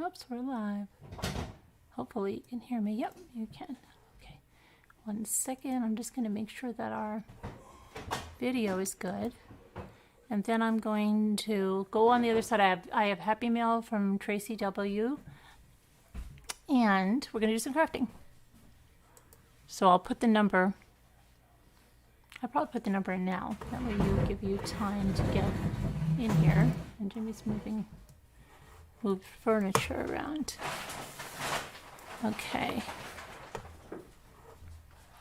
Oops, we're live. Hopefully you can hear me. Yep, you can. Okay. 1 second. I'm just going to make sure that our video is good. And then I'm going to go on the other side. I have Happy Mail from Tracy W. And we're going to do some crafting. So I'll put the number. I'll probably put the number in now. That way you give you time to get in here. And Jimmy's moved furniture around. Okay.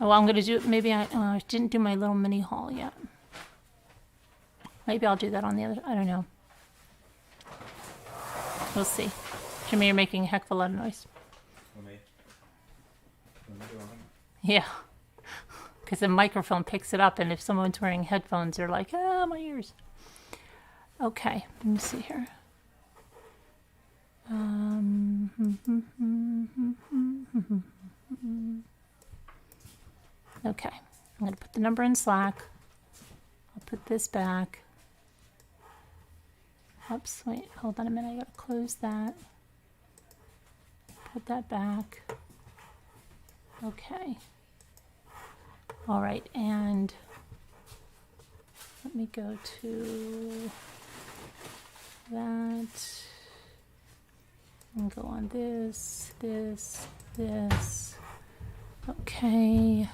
Oh, I'm going to do, maybe I didn't do my little mini haul yet. Maybe I'll do that on the other, I don't know. We'll see. Jimmy, you're making a heck of a lot of noise. Yeah. Because the microphone picks it up, and if someone's wearing headphones, they're like, ah, my ears. Okay, let me see here. Okay, I'm going to put the number in Slack. I'll put this back. Oops, wait, hold on a minute. I got to close that. Put that back. Okay. All right, and let me go to that. And go on this. Okay.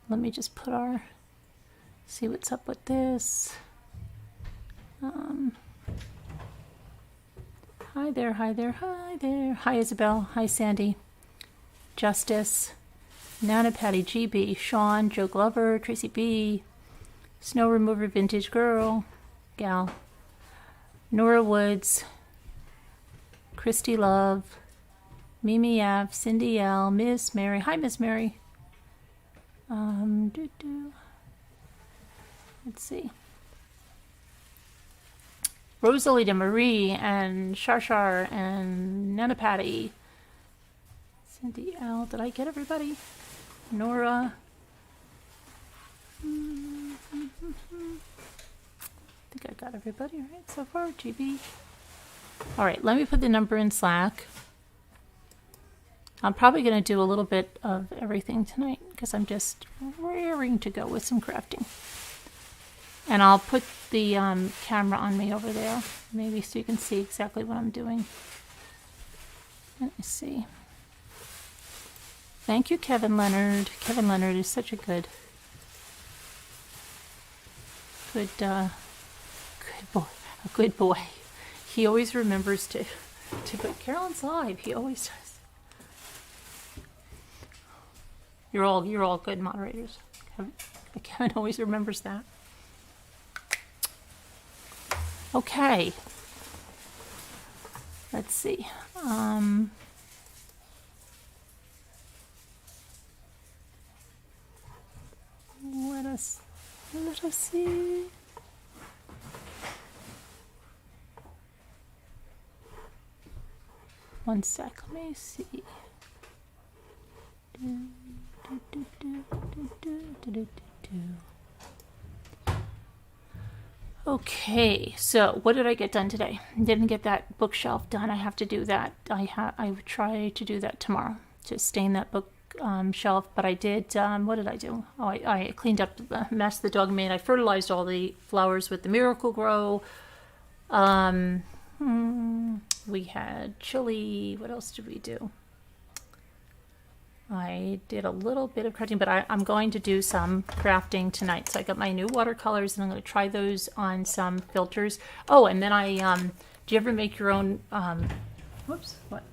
Let me just put see what's up with this. Hi there. Hi, Isabel. Hi, Sandy. Justice. Nana Patty GB. Sean. Joe Glover. Tracy B. Snow Remover Vintage Gal. Nora Woods. Christy Love. Mimi F. Cindy L. Miss Mary. Hi, Miss Mary. Let's see. Rosalita Marie and Shar and Nana Patty. Cindy L. Did I get everybody? Nora. I think I got everybody right so far. GB. All right, let me put the number in Slack. I'm probably going to do a little bit of everything tonight because I'm just raring to go with some crafting. And I'll put the camera on me over there, maybe so you can see exactly what I'm doing. Let me see. Thank you, Kevin Leonard. Kevin Leonard is such a good boy. He always remembers to put Carolyn's live. He always does. You're all good moderators. Kevin always remembers that. Okay. Let's see. Let us see. One sec. Let me see. Okay, so what did I get done today? Didn't get that bookshelf done. I have to do that. I would try to do that tomorrow, to stain that book shelf. But I did. What did I do? Oh, I cleaned up the mess the dog made. I fertilized all the flowers with the Miracle Grow. We had chili. What else did we do? I did a little bit of crafting, but I'm going to do some crafting tonight. So I got my new watercolors, and I'm going to try those on some filters. Oh, and then do you ever make your own, whoops, what?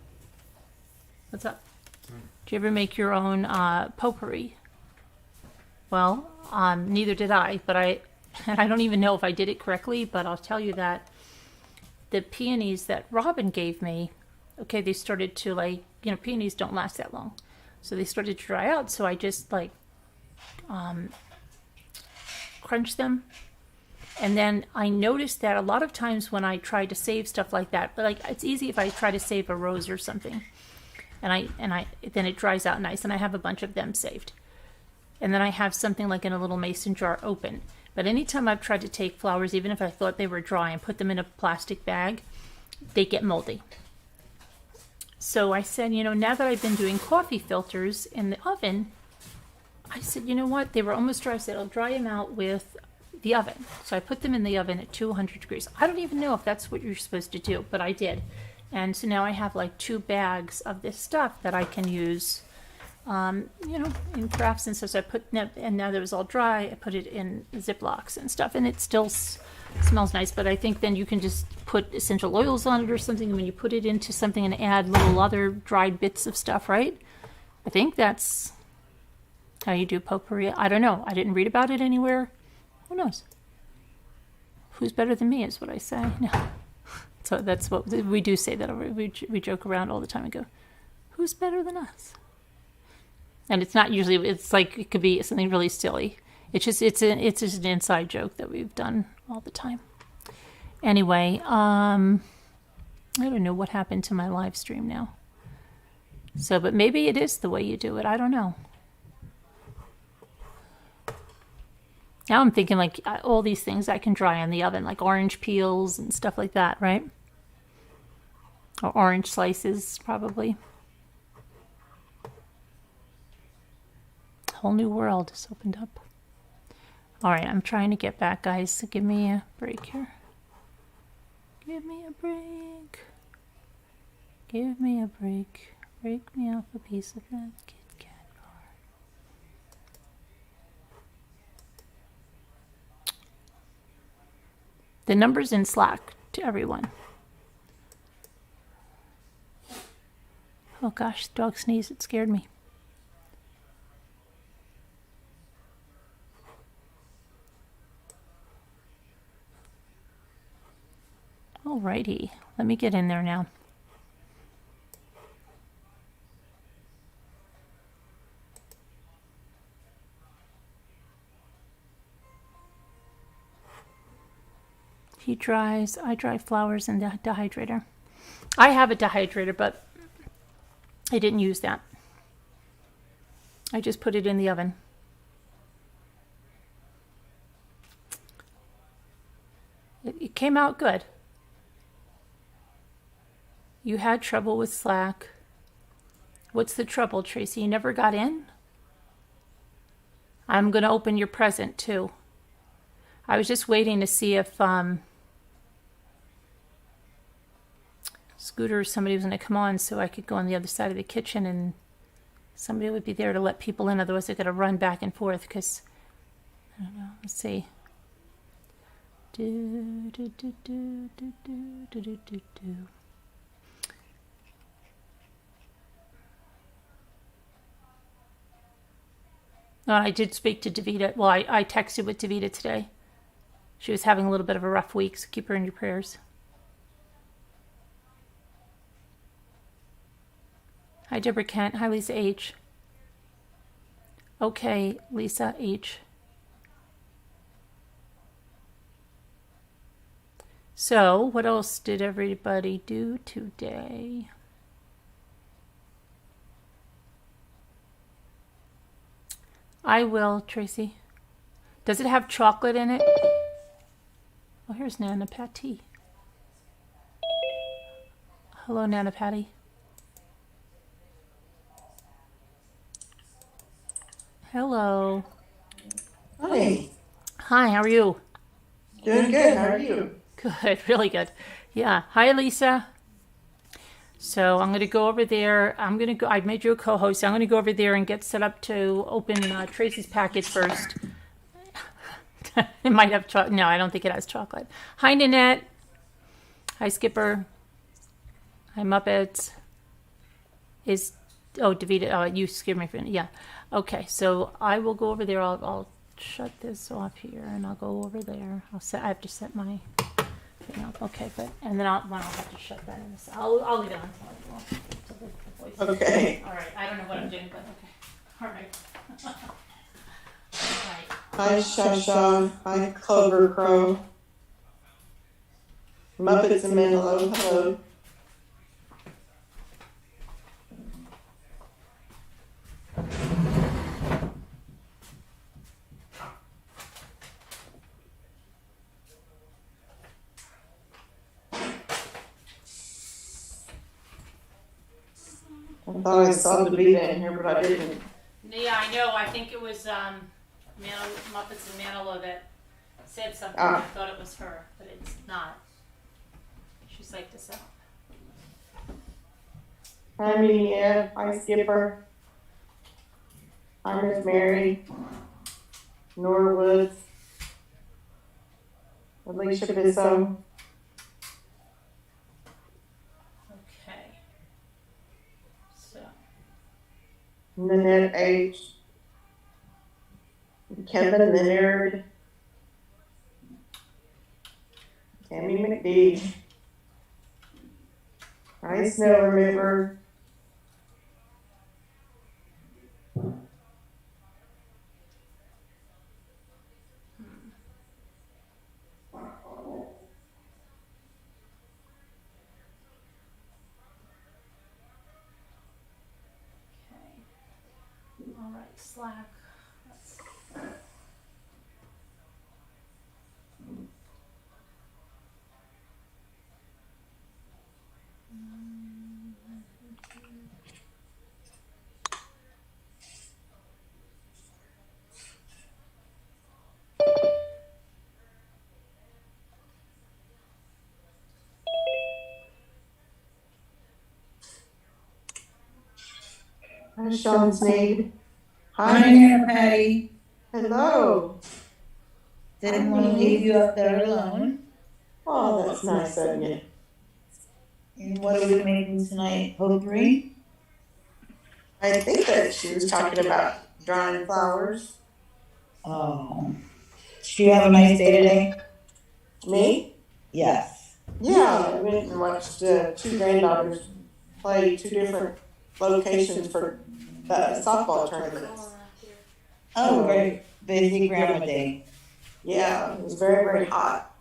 What's up? Do you ever make your own potpourri? Well, neither did I, and I don't even know if I did it correctly, but I'll tell you that the peonies that Robin gave me, okay, they started to peonies don't last that long. So they started to dry out, so I just crunched them. And then I noticed that a lot of times when I try to save stuff like that, but it's easy if I try to save a rose or something, and then it dries out nice, and I have a bunch of them saved. And then I have something like in a little mason jar open. But anytime I've tried to take flowers, even if I thought they were dry, and put them in a plastic bag, they get moldy. So I said, now that I've been doing coffee filters in the oven, I said, you know what? They were almost dry. I said, I'll dry them out with the oven. So I put them in the oven at 200 degrees. I don't even know if that's what you're supposed to do, but I did. And so now I have like 2 bags of this stuff that I can use, in crafts and stuff. So I put, and now that it was all dry, I put it in Ziplocs and stuff, and it still smells nice. But I think then you can just put essential oils on it or something, and when you put it into something and add little other dried bits of stuff, right? I think that's how you do potpourri. I don't know. I didn't read about it anywhere. Who knows? Who's better than me is what I say. No. So that's what we do say that. We joke around all the time and go, who's better than us? And it's not usually, it's like, it could be something really silly. It's just an inside joke that we've done all the time. Anyway, I don't know what happened to my live stream now. So, but maybe it is the way you do it. I don't know. Now I'm thinking like all these things I can dry in the oven, like orange peels and stuff like that, right? Or orange slices, probably. Whole new world has opened up. All right, I'm trying to get back, guys. So give me a break here. Give me a break. Give me a break. Break me off a piece of that Kit Kat bar. The number's in Slack to everyone. Oh gosh, the dog sneezed. It scared me. Alrighty, let me get in there now. He dries, I dry flowers in the dehydrator. I have a dehydrator, but I didn't use that. I just put it in the oven. It came out good. You had trouble with Slack. What's the trouble, Tracy? You never got in? I'm going to open your present, too. I was just waiting to see if Scooter or somebody was going to come on so I could go on the other side of the kitchen and somebody would be there to let people in. Otherwise, I got to run back and forth because, I don't know, let's see. Oh, I did speak to Davita. Well, I texted with Davita today. She was having a little bit of a rough week, so keep her in your prayers. Hi, Deborah Kent. Hi, Lisa H. Okay, Lisa H. So, what else did everybody do today? I will, Tracy. Does it have chocolate in it? Oh, here's Nana Patty. Hello, Nana Patty. Hello. Hi. Hi, how are you? Doing good. How are you? Good, really good. Yeah. Hi, Lisa. So I'm going to go over there. I made you a co-host. I'm going to go over there and get set up to open Tracy's package first. It might have chocolate. No, I don't think it has chocolate. Hi, Nanette. Hi, Skipper. Hi, Muppets. Davita. Oh, you scared me for a minute. Yeah. Okay, so I will go over there. I'll shut this off here, and I'll go over there. I have to set my thing up. Okay, and then I'll have to shut that in. I'll leave it on until the voice. Okay. All right. I don't know what I'm doing, but okay. All right. All right. Hi, Shasha. Hi, Clover Crow. Muppets and Menlo. Hello. I thought I saw the Vita in here, but I didn't. Yeah, I know. I think it was Muppets and Manilow that said something. Ah. I thought it was her, but it's not. She's psyched us out. Hi, Mia. Hi, Skipper. Hi, Miss Mary. Nora Woods. Alicia Bisso. Okay. So, Nanette H. Kevin the Nerd. Tammy McD. Hi, Snow Remover. okay. All right, Slack. Let's Hi, Sean Sneed. Hi, Hi. Nana Patty. Hello. Didn't want to leave you up there alone. Oh, that's nice of you. And what are we making tonight? Potpourri? I think that she was talking about drawing flowers. Oh. Did you have a nice day today? Me? Yes. Yeah, I went and watched two granddaughters play two different locations for softball tournaments. Oh, very busy grandma day. Yeah, it was very, very hot.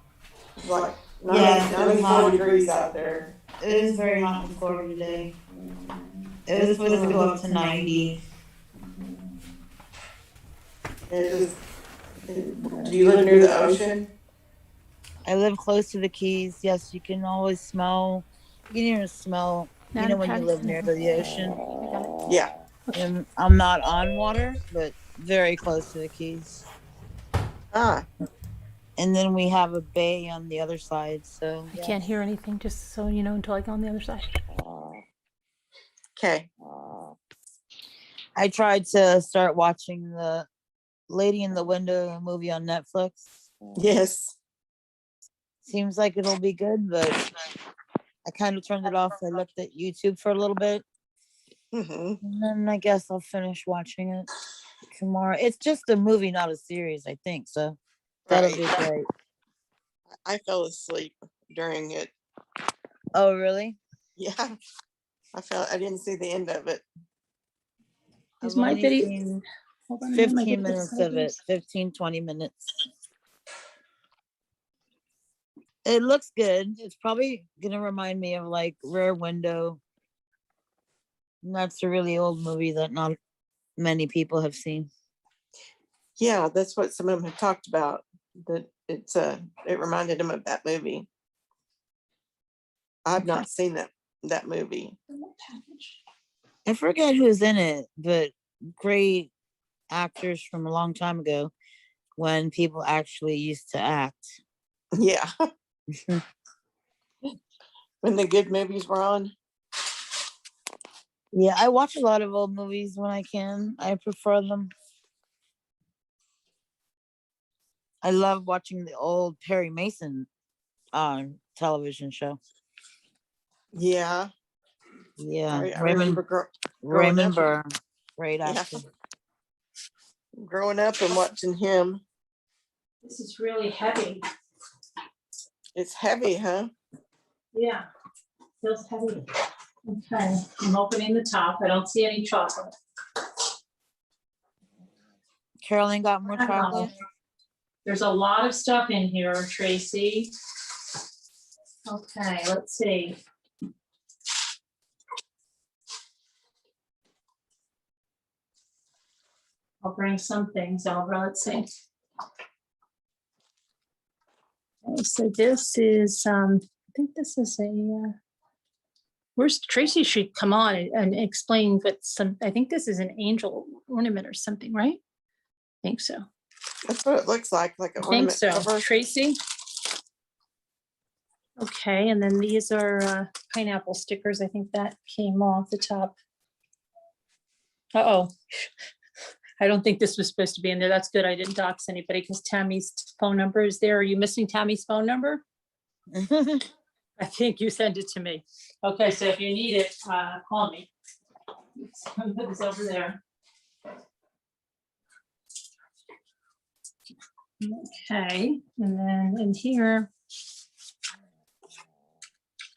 It was like Yes, it was 94 hot. degrees out there. It was very hot in Florida today. It was supposed to go up to 90. It was. Do you live near the ocean? I live close to the Keys. Yes, you can always smell. You can even smell, you know, when you live near the ocean. Yeah. And I'm not on water, but very close to the Keys. Ah. And then we have a bay on the other side, so I can't hear anything, just so you know, until I go on the other side. Okay. I tried to start watching the Lady in the Window movie on Netflix. Yes. Seems like it'll be good, but I kind of turned it off. I looked at YouTube for a little bit, Mm-hmm. and then I guess I'll finish watching it tomorrow. It's just a movie, not a series, I think. So that'll be great. I fell asleep during it. Oh, really? Yeah. I didn't see the end of it. Is I've my only video? seen Hold on a minute, my 15 video minutes of it. 15, 20 minutes. It looks good. It's probably gonna remind me of like Rear Window. And that's a really old movie that not many people have seen. Yeah, that's what some of them have talked about. That it reminded them of that movie. I've not seen that movie. I forget who's in it, but great actors from a long time ago when people actually used to act. Yeah. When the good movies were on. Yeah, I watch a lot of old movies when I can. I prefer them. I love watching the old Perry Mason television show. Yeah. Yeah, I remember growing Raymond up. Burr, great Yeah. actor. Growing up and watching him. This is really heavy. It's heavy, huh? Yeah, feels heavy. Okay, I'm opening the top. I don't see any chocolate. Carolyn got more chocolate. There's a lot of stuff in here, Tracy. Okay, let's see. I'll bring some things over. Let's see. Okay, so this is, I think this is a Where's Tracy should come on and explain, but I think this is an angel ornament or something, right? I think so. That's what it looks like an I think ornament so. cover. Tracy? Okay, and then these are pineapple stickers. I think that came off the top. Uh-oh. I don't think this was supposed to be in there. That's good. I didn't dox anybody because Tammy's phone number is there. Are you missing Tammy's phone number? I think you sent it to me. Okay, so if you need it, call me. I'll put this over there. Okay, and then in here.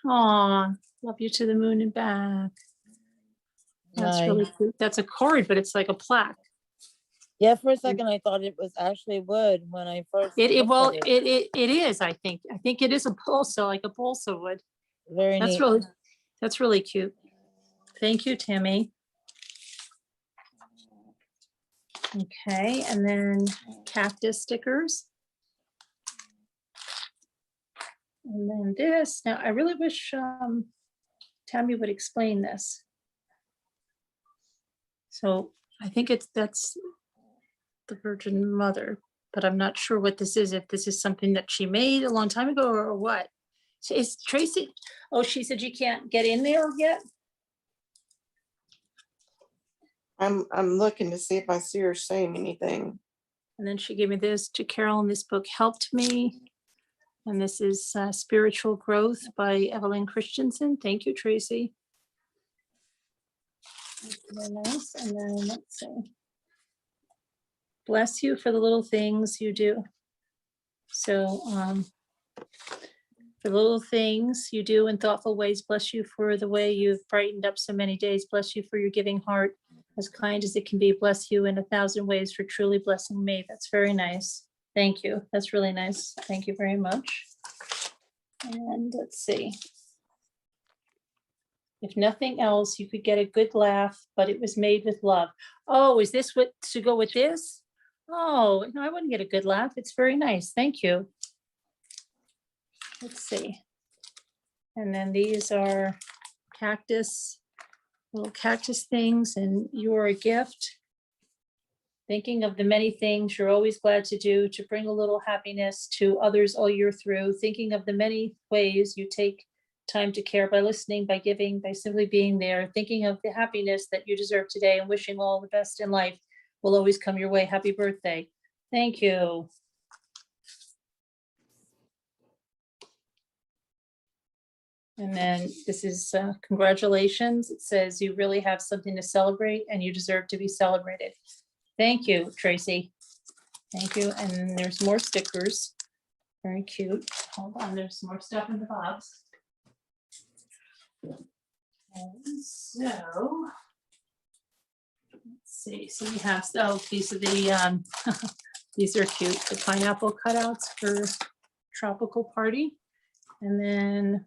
Aw, love you to the moon and back. That's really Nice. cute. That's a card, but it's like a plaque. Yeah, for a second I thought it was actually wood when I first. It looked well, at it. it is, I think. I think it is a balsa, like a balsa wood. Very neat. That's really cute. Thank you, Tammy. Okay, and then cactus stickers. And then this. Now, I really wish Tammy would explain this. So I think that's the Virgin Mother, but I'm not sure what this is, if this is something that she made a long time ago or what. So is Tracy, oh, she said you can't get in there yet? I'm looking to see if I see her saying anything. And then she gave me this to Carol, and this book helped me. And this is Spiritual Growth by Evelyn Christensen. Thank you, Tracy. Very nice. And then let's see. Bless you for the little things you do. So for the little things you do in thoughtful ways, bless you for the way you've brightened up so many days. Bless you for your giving heart, as kind as it can be. Bless you in 1,000 ways for truly blessing me. That's very nice. Thank you. That's really nice. Thank you very much. And let's see. If nothing else, you could get a good laugh, but it was made with love. Oh, is this what to go with this? Oh, no, I wouldn't get a good laugh. It's very nice. Thank you. Let's see. And then these are cactus, little cactus things, and you're a gift. Thinking of the many things you're always glad to do to bring a little happiness to others all year through. Thinking of the many ways you take time to care, by listening, by giving, by simply being there. Thinking of the happiness that you deserve today and wishing all the best in life will always come your way. Happy birthday. Thank you. And then this is congratulations. It says you really have something to celebrate and you deserve to be celebrated. Thank you, Tracy. Thank you. And then there's more stickers. Very cute. Hold on, there's more stuff in the box. And so, let's see. So we have, oh, these are the, these are cute. The pineapple cutouts for tropical party. And then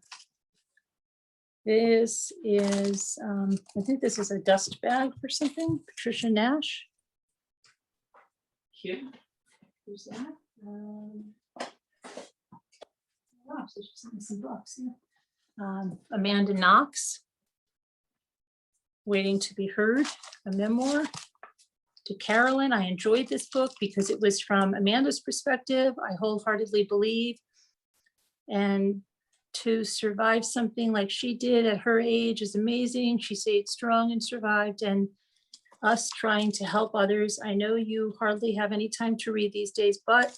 this is, I think this is a dust bag or something. Patricia Nash. Cute. Who's that? Wow, so she sent me some books. Yeah. Amanda Knox. Waiting to be Heard, a memoir. To Carolyn, I enjoyed this book because it was from Amanda's perspective. I wholeheartedly believe. And to survive something like she did at her age is amazing. She stayed strong and survived, and us trying to help others. I know you hardly have any time to read these days, but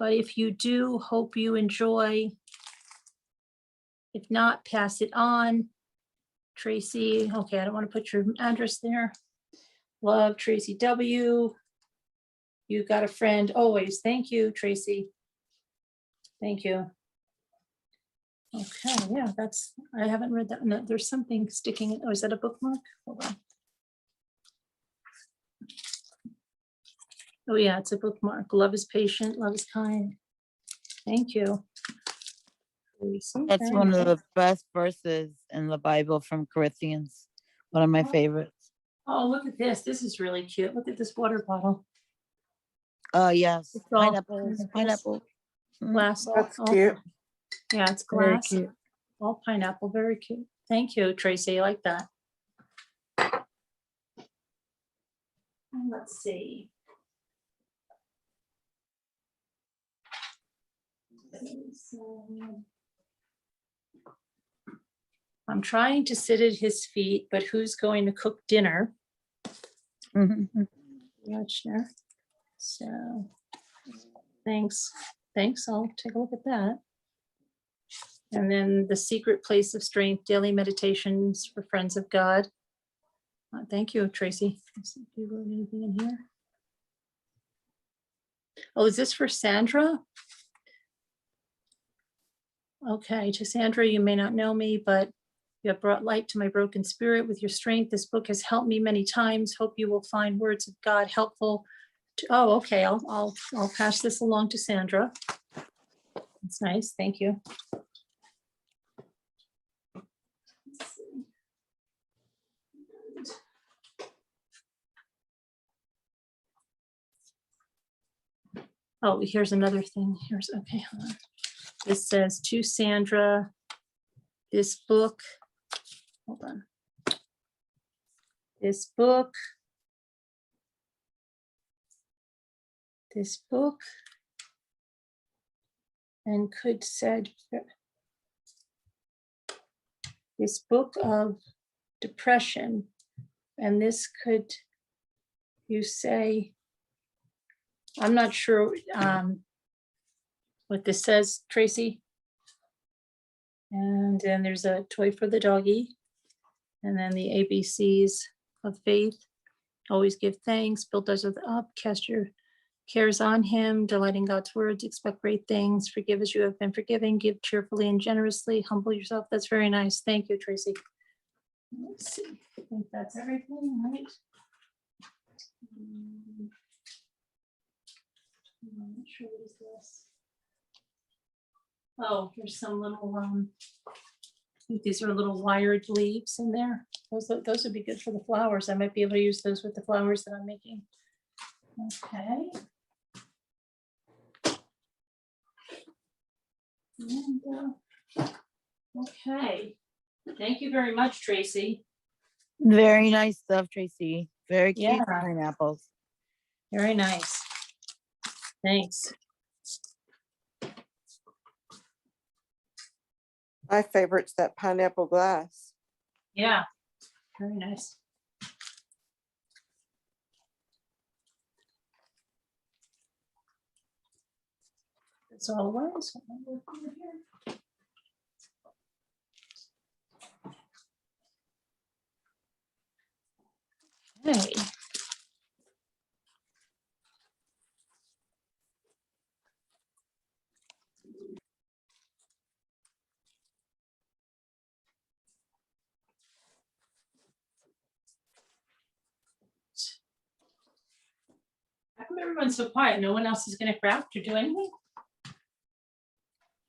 if you do, hope you enjoy. If not, pass it on. Tracy, okay, I don't want to put your address there. Love, Tracy W. You got a friend always. Thank you, Tracy. Thank you. Okay, yeah, that's, I haven't read that. No, there's something sticking in. Oh, is that a bookmark? Hold on. Oh yeah, it's a bookmark. Love is patient, love is kind. Thank you. That's one of the best verses in the Bible from Corinthians. One of my favorites. Oh, look at this. This is really cute. Look at this water bottle. Oh, yes. It's all Pineapples. Pineapple. Glass. That's Oh, cute. yeah, it's Very glass. cute. All pineapple, very cute. Thank you, Tracy. I like that. And let's see. I'm trying to sit at his feet, but who's going to cook dinner? Lechner. So, thanks. I'll take a look at that. And then the secret place of strength, daily meditations for friends of God. Thank you, Tracy. Let's see if you wrote anything in here. Oh, is this for Sandra? Okay, to Sandra, you may not know me, but you have brought light to my broken spirit with your strength. This book has helped me many times. Hope you will find words of God helpful. Oh, okay. I'll pass this along to Sandra. That's nice. Thank you. Let's see. Oh, here's another thing. Okay, hold on. This says to Sandra, this book, hold on. This book and could said this book of depression, and this could, you say, I'm not sure what this says, Tracy. And then there's a toy for the doggy, and then the ABCs of faith. Always give thanks, build others up, cast your cares on him, delight in God's words, expect great things, forgive as you have been forgiven, give cheerfully and generously, humble yourself. That's very nice. Thank you, Tracy. Let's see. I think that's everything, right? I'm not sure what is this. Oh, here's some little I think these are little wired leaves in there. Those would be good for the flowers. I might be able to use those with the flowers that I'm making. Okay. And, okay. Thank you very much, Tracy. Very nice stuff, Tracy. Very cute Yeah. pineapples. Very nice. Thanks. My favorite's that pineapple glass. Yeah, very nice. That's all it was. Okay. How come everyone's so quiet? No one else is going to craft or do anything?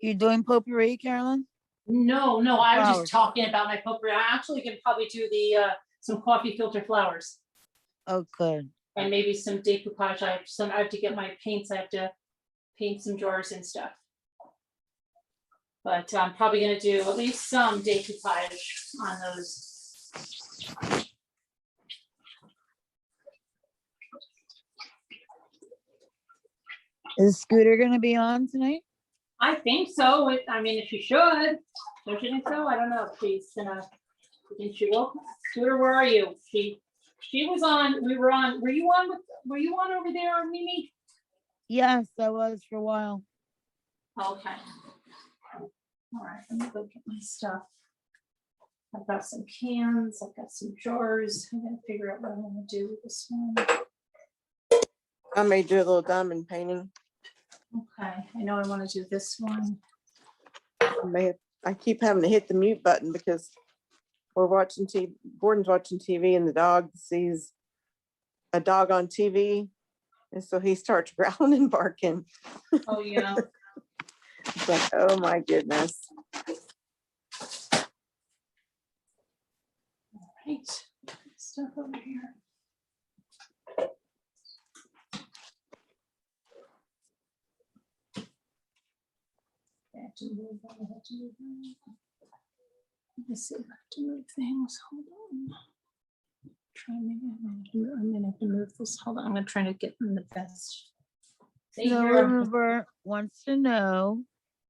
You doing potpourri, Carolyn? No, I was Flowers. just talking about my potpourri. I actually can probably do the some coffee filter flowers Oh, good. and maybe some decoupage. I have to get my paints. I have to paint some jars and stuff. But I'm probably going to do at least some decoupage on those. Is Scooter going to be on tonight? I think so. I mean, if she should. Don't you think so? I don't know if she's gonna. Think she will. Scooter, where are you? She was on. We were on. Were you on? Were you on over there, Mimi? Yes, I was for a while. Okay. All right. Let me go get my stuff. I've got some cans. I've got some jars. I'm gonna figure out what I want to do with this one. I may do a little diamond painting. Okay. I know I want to do this one. I keep having to hit the mute button because we're watching TV. Gordon's watching TV and the dog sees a dog on TV. And so he starts growling and barking. Oh, yeah. It's like, oh my goodness. All right. Stuff over here. I have to move on. Let's see if I have to move things. Hold on. Try maybe I'm gonna have to move this. Hold on. I'm gonna try to get in the best. Snow Remover wants to know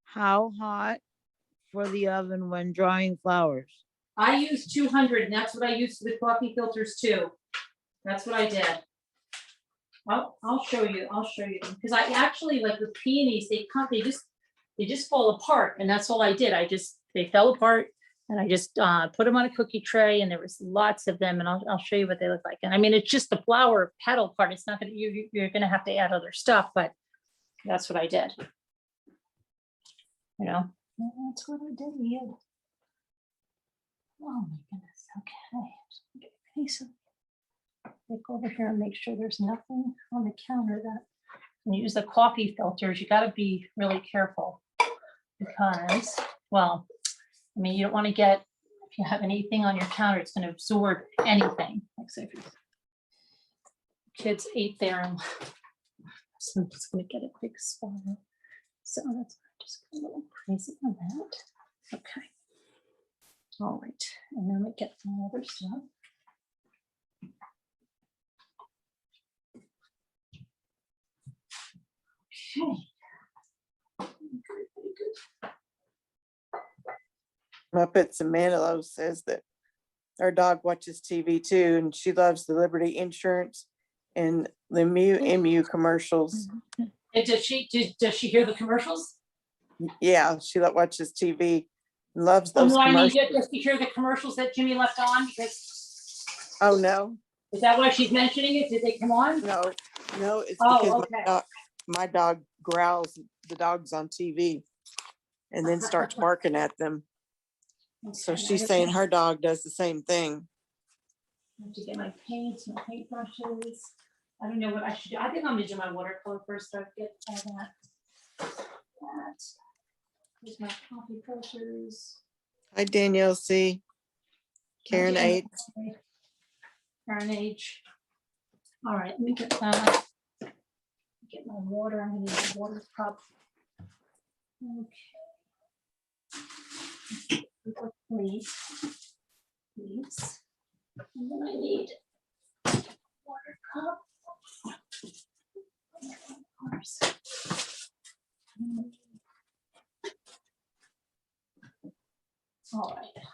how hot for the oven when drying flowers. I use 200, and that's what I use for the coffee filters too. That's what I did. I'll show you. I'll show you them because I actually like with peonies. They just fall apart, and that's all I did. They fell apart, and I just put them on a cookie tray, and there was lots of them, and I'll show you what they look like. And I mean, it's just the flower petal part. It's not gonna you're gonna have to add other stuff, but that's what I did. You know, that's what I did. Yeah. Oh my goodness. Okay. Just get a piece of. Look over here and make sure there's nothing on the counter that when you use the coffee filters, you got to be really careful because, well, I mean, you don't want to get, if you have anything on your counter, it's going to absorb anything. Like say if your kids ate there and so I'm just going to get a quick swallow. So that's just a little crazy on that. Okay. All right. And then we get some other stuff. Okay. Very good. Muppets and Manilow says that our dog watches TV too, and she loves the Liberty Insurance and the Emu commercials. And does she hear the commercials? Yeah, she watches TV, and loves Oh, those no, I mean, commercials. does she hear the commercials that Jimmy left on? Because Oh, no, is that why she's mentioning it? Did they come on? no, it's Oh, because okay. my dog growls the dogs on TV and then starts barking at them. So Okay, she's saying her dog does the same thing. I have to get my paints, my paintbrushes. I don't know what I should do. I think I'm gonna do my watercolor first. Start get all that. Here's my coffee filters. Hi, Danielle C. Karen H. Karen H. All right, let me get that. Get my water. I'm gonna need a water cup. Okay. Please. And then I need water cup. Of course. All right.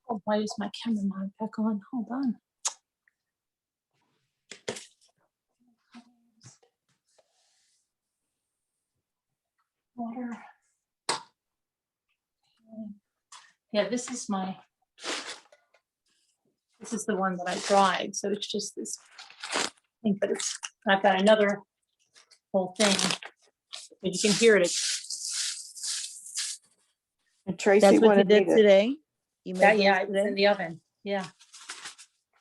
Oh, why is my camera not back on? Hold on. Water. Yeah, this is the one that I dried. So it's just this thing, but I've got another whole thing. But you can hear it. And Tracy That's what you wanted me did to, today? You made Yeah, those it was in today? the oven. Yeah.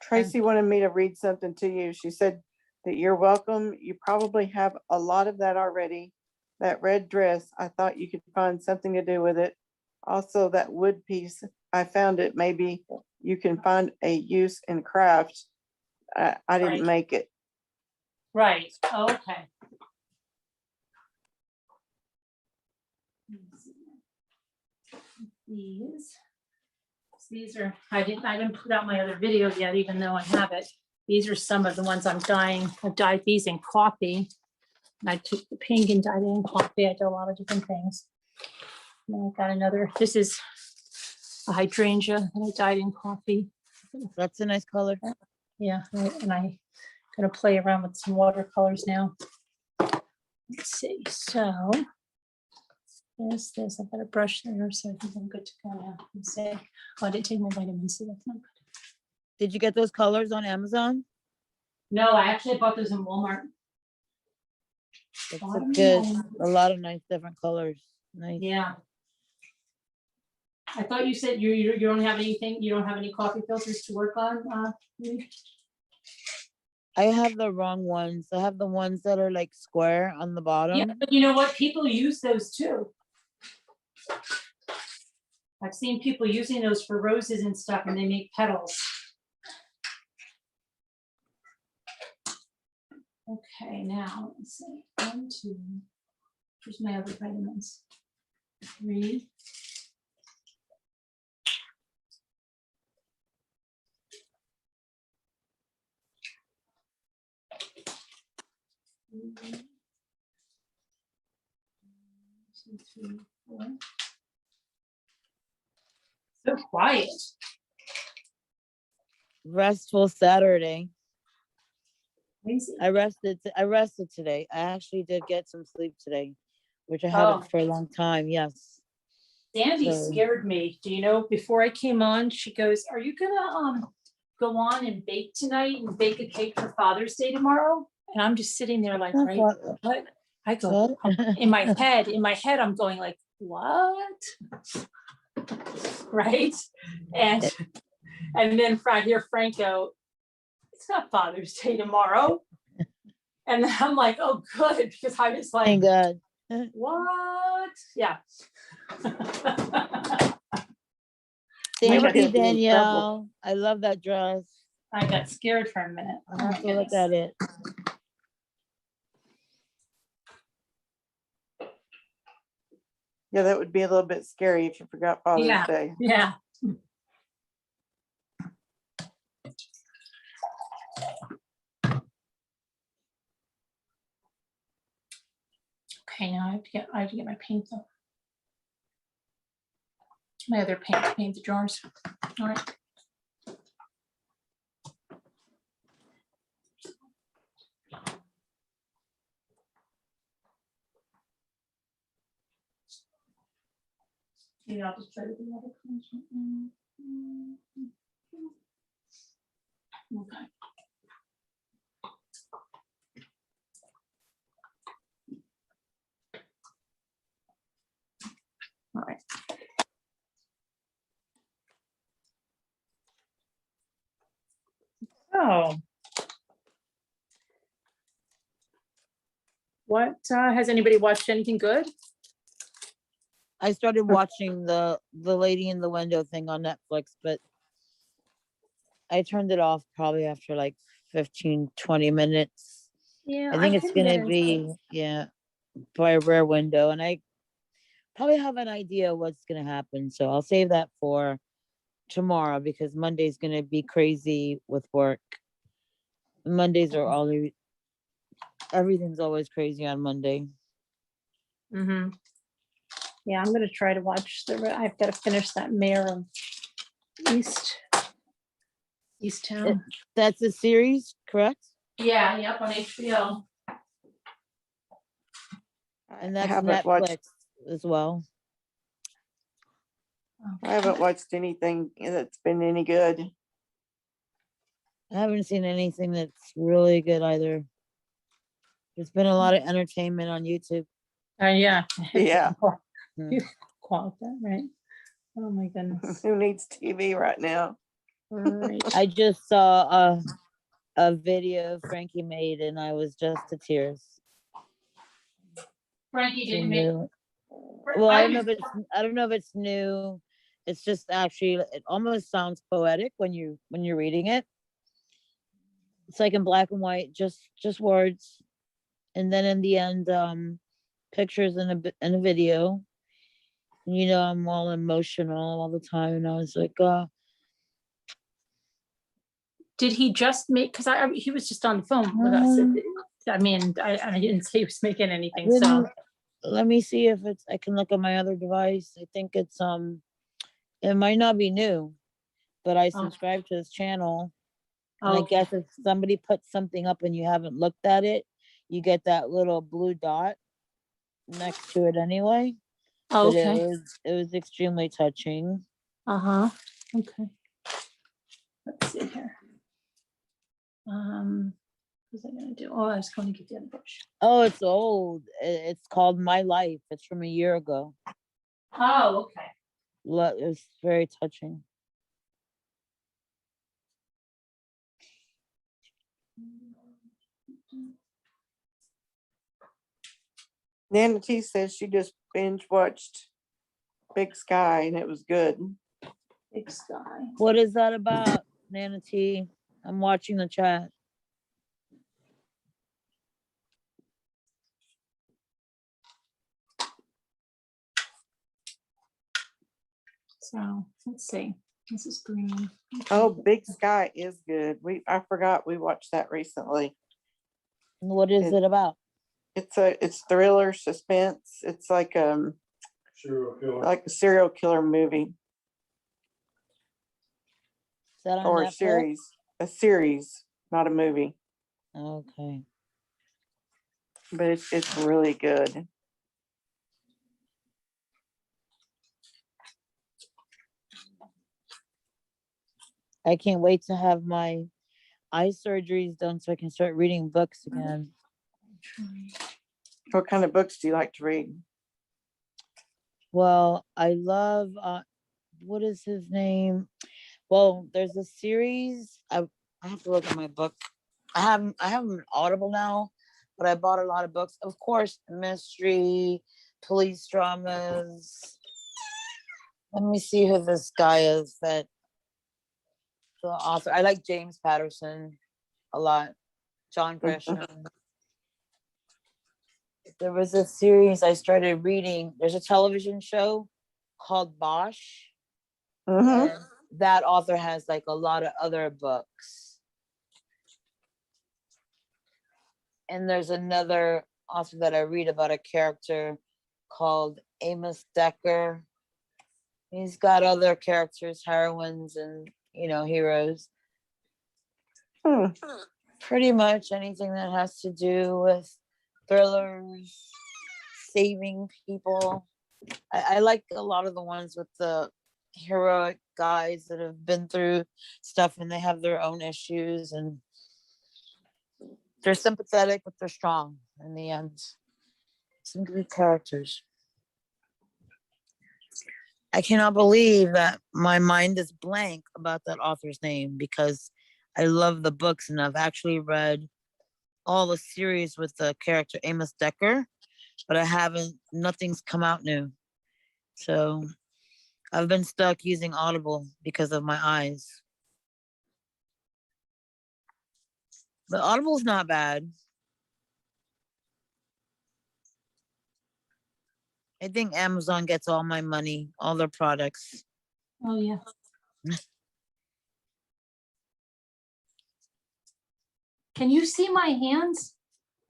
Tracy wanted me to read something to you. She said that you're welcome. You probably have a lot of that already. That red dress, I thought you could find something to do with it. Also, that wood piece, I found it. Maybe you can find a use in craft. I didn't Right. make it. Right. Oh, okay. These are, I didn't put out my other videos yet, even though I have it. These are some of the ones I'm dyeing. I've dyed these in coffee. And I took the pink and dyed it in coffee. I did a lot of different things. And then I've got another, this is a hydrangea that I dyed in coffee. That's a nice color. Yeah, and I'm gonna play around with some watercolors now. Let's see, so there's this, I've got a brush there, so I think I'm good to go now. Let's see. Oh, I didn't take my vitamin C, that's not good. Did you get those colors on Amazon? No, I actually bought those in Walmart. It's Bought a 'em in good, Walmart. a lot of nice different colors. Nice. Yeah. I thought you said you don't have anything, you don't have any coffee filters to work on, Lee? I have the wrong ones. I have the ones that are like square on the bottom. Yeah, but you know what? People use those too. I've seen people using those for roses and stuff, and they make petals. Okay, now let's see. 1, 2. Here's my other vitamins. 3. 2, 4. So quiet. Restful Saturday. Crazy. I rested today. I actually did get some sleep today, which I Oh. haven't for a long time. Yes. Sandy So- scared me. Do you know, before I came on, she goes, "Are you gonna go on and bake tonight and bake a cake for Father's Day tomorrow?" And I'm just sitting there like, right, what? I go, What? in my head, I'm going like, what? Right? And then I hear Frank go, "It's not Father's Day tomorrow." And then I'm like, oh, good, because I was like, Thank God. what? Yeah. Thank got you, to be in trouble. Danielle. I love that dress. I got scared for a minute. I'll Oh, have my to look goodness. at it. Yeah, that would be a little bit scary if you forgot Father's Yeah. Day. Yeah. Okay, now I have to get my paint though. My other paint to paint the jars. All right. Maybe I'll just try to do other colors right now. Okay. All right. So, what has anybody watched anything good? I started watching the lady in the window thing on Netflix, but I turned it off probably after like 15, 20 minutes. Yeah, I think it's gonna be, yeah, by a Rare Window, and I probably have an idea what's gonna happen. So I'll save that for tomorrow because Monday's gonna be crazy with work. Mondays are always, everything's always crazy on Monday. Mm-hmm. Yeah, I'm gonna try to watch I've got to finish that Mayor of East Town. That's a series, correct? Yeah, yep, on HBO. And I that's haven't Netflix watched. as well. I haven't watched anything that's been any good. I haven't seen anything that's really good either. There's been a lot of entertainment on YouTube. Yeah. Yeah. Hmm. Quality, right? Oh my goodness. Who needs TV right now? Right. I just saw a video Frankie made and I was just to tears. Frankie She didn't make. knew. Well, I don't know if it's new. It's just actually, it almost sounds poetic when you're reading it. It's like in black and white, just words, and then in the end, pictures in a video. You know, I'm all emotional all the time, and I was like, Did he just make? Because he was just on the phone with us. I mean, I didn't say he was making anything. So let me see if it's. I can look on my other device. I think it's it might not be new, but I subscribe to his channel. And I guess if somebody puts something up and you haven't looked at it, you get that little blue dot next to it anyway. Oh, But okay. it was extremely touching. Uh-huh. Okay. Let's see here. What was I gonna do? Oh, I was going to get the other brush. Oh, it's old. It's called My Life. It's from a year ago. Oh, okay. It's very touching. Nana T says she just binge watched Big Sky and it was good. Big Sky. What is that about, Nana T? I'm watching the chat. So let's see. This is green. Oh, Big Sky is good. I forgot we watched that recently. What is it about? It's thriller suspense. It's like Serial killer. like a serial killer movie Is that on or Netflix? a series, not a movie, Okay. but it's really good. I can't wait to have my eye surgeries done so I can start reading books again. What kind of books do you like to read? Well, I love what is his name? Well, there's a series. I have to look at my book. I have an Audible now, but I bought a lot of books. Of course, mystery, police dramas. Let me see who this guy is that the author. I like James Patterson a lot. John Grisham. There was a series I started reading. There's a television show called Bosch. Mm-hmm. And that author has like a lot of other books. And there's another author that I read about a character called Amos Decker. He's got other characters, heroines, and heroes. Hmm. Pretty much anything that has to do with thrillers, saving people. I like a lot of the ones with the heroic guys that have been through stuff and they have their own issues and they're sympathetic, but they're strong in the end. Some good characters. I cannot believe that my mind is blank about that author's name because I love the books and I've actually read all the series with the character Amos Decker, but nothing's come out new. So I've been stuck using Audible because of my eyes. But Audible's not bad. I think Amazon gets all my money, all their products. Oh, yeah. Can you see my hands?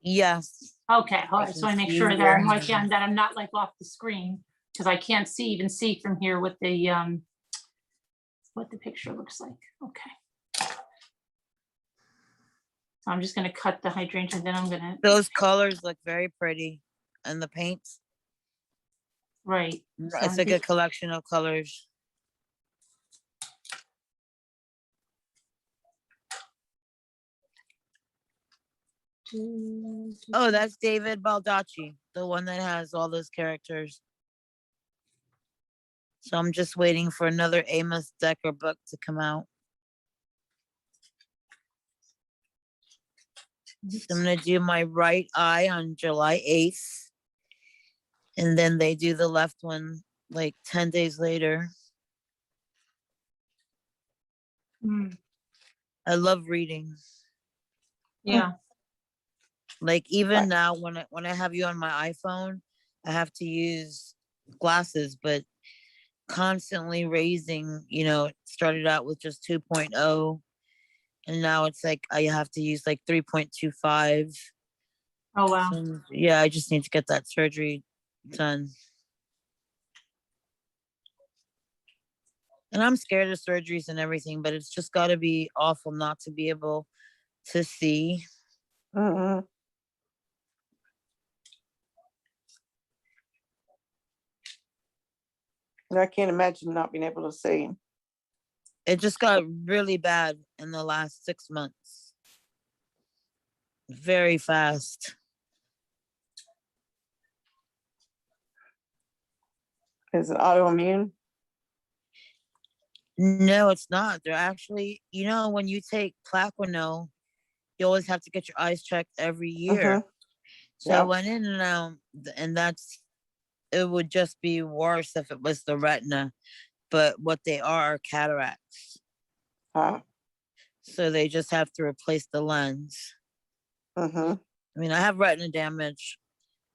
Yes. Okay, all I right, so can I make see sure your that hands. that I'm not like off the screen, because I can't even see from here what the picture looks like. Okay. So I'm just gonna cut the hydrangea, then I'm gonna, Those colors look very pretty. And the paints. right. It's like a collection of colors. Oh, that's David Baldacci, the one that has all those characters. So I'm just waiting for another Amos Decker book to come out. So I'm gonna do my right eye on July 8th. And then they do the left one like 10 days later. Mm, I love reading. yeah. Like even now when I have you on my iPhone, I have to use glasses, but constantly raising, it started out with just 2.0 and now it's like I have to use like 3.25. Oh, wow. So, yeah, I just need to get that surgery done. And I'm scared of surgeries and everything, but it's just got to be awful not to be able to see. Mm-hmm. I can't imagine not being able to see. It just got really bad in the last 6 months. Very fast. Is it autoimmune? No, it's not. They're actually, when you take Plaquenil, you always have to get your eyes checked every year. Mm-hmm. So I went in and it would just be worse if it was the retina, but what they are cataracts. So they just have to replace the lens. Mm-hmm. I mean, I have retina damage,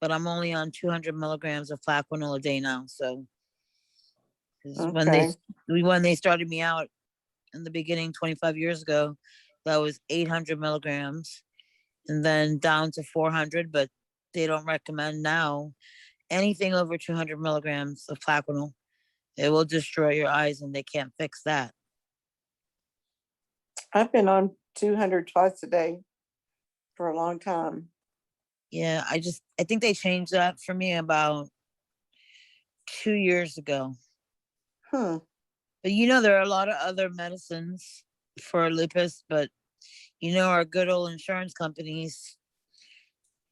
but I'm only on 200 milligrams of Plaquenil a day now. So Okay. when they started me out in the beginning 25 years ago, that was 800 milligrams and then down to 400, but they don't recommend now anything over 200 milligrams of plaquenil. It will destroy your eyes and they can't fix that. I've been on 200 twice a day for a long time. Yeah, I think they changed that for me about 2 years ago. Hmm. But there are a lot of other medicines for lupus, but our good old insurance companies,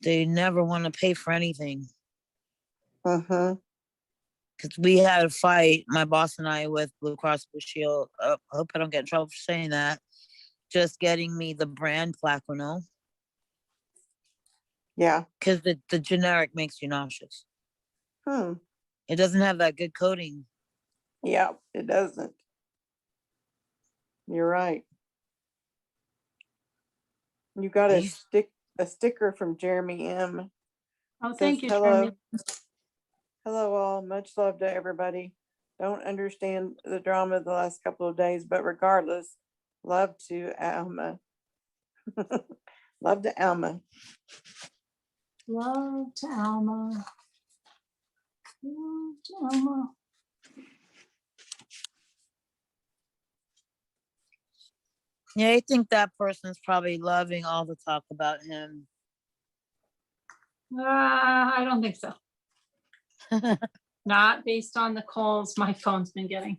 they never want to pay for anything. Mm-hmm. Because we had a fight, my boss and I, with Blue Cross Blue Shield. I hope I don't get in trouble for saying that. Just getting me the brand Plaquenil. Yeah. Because the generic makes you nauseous. Hmm. It doesn't have that good coating. Yeah, it doesn't. You're right. You got I used a sticker from Jeremy M. Oh, Says, thank you, hello. Jeremy. Hello all. Much love to everybody. Don't understand the drama the last couple of days, but regardless, love to Alma. Love to Alma. Love to Alma. Love to Alma. Yeah, I think that person's probably loving all the talk about him. I don't think so. Not based on the calls my phone's been getting.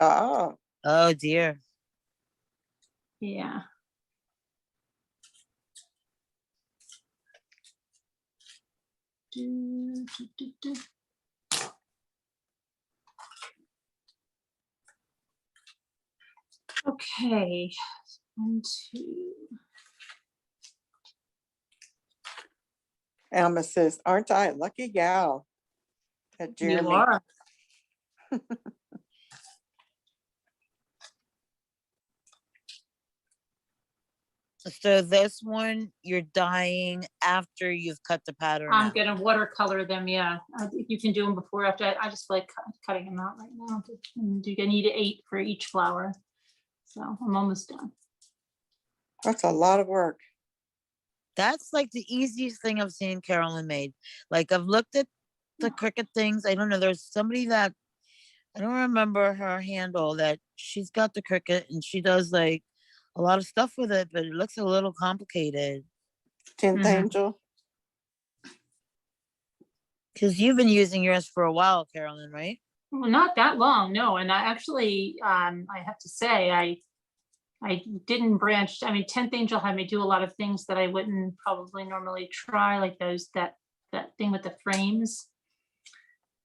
Oh, Oh dear. Yeah. Do, do, do, do. Okay. 1, 2. Alma says, aren't I a lucky gal? At Jeremy. You are. So this one, you're dyeing after you've cut the pattern I'm out. gonna watercolor them. Yeah, you can do them before, after. I just like cutting them out right now. And you need 8 for each flower, so I'm almost done. That's a lot of work. That's like the easiest thing I've seen Carolyn made. Like I've looked at the Cricut things. I don't know. There's somebody that I don't remember her handle, that she's got the Cricut and she does like a lot of stuff with it, but it looks a little complicated. 10th Mhm. angel. Because you've been using yours for a while, Carolyn, right? Well, not that long, no. And I actually, I have to say, I didn't branch. I mean, 10th Angel had me do a lot of things that I wouldn't probably normally try, like that thing with the frames.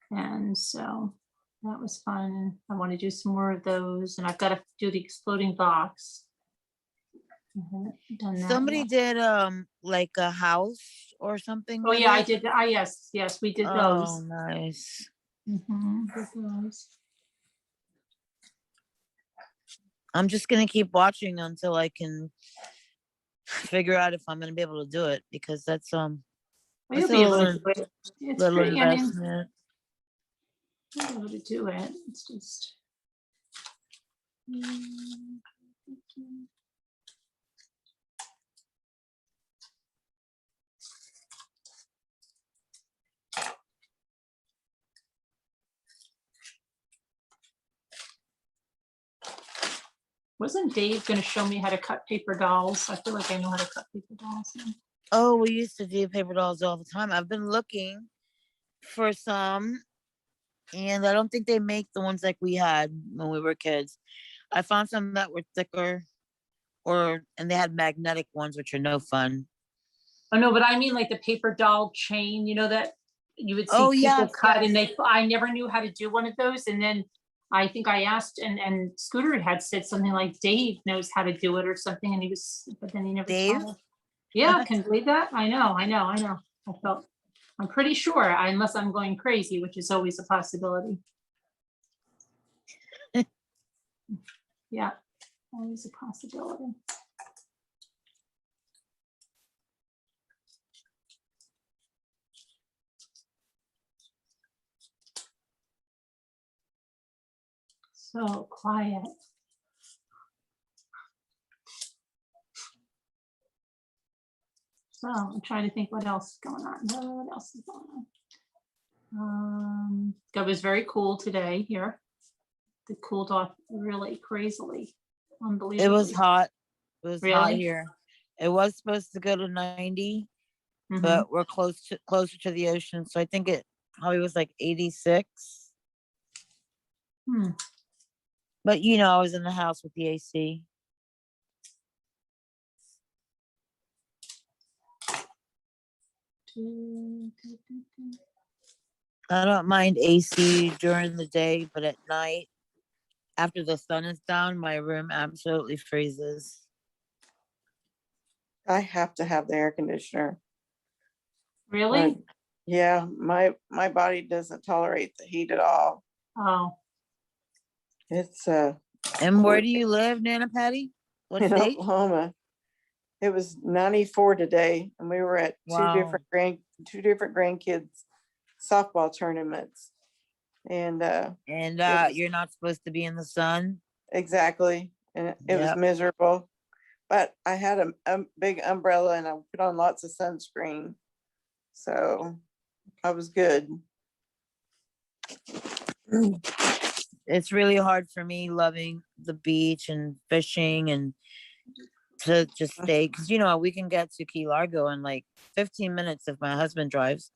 And so that was fun. I want to do some more of those, and I've got to do the exploding box. I haven't done that Somebody yet. did like a house or something. Oh with yeah, it. I did. Yes, we did Oh, those. nice. Did those. I'm just gonna keep watching until I can figure out if I'm gonna be able to do it, because that's Well, that's you'll a be able to little do it. It's little pretty. I mean, investment. you'll be able to do it. It's just. Wasn't Dave going to show me how to cut paper dolls? I feel like I know how to cut paper dolls now. Oh, we used to do paper dolls all the time. I've been looking for some, and I don't think they make the ones like we had when we were kids. I found some that were thicker, and they had magnetic ones, which are no fun. Oh no, but I mean like the paper doll chain, that you would see Oh, people yes, cut, yes. and I never knew how to do one of those. And then I think I asked, and Scooter had said something like Dave knows how to do it or something, and but then he never Dave? taught us. Yeah, can you believe that? I know. I'm pretty sure, unless I'm going crazy, which is always a possibility. Yeah, always a possibility. So quiet. So I'm trying to think what else is going on. What else is going on? It was very cool today here. It cooled off really crazily, It unbelievably. was hot. It was hot Really? here. It was supposed to go to 90, Mhm. but we're closer to the ocean, so I think it probably was like 86. Hmm. But you know, I was in the house with the AC. I don't mind AC during the day, but at night, after the sun is down, my room absolutely freezes. I have to have the air conditioner. Really? Yeah, my body doesn't tolerate the heat at all. Oh, It's And where do you live, Nana Patty? What in state? Oklahoma. It was 94 today, and we were at two Wow. different grandkids softball tournaments. And And it was you're not supposed to be in the sun. exactly, and it was Yep. miserable. But I had a big umbrella and I put on lots of sunscreen. So I was good. It's really hard for me loving the beach and fishing and to just stay, because you know we can get to Key Largo in like 15 minutes if my husband drives.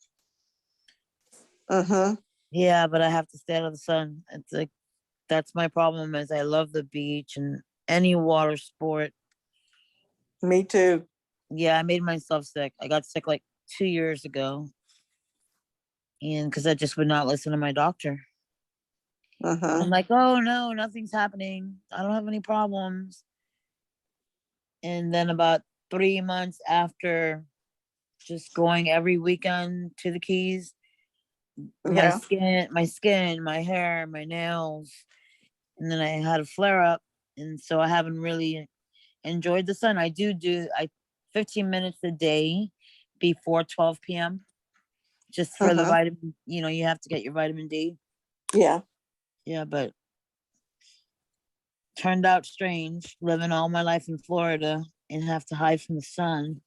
Uh-huh. Yeah, but I have to stay out of the sun. It's like that's my problem is I love the beach and any water sport. Me too. Yeah, I made myself sick. I got sick like 2 years ago. And because I just would not listen to my doctor. Uh-huh. I'm like, oh no, nothing's happening. I don't have any problems. And then about 3 months after just going every weekend to the Keys, my Yeah. skin, my hair, my nails, and then I had a flare up, and so I haven't really enjoyed the sun. I do I 15 minutes a day before 12 p.m. just for the Uh-huh. vitamin. You know, you have to get your vitamin D. Yeah. Yeah, but turned out strange living all my life in Florida and have to hide from the sun.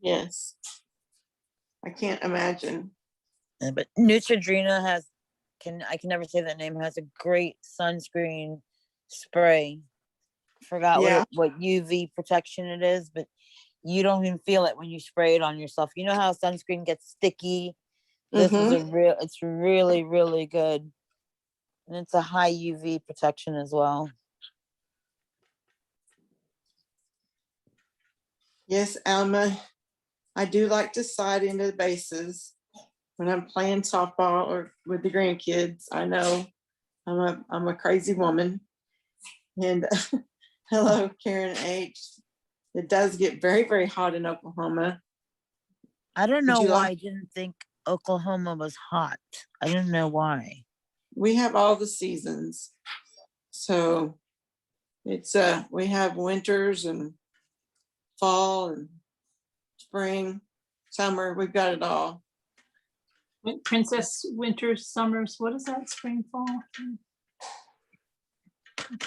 Yes. I can't imagine. But Neutrogena has I can never say that name, has a great sunscreen spray. Forgot Yeah. what UV protection it is, but you don't even feel it when you spray it on yourself. You know how sunscreen gets sticky? This is Mm-hmm. it's really, really good. And it's a high UV protection as well. Yes, Alma. I do like to side into the bases when I'm playing softball or with the grandkids. I know I'm a crazy woman. And hello, Karen H. It does get very, very hot in Oklahoma. I don't Would know you why like? I didn't think Oklahoma was hot. I don't know why. We have all the seasons. So it's we have winters and fall and spring, summer. We've got it all. Princess, winter, summers. What is that? Spring, fall.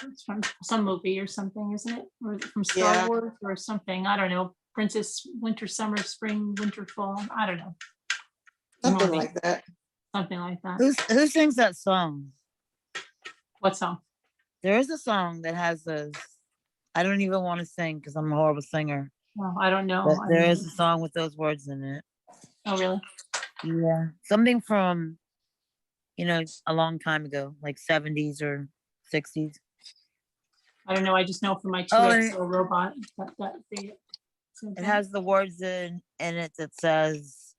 It's from some movie or something, isn't it? Or is it from Star Yeah. Wars or something? I don't know. Princess, winter, summer, spring, winter, fall. I don't know. Something Morning, like that. something like that. Who sings that song? What song? There is a song that has those. I don't even want to sing because I'm a horrible singer. Well, I don't know. But I there mean, is a song with those words in it. oh, really? Yeah. Something from, a long time ago, like 70s or 60s. I don't know. I just know from my Oh, 2XO robot that they said it that. has the words in it that says,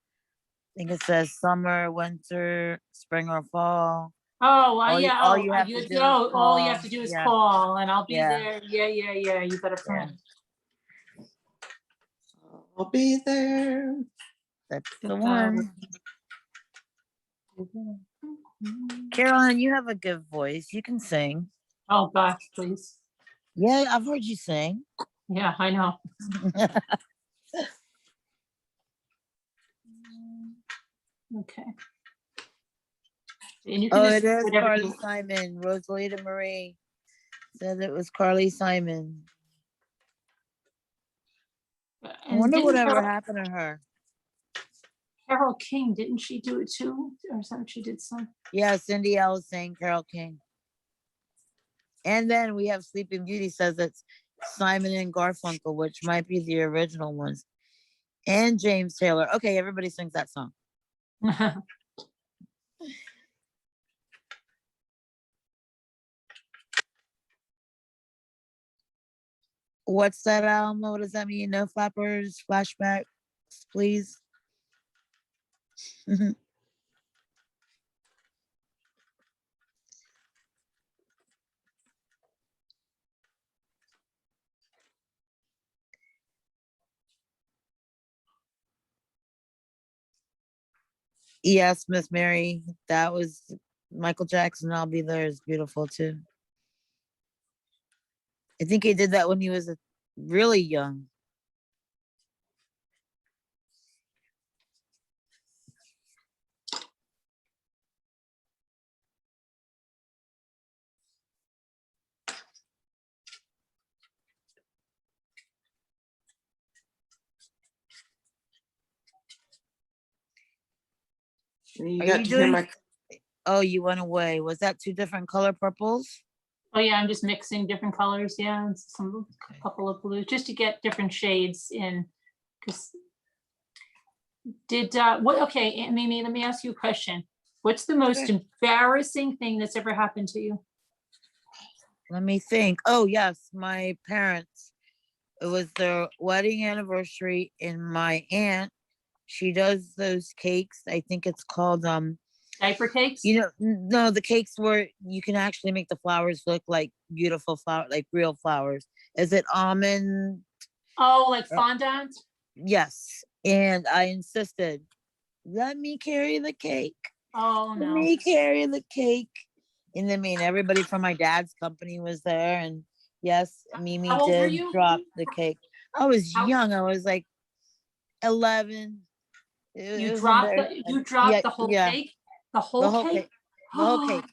I think it says summer, winter, spring or fall. Oh, All yeah. you have to do is All you have call. to do is Yeah. call, and I'll be Yeah. there. Yeah. You got a Yeah. friend. I'll be there. That's the one. Carolyn, you have a good voice. You can sing. Oh gosh, please. Yeah, I've heard you sing. Yeah, I know. Okay. And you can Oh, just it is whatever Carly you. Simon. Rosalita Marie said it was Carly Simon. I And wonder didn't whatever happened to her. Carol King, didn't she do it too? Or something she did some? Yeah, Cindy L sang Carol King. And then we have Sleeping Beauty says it's Simon and Garfunkel, which might be the original ones. And James Taylor. Okay, everybody sings that song. What's that, Alma? What does that mean? No flappers, flashbacks, please. Yes, Miss Mary, that was Michael Jackson. I'll Be There is beautiful too. I think he did that when he was really young. You Are got you to hear doing? my, Oh, you went away. Was that two different color purples? Oh yeah, I'm just mixing different colors. Yeah, and some couple of blues just to get different shades in. Because did what? Okay, Aunt Mimi, let me ask you a question. What's the most Sure. embarrassing thing that's ever happened to you? Let me think. Oh, yes, my parents. It was their wedding anniversary, and my aunt, she does those cakes. I think it's called Diaper cakes? no, the cakes where you can actually make the flowers look like beautiful flower, like real flowers. Is it almond? Oh, like fondant? Yes. And I insisted, let me carry the cake. Oh Let no. me carry the cake. And I mean, everybody from my dad's company was there. And yes, Mimi How old were did you? drop the cake. I was How- young. I was like 11. It You was dropped embarrassing. you dropped the whole Yeah, cake? The the whole whole cake? cake, the whole cake.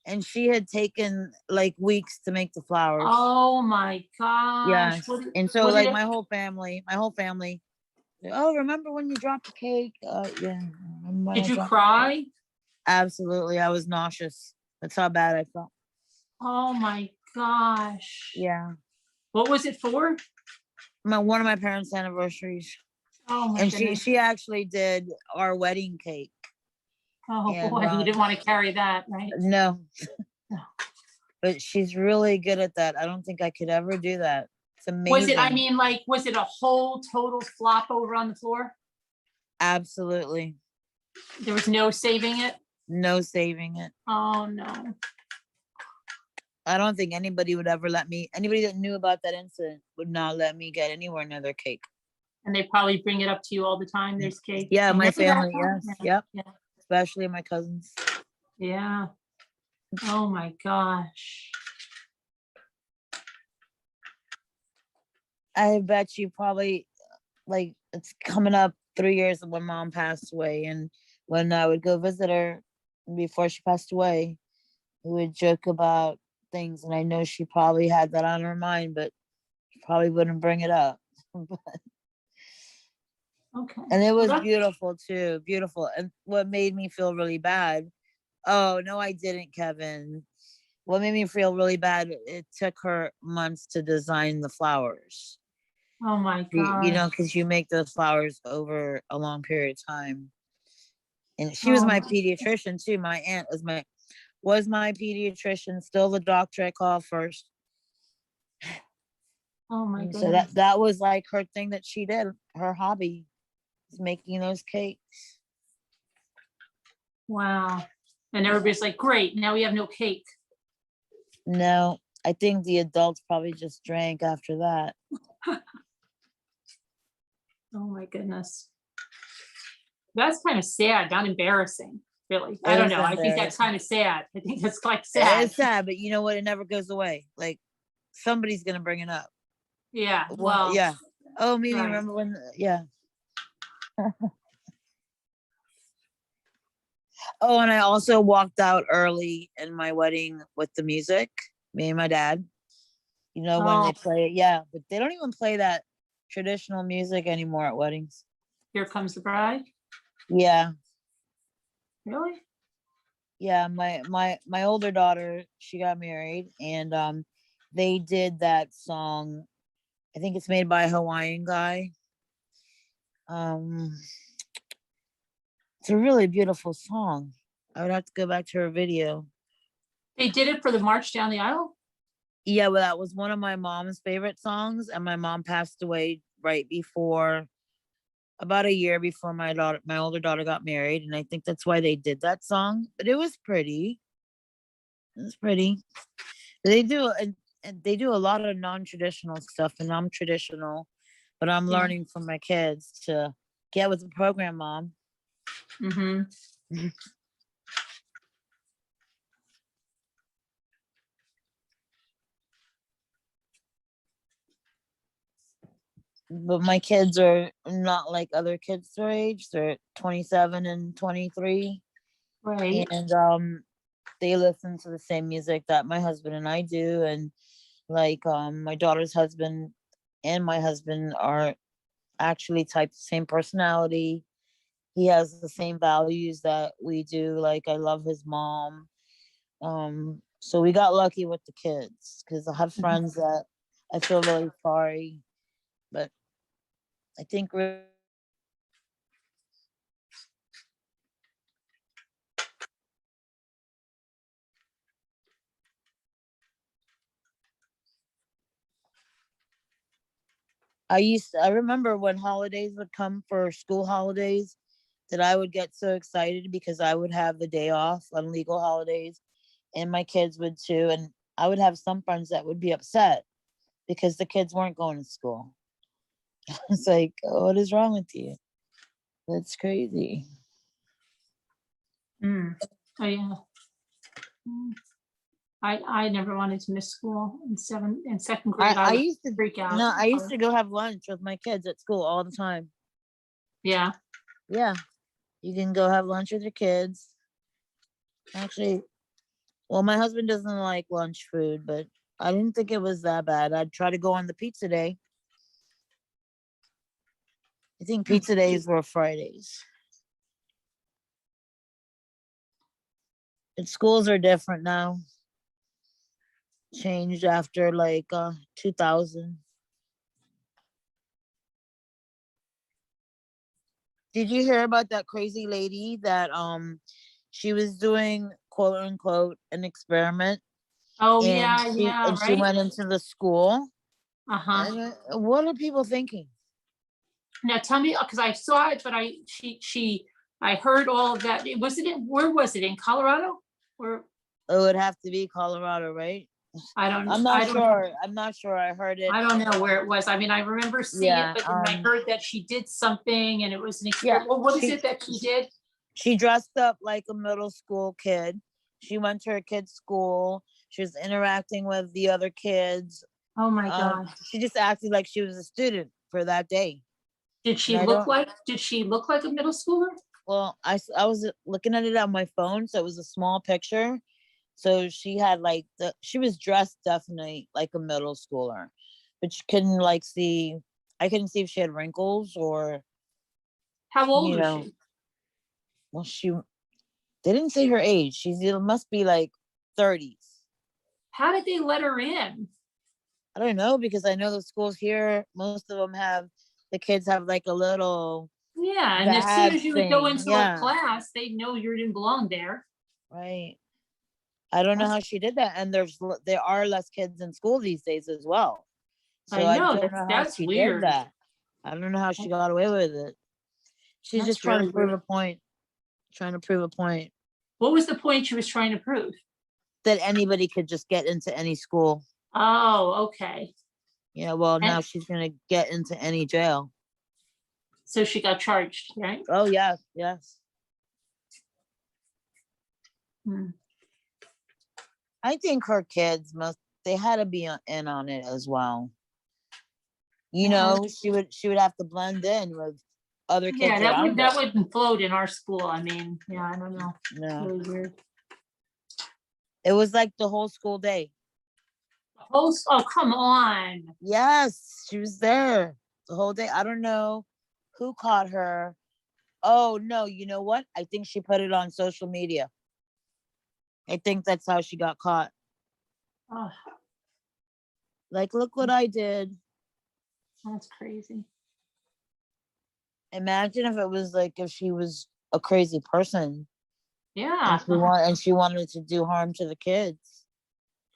And she had taken like weeks to make the flowers. Oh my gosh. Yes. And so what did like it- my whole family, oh, remember when you dropped the cake? Yeah. Remember when did I you dropped- cry? Absolutely. I was nauseous. That's how bad I felt. Oh my gosh. Yeah. What was it for? One of my parents' anniversaries. Oh my And goodness. she actually did our wedding cake. Oh and, boy, you didn't want to carry that, right? No. No. But she's really good at that. I don't think I could ever do that. It's amazing. Was it, I mean, like, was it a whole total flop over on the floor? Absolutely. There was no saving it? No saving it. Oh no. I don't think anybody would ever anybody that knew about that incident would not let me get anywhere near their cake. And they probably bring it up to you all the time. There's cake. Yeah, And my this is our family, time. yes. Yeah. Yep. Yeah. Especially my cousins. Yeah. Oh my gosh. I bet you probably like it's coming up 3 years when mom passed away. And when I would go visit her before she passed away, we would joke about things. And I know she probably had that on her mind, but she probably wouldn't bring it up. Okay. And it was Well, beautiful too. Beautiful. And what made me feel really bad. Oh, no, I didn't, Kevin. What made me feel really bad, it took her months to design the flowers. oh my You know, gosh. because you make those flowers over a long period of time. And she was Oh my my- pediatrician too. My aunt was my pediatrician, still the doctor I call first. Oh my And so goodness. that was like her thing that she did, her hobby is making those cakes. Wow. And everybody's like, great, now we have no cake. No, I think the adults probably just drank after that. Oh my goodness. That's kind of sad, not embarrassing, really. I It don't was know. I think that's embarrassing. kind of sad. I think that's like sad. It's sad, but you know what? It never goes away. Like somebody's gonna bring it up. Yeah. Well, Well, yeah. Oh, Mimi, right. remember when? Yeah. Oh, and I also walked out early in my wedding with the music. Me and my dad. You know when Oh. they play it, yeah, but they don't even play that traditional music anymore at weddings. Here Comes the Bride. Yeah. Really? Yeah, my older daughter, she got married, and they did that song. I think it's made by a Hawaiian guy. Um, it's a really beautiful song. I would have to go back to her video. They did it for the march down the aisle? Yeah, well, that was one of my mom's favorite songs, and my mom passed away right before, about a year before my older daughter got married, and I think that's why they did that song. But it was pretty. It was pretty. They do, and they do a lot of non-traditional stuff, and I'm traditional, but I'm Yeah. learning from my kids to get with the program, mom. Mm-hmm. But my kids are not like other kids their age. They're 27 and 23, Right. and they listen to the same music that my husband and I do, and like my daughter's husband and my husband are actually type the same personality. He has the same values that we do. Like, I love his mom. So we got lucky with the kids, because I have friends that I feel really sorry, but I think I remember when holidays would come for school holidays, that I would get so excited because I would have the day off on legal holidays, and my kids would too. And I would have some friends that would be upset because the kids weren't going to school. It's like, oh, what is wrong with you? That's crazy. Mm. Oh, yeah. Mm. I never wanted to miss school in second grade. I I would used to freak out. no, I used to go have lunch with my kids at school all the time. Yeah. Yeah, you can go have lunch with your kids. Actually, well, my husband doesn't like lunch food, but I didn't think it was that bad. I'd try to go on the pizza day. I think pizza days were Fridays. And schools are different now. Changed after like 2000. Did you hear about that crazy lady that she was doing quote unquote an experiment, Oh, and yeah, yeah, she right. went into the school? Uh-huh. And what are people thinking? Now tell me, because I saw it, but I heard all of that. Was it where was it, in Colorado? Or It would have to be Colorado, right? I'm not I don't know. sure. I'm not sure. I heard it. I don't know where it was. I mean, I remember seeing it, Yeah. but then I heard that she did something and it was an Yeah. experiment. Well, what is it that she did? She dressed up like a middle school kid. She went to her kid's school. She was interacting with the other kids. Oh my God. She just acted like she was a student for that day. Did And did she look like a middle schooler? well, I was looking at it on my phone, so it was a small picture. So she had like she was dressed definitely like a middle schooler, but you couldn't like see. I couldn't see if she had wrinkles or, How old you was know. she? Well, they didn't say her age. It must be like 30s. How did they let her in? I don't know, because I know the schools here, most of them have the kids have like a little Yeah, and as soon as badge you would go thing. into a Yeah, class, they'd know you didn't belong there. right. I don't know That's, how she did that, and there are less kids in school these days as well. So I I know, don't know how that's she did weird. that. I don't know how she got away with it. She's just That's trying really to prove weird. a point. Trying to prove a point What was the point she was trying to prove? that anybody could just get into any school. Oh, okay. Yeah, well, And now she's gonna get into any jail. so she got charged, right? Oh yes, yes. Hmm. I think her kids they had to be in on it as well. You know, she would have to blend in with other Yeah, kids around her. that wouldn't float in our school. I mean, yeah, I don't know. No, Really weird. it was like the whole school day. Oh, oh, come on. Yes, she was there the whole day. I don't know who caught her, Oh no, you know what? I think she put it on social media. I think that's how she got caught. Oh, Like, look what I did. that's crazy. Imagine if it was like if she was a crazy person Yeah. and she wanted to do harm to the kids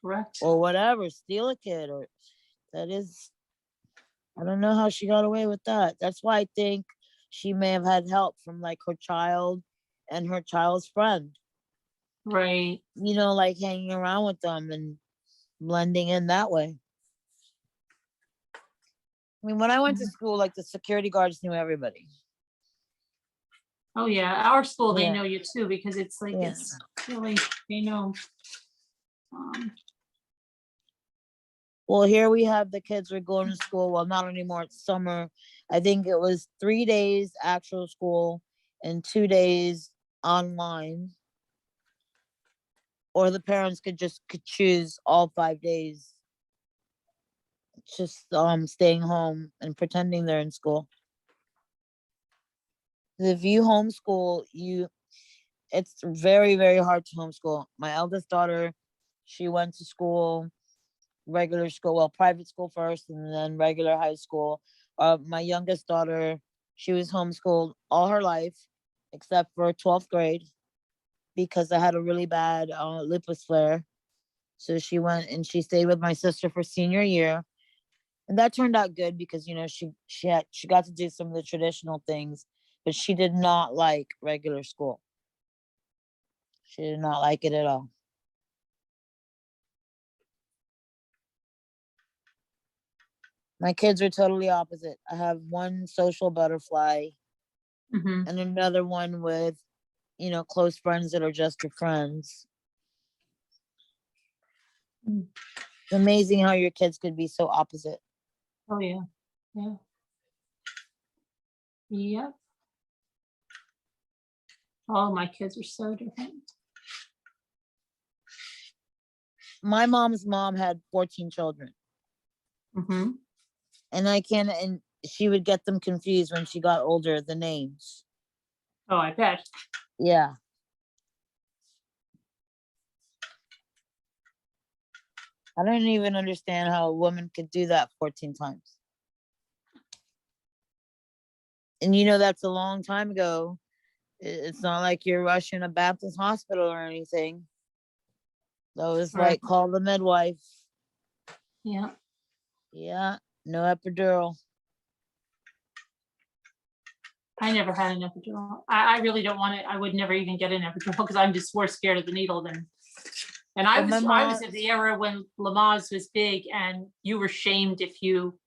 Correct. or whatever, steal a kid or that is I don't know how she got away with that. That's why I think she may have had help from like her child and her child's friend, Right. like hanging around with them and blending in that way. I mean, when I went to school, like the security guards knew everybody. Oh yeah, our school, they Yeah. know you too, because it's like, Yeah. it's really, they know. Well, here we have the kids are going to school. Well, not anymore. It's summer. I think it was 3 days actual school and 2 days online. Or the parents could choose all 5 days. Just staying home and pretending they're in school. If you homeschool, it's very, very hard to homeschool. My eldest daughter, she went to school, regular school, well, private school first and then regular high school. My youngest daughter, she was homeschooled all her life, except for 12th grade, because I had a really bad lupus flare. So she went and she stayed with my sister for senior year. And that turned out good because she got to do some of the traditional things, but she did not like regular school. She did not like it at all. My kids are totally opposite. I have one social butterfly Mm-hmm. and another one with, close friends that are just your friends. It's amazing how your kids could be so opposite. Oh yeah, yeah, yep. All my kids are so different. My mom's mom had 14 children. Mm-hmm. And she would get them confused when she got older, the names. Oh, I bet. Yeah. I don't even understand how a woman could do that 14 times. And that's a long time ago. It's not like you're rushing a Baptist hospital or anything. So it's Right. like, call the midwife. Yeah. Yeah, no epidural. I never had an epidural. I really don't want it. I would never even get an epidural because I'm just more scared of the needle than. And I Well, was at the era when Lamaze was big, and you were shamed if you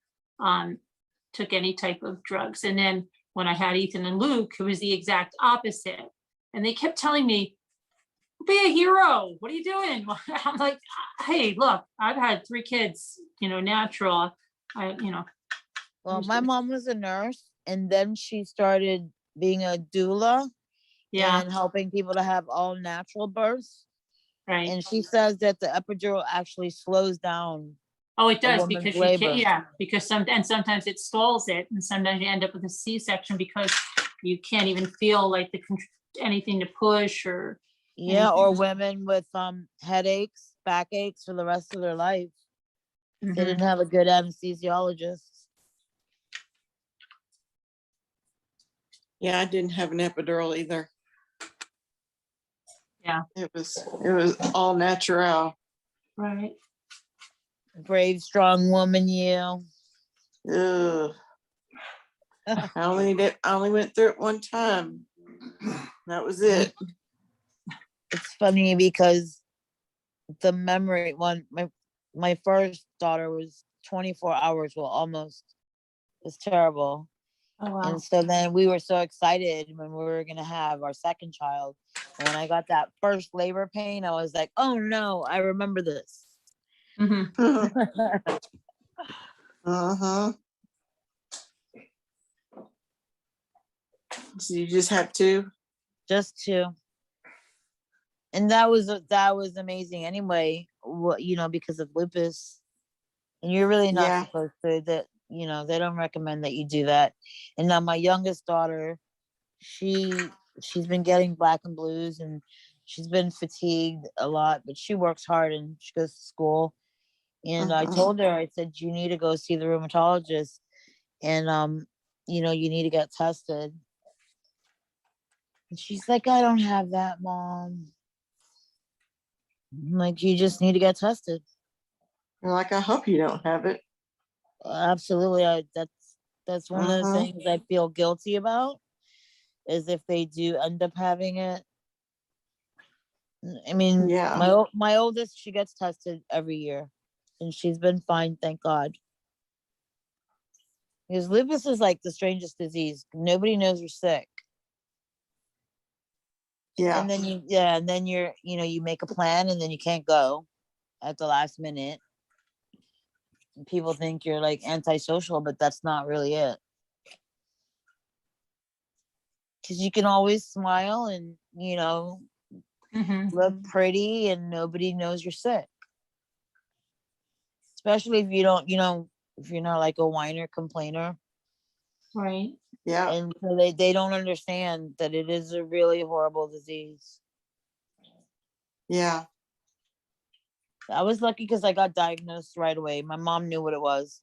took any type of drugs. And then when I had Ethan and Luke, it was the exact opposite. And they kept telling me, "Be a hero. What are you doing?" I'm like, "Hey, look, I've had 3 kids. Natural. Well, my mom was a nurse, and then she started being a doula Yeah. and helping people to have all natural births. Right. And she says that the epidural actually slows down Oh, it a does, woman's because you labor. can't, yeah, because sometimes it stalls it, and sometimes you end up with a C-section because you can't even feel like anything to push or. Yeah, or anything. women with headaches, backaches for the rest of their life. They Mhm. didn't have a good anesthesiologist. Yeah, I didn't have an epidural either. Yeah. It was all natural. Right. Brave, strong woman, you. Ugh. I only went through it one time. That was it. It's funny because the memory my first daughter was 24 hours, well, almost. It was terrible. Oh wow. And so then we were so excited when we were gonna have our second child. And when I got that first labor pain, I was like, oh no, I remember this. Mhm. Uh-huh. So you just have to. Just two. And that was amazing anyway, because of lupus. And you're really not Yeah. supposed to, they don't recommend that you do that. And now my youngest daughter, she she's been getting black and blues, and she's been fatigued a lot, but she works hard and she goes to school. And I Mhm. told her, I said, you need to go see the rheumatologist, and you need to get tested. And she's like, I don't have that, Mom. I'm like, you just need to get tested. You're like, I hope you don't have it. Absolutely. That's one of the Mhm. things I feel guilty about, is if they do end up having it. I mean, Yeah. my oldest, she gets tested every year, and she's been fine, thank God. Because lupus is like the strangest disease. Nobody knows you're sick. Yeah. And then and then you make a plan, and then you can't go at the last minute. And people think you're like antisocial, but that's not really it. Because you can always smile and Mm-hmm. look pretty, and nobody knows you're sick. Especially if you don't, if you're not like a whiner complainer. Right. Yeah. And so they don't understand that it is a really horrible disease. Yeah. I was lucky because I got diagnosed right away. My mom knew what it was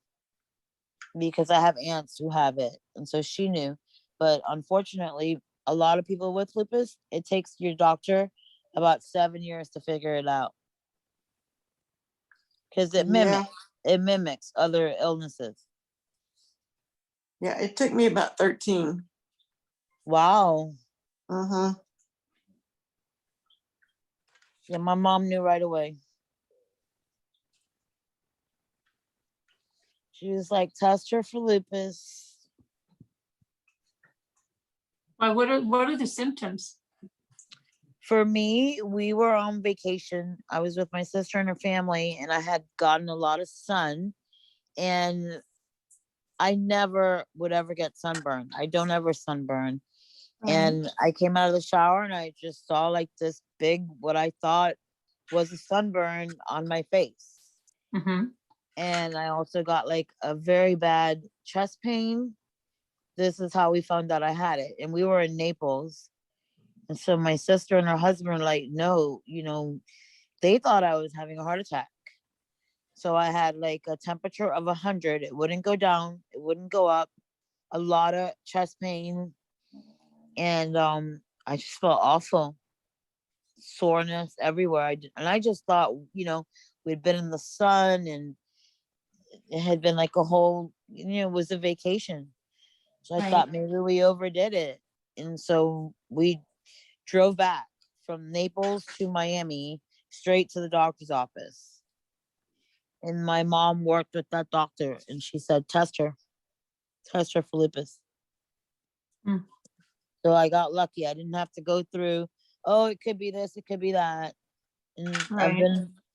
because I have aunts who have it, and so she knew. But unfortunately, a lot of people with lupus, it takes your doctor about 7 years to figure it out, because Yeah. it mimics other illnesses. Yeah. It took me about 13. Wow. Mhm. Yeah, my mom knew right away. She was like, test her for lupus. Why? What are the symptoms? For me, we were on vacation. I was with my sister and her family, and I had gotten a lot of sun, and I never would ever get sunburn. I don't ever sunburn. Right. And I came out of the shower, and I just saw like this big, what I thought was a sunburn on my face. Mm-hmm. And I also got like a very bad chest pain. This is how we found out I had it. And we were in Naples. And so my sister and her husband were like, no, they thought I was having a heart attack. So I had like a temperature of 100. It wouldn't go down, it wouldn't go up, a lot of chest pain. And I just felt awful, soreness everywhere. And I just thought, we'd been in the sun, and it had been like a whole, it was a vacation. So I Right. thought maybe we overdid it. And so we drove back from Naples to Miami straight to the doctor's office. And my mom worked with that doctor, and she said, test her for lupus. Mm. So I got lucky. I didn't have to go through, oh, it could be this, it could be that. And Right.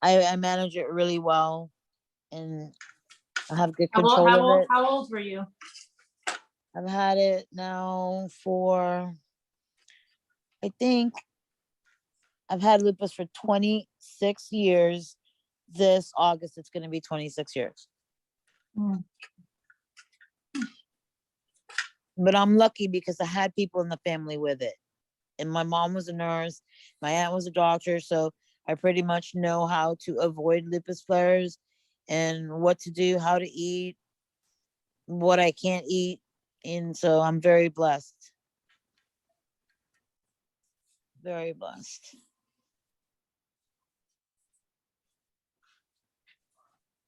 I manage it really well, and I have good How old? control How of old? it. How old were you? I've had it now for, I think I've had lupus for 26 years. This August, it's going to be 26 years. Mm. But I'm lucky because I had people in the family with it. And my mom was a nurse, my aunt was a doctor. So I pretty much know how to avoid lupus flares and what to do, how to eat, what I can't eat. And so I'm very blessed. Very blessed.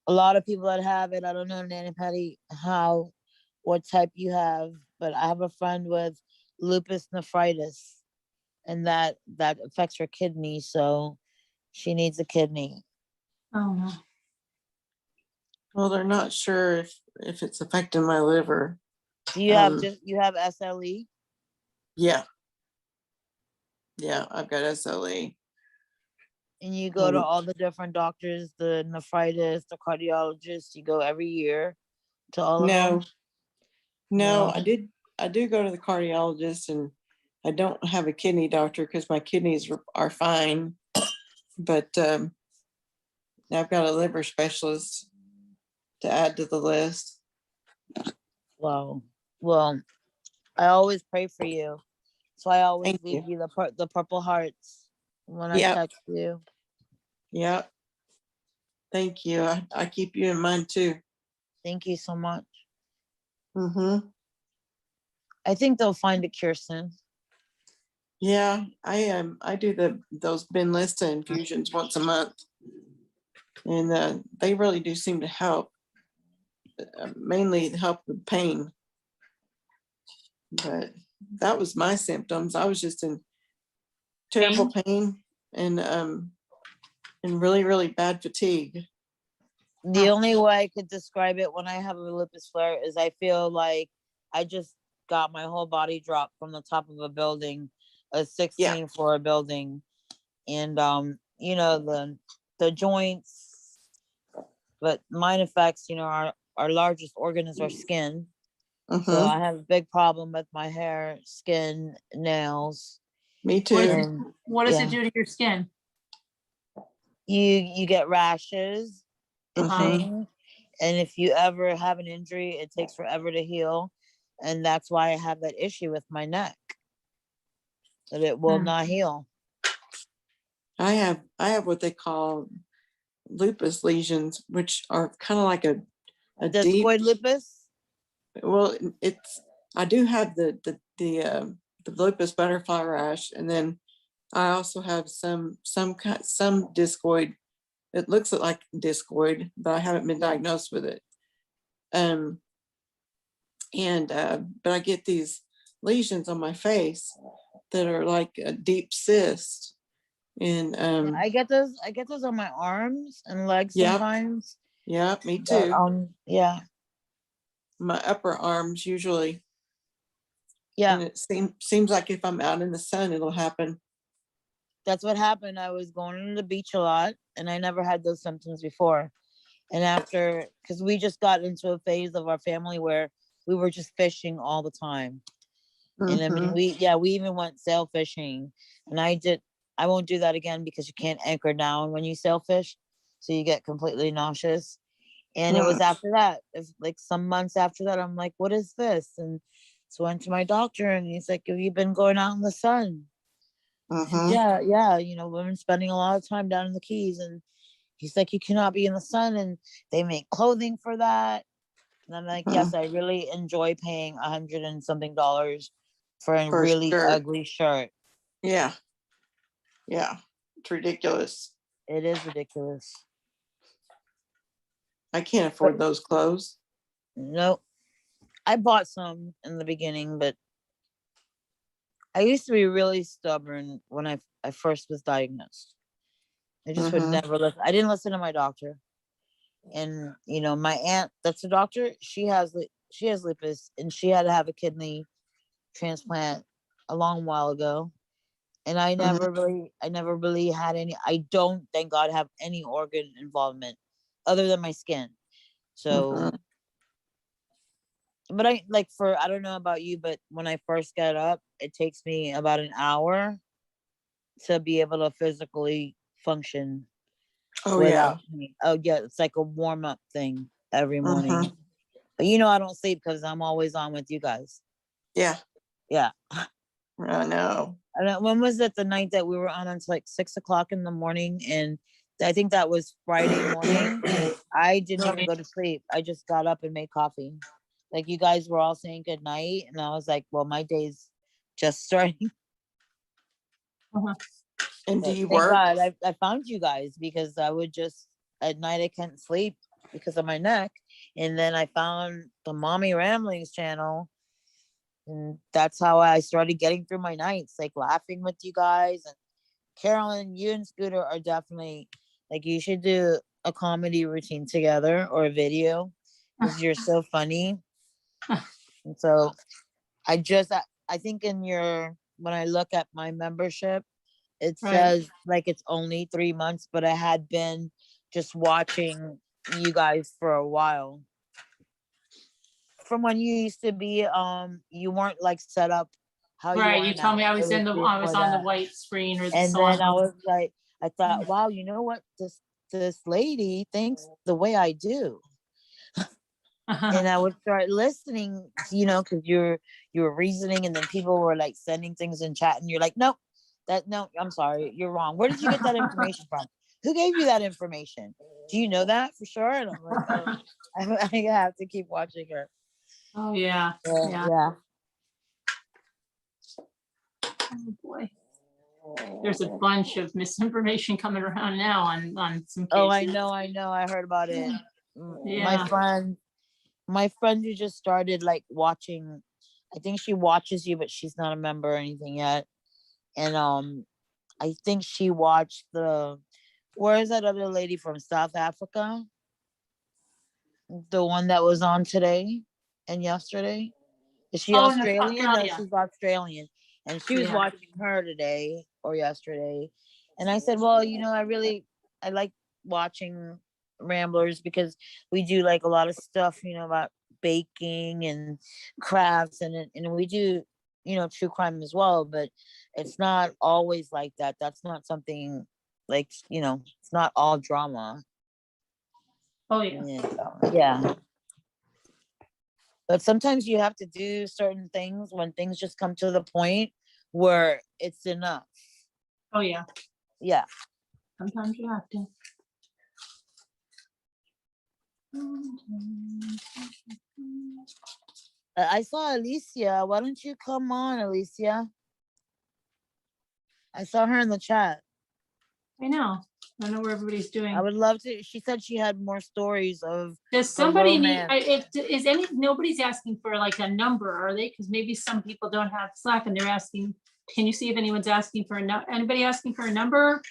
A lot of people that have it, I don't know, Nanny Patty, what type you have, but I have a friend with lupus nephritis, and that affects her kidney, so she needs a kidney. Oh no. Well, they're not sure if it's affecting my liver. Do you have you have SLE? Yeah. Yeah. I've got SLE. And you go to all the different doctors, the nephritis, the cardiologist, you go every year to all of them? No. No, No. I do go to the cardiologist, and I don't have a kidney doctor because my kidneys are fine. But I've got a liver specialist to add to the list. Wow. Well, I always pray for you. So I always Thank leave you. you the purple hearts when I Yep. text you. Yep. Thank you. I keep you in mind too. Thank you so much. Mm-hmm. I think they'll find a cure soon. Yeah, I do those Benlysta infusions once a month, and they really do seem to help. Mainly help with pain, but that was my symptoms. I was just in terrible pain and really really bad fatigue. The only way I could describe it when I have a lupus flare is I feel like I just got my whole body dropped from the top of a building, a 16 floor building, and you know, the joints, but mine affects, you know, our largest organ is our skin. So Mm-hmm. I have a big problem with my hair, skin, nails. Me What, too. And what does yeah, it do to your skin? you get rashes, Mm-hmm. itching, and if you ever have an injury, it takes forever to heal, and that's why I have that issue with my neck, that it will Hmm. not heal. I have what they call lupus lesions, which are kind of like a deep. Discoid lupus. Well, it's I do have the lupus butterfly rash, and then I also have some discoid. It looks like discoid, but I haven't been diagnosed with it. Um, and but I get these lesions on my face that are like a deep cyst, and Yeah, I get those. I get those on my arms and legs yeah, sometimes. yeah, me But too. yeah, My upper arms usually, yeah. and it seems like if I'm out in the sun, it'll happen. That's what happened. I was going to the beach a lot, and I never had those symptoms before. And after, because we just got into a phase of our family where we were just fishing all the time. And I mean, Mm-hmm. we even went sail fishing, and I won't do that again because you can't anchor down when you sailfish, so you get completely nauseous. And it was after that, it's like some months after that, I'm like, what is this? And so I went to my doctor, and he's like, have you been going out in the sun? I said, Mm-hmm. yeah, yeah, you know, women spending a lot of time down in the Keys. And he's like, you cannot be in the sun, and they make clothing for that. And I'm like, Mm-hmm. yes, I really enjoy paying $100 and something for a For really sure. ugly shirt. Yeah. Yeah. It's ridiculous. It is ridiculous. I can't But afford those clothes. no, I bought some in the beginning, but I used to be really stubborn when I first was diagnosed. I just would Mm-hmm. never listen. I didn't listen to my doctor. And you know, my aunt, that's a doctor, she has lupus, and she had to have a kidney transplant a long while ago. And Mm-hmm. I never really had any, I don't, thank God, have any organ involvement other than my skin. So, Mm-hmm. but I like, for, I don't know about you, but when I first get up, it takes me about an hour to be able to physically function Oh without yeah. me. Oh yeah, it's like a warm up thing every Mm-hmm. morning. But you know, I don't sleep because I'm always on with you guys. Yeah. Yeah. I know. And when was it, the night that we were on until like 6 o'clock in the morning? And I think that was Friday morning. I didn't even go to sleep. I just got up and made coffee. Like, you guys were all saying good night, and I was like, well, my day's just starting. Uh-huh. And do But you thank work? God I found you guys, because I would just, at night I couldn't sleep because of my neck. And then I found the Mommy Ramblings channel, and that's how I started getting through my nights, like laughing with you guys. And Carolyn, you and Scooter are definitely, like, you should do a comedy routine together, or a video, because you're so funny. And so I think in your, when I look at my membership, it Right. says like it's only 3 months, but I had been just watching you guys for a while. From when you used to be, you weren't like set up how you Right. are You told me now. I It was was I was before on the that. white screen or the And then I salon. was like, I thought, wow, you know what? This lady thinks the way I do. and I would start listening, because you were reasoning, and then people were like sending things in chat, and you're like, nope, no, I'm sorry, you're wrong. Where did you get that information from? Who gave you that information? Do you know that for sure? And I'm like, oh, I have to keep watching her. Oh yeah. Yeah. Yeah. Oh boy. There's a bunch of misinformation coming around now on some cases. Oh, I know. I heard about it. Yeah. My friend who just started like watching, I think she watches you, but she's not a member or anything yet. And I think she watched where is that other lady from South Africa? The one that was on today and yesterday. Is she Oh, in Australian? No, Australia. she's Australian. And she was Yeah. watching her today or yesterday. And I said, well, I like watching Ramblers because we do like a lot of stuff, about baking and crafts, and we do, true crime as well, but it's not always like that. That's not something like, it's not all drama. Oh yeah. Yeah. But sometimes you have to do certain things when things just come to the point where it's enough. Oh yeah. Yeah. Sometimes you have to. I saw Alicia. Why don't you come on, Alicia? I saw her in the chat. I know. I don't know where everybody's doing. I would love to. She said she had more stories of. Does somebody need? romance. Nobody's asking for like a number, are they? Because maybe some people don't have Slack and they're asking. Can you see if anyone's asking for anybody asking for a number?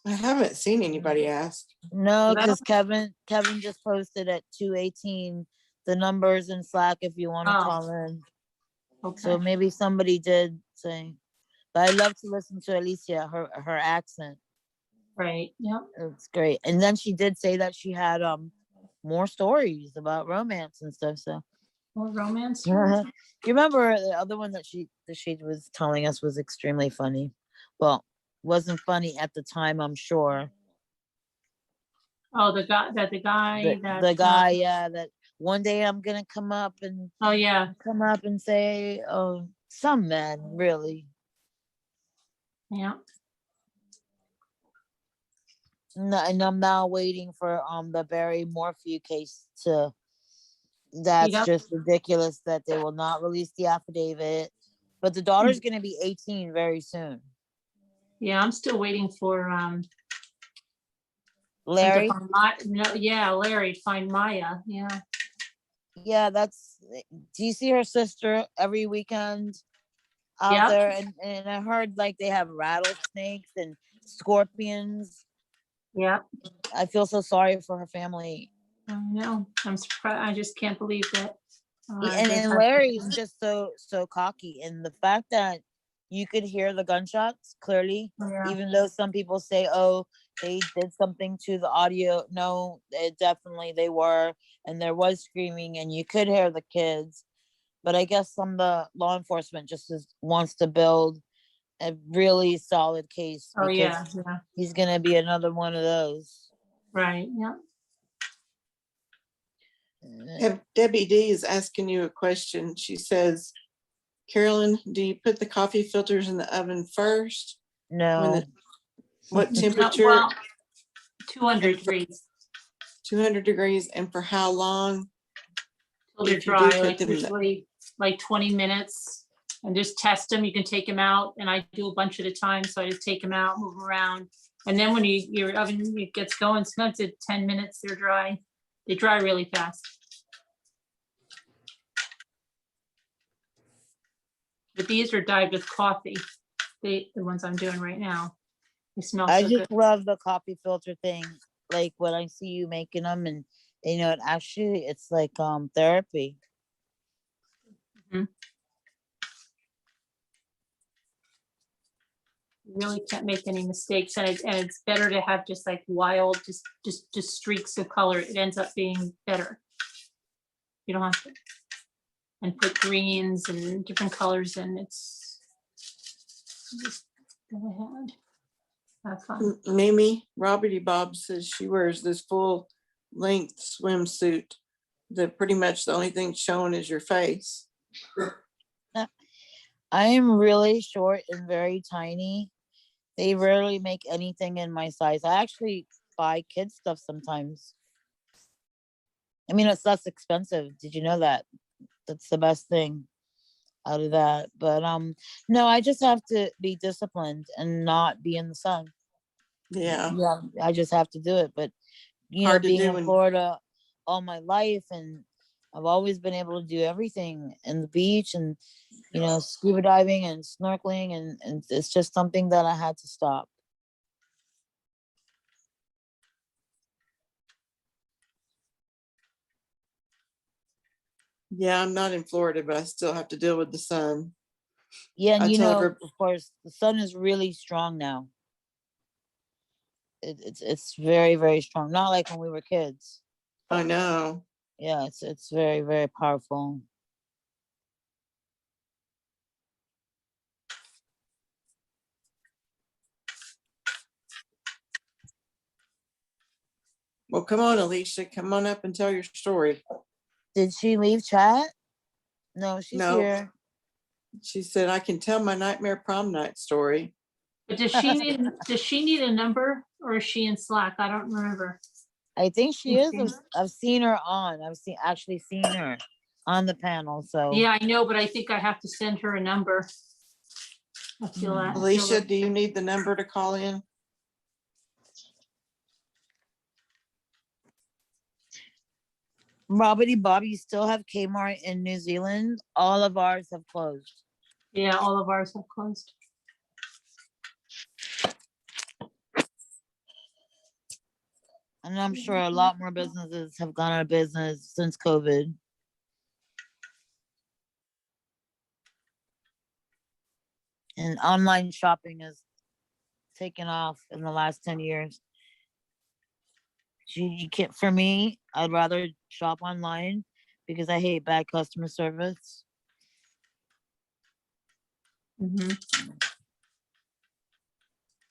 I haven't seen anybody ask. No, because Kevin just posted at 2:18 the numbers in Slack if you want to call in. Okay. So maybe somebody did say, but I love to listen to Alicia, her accent. Right. Yep. It's great. And then she did say that she had more stories about romance and stuff. So More romance. you remember the other one that she was telling us was extremely funny. Well, wasn't funny at the time, I'm sure. Oh, the guy, that one day I'm gonna come up and say, oh, some men really. Yeah. No, and I'm now waiting for the Barry Morphew case to. That's just ridiculous that they will not release the affidavit. But the daughter's gonna be 18 very soon. Yeah, I'm still waiting for Larry. Larry, find Maya. Yeah. Yeah, do you see her sister every weekend out there? And I heard like they have rattlesnakes and scorpions. Yeah. I feel so sorry for her family. I know. I'm surprised. I just can't believe that. And Larry's just so cocky, and the fact that you could hear the gunshots clearly, even though some people say, oh, they did something to the audio. No, they were, and there was screaming, and you could hear the kids. But I guess some of the law enforcement just wants to build a really solid case. Oh yeah. He's gonna be another one of those. Right. Yeah. Debbie D is asking you a question. She says, Carolyn, do you put the coffee filters in the oven first? No. What temperature? Well, 200 degrees. 200 degrees, and for how long? Till they're dry, usually like 20 minutes, and just test them. You can take them out, and I do a bunch at a time, so I just take them out, move them around, and then when your oven gets going, sometimes at 10 minutes they're dry. They dry really fast. But these are dyed with coffee. The ones I'm doing right now. They smell so good. I just love the coffee filter thing. Like when I see you making them, and it's like therapy. Mm-hmm. You really can't make any mistakes, and it's better to have just like wild, just streaks of color. It ends up being better. You don't have to, and put greens and different colors in. It's just go ahead. Have fun. Mimi, Roberty Bob says she wears this full length swimsuit pretty much the only thing shown is your face. I am really short and very tiny. They rarely make anything in my size. I actually buy kid stuff sometimes. I mean, it's less expensive. Did you know that? That's the best thing out of that. But no, I just have to be disciplined and not be in the sun. Yeah, Yeah, I just have to do it. But you know, hard to being do in when, Florida all my life, and I've always been able to do everything in the beach, and you know, scuba diving and snorkeling, and it's just something that I had to stop. yeah, I'm not in Florida, but I still have to deal with the sun. Yeah, and I you tell know, her, of course, the sun is really strong now. It's very, very strong. Not like when we were kids. I know. Yeah, it's very, very powerful. Well, come on, Alicia, come on up and tell your story. Did she leave chat? No, she's No, here. she said, I can tell my nightmare prom night story. But does she need a number or is she in Slack? I don't remember. I think she is. Okay. I've seen her on. Actually seen her on the panel. So Yeah, I know, but I think I have to send her a number. I feel that. Alicia, do you need the number to call in? Robbie Bob, you still have Kmart in New Zealand. All of ours have closed. Yeah, all of ours have closed. And I'm sure a lot more businesses have gone out of business since COVID. And online shopping has taken off in the last 10 years. You can't, for me, I'd rather shop online because I hate bad customer service. Mhm.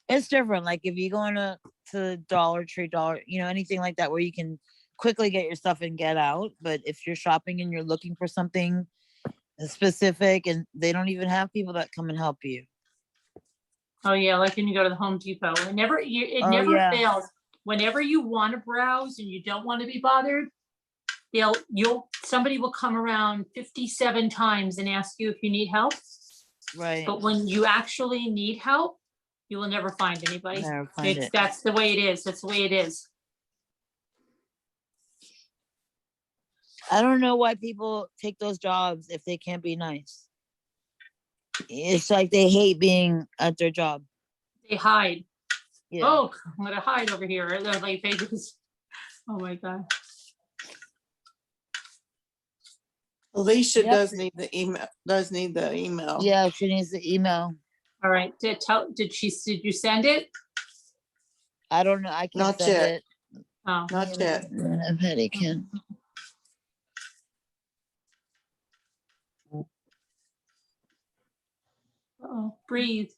It's different. Like if you go to Dollar Tree, you know, anything like that where you can quickly get your stuff and get out. But if you're shopping and you're looking for something specific and they don't even have people that come and help you. Oh yeah, like when you go to the Home Depot, it never Oh, never yeah. fails. Whenever you want to browse and you don't want to be bothered, somebody will come around 57 times and ask you if you need help. Right. But when you actually need help, you will never find anybody. Never find it. That's the way it is. That's the way it is. I don't know why people take those jobs if they can't be nice. It's like they hate being at their job. They hide. Yeah. Oh, I'm gonna hide over here. They're like pages. Oh my God. Alicia Yep. does need the email. Yeah, she needs the email. All right. Did you send it? I don't know. I can't Not send yet. it. Oh, Not yet. I bet he can. oh, breathe.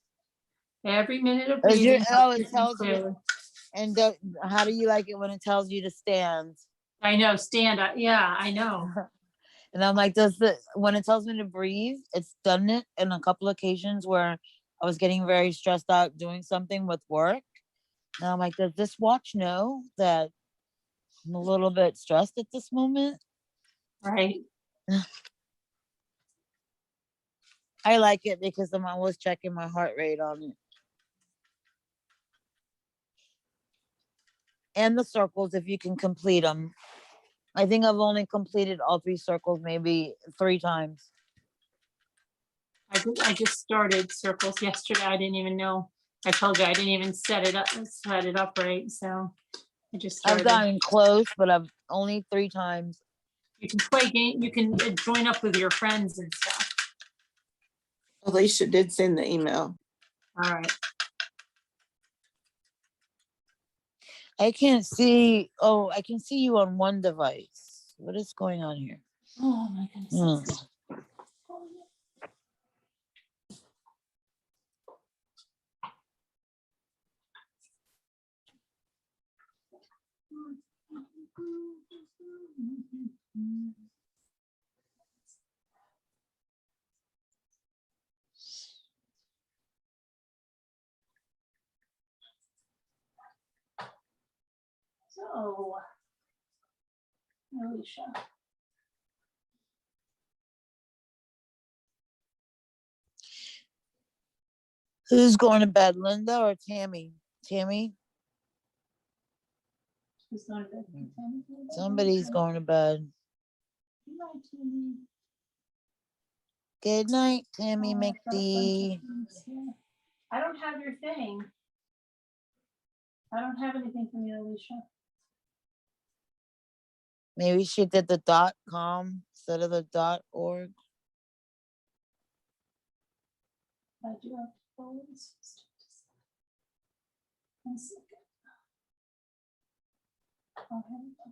Every minute of Is your, breathing. oh, helps it you think tells you. clearly. And how do you like it when it tells you to stand? I know. Stand up. Yeah, I know. And I'm like, when it tells me to breathe, it's done it in a couple occasions where I was getting very stressed out doing something with work. And I'm like, does this watch know that I'm a little bit stressed at this moment? Right. I like it because I'm always checking my heart rate on it. And the circles, if you can complete them. I think I've only completed all 3 circles maybe 3 times. I just started circles yesterday. I didn't even know. I told you I didn't even set it up right. So I just I've started. gotten close, but I've only 3 times. You can play game. You can join up with your friends and stuff. Alicia did send the email. All right. I can't see. Oh, I can see you on one device. What is going on here? Oh my goodness. go. Alicia. Who's going to bed, Linda or Tammy? Tammy? Who's going to bed? Somebody's going to bed. Good night, Tammy. Good night, Tammy Oh, I've got a bunch of McD. things here. I don't have your thing. I don't have anything from you, Alicia. Maybe she did the .com instead of the .org. I do have to go this. 1 second. Oh, here we go.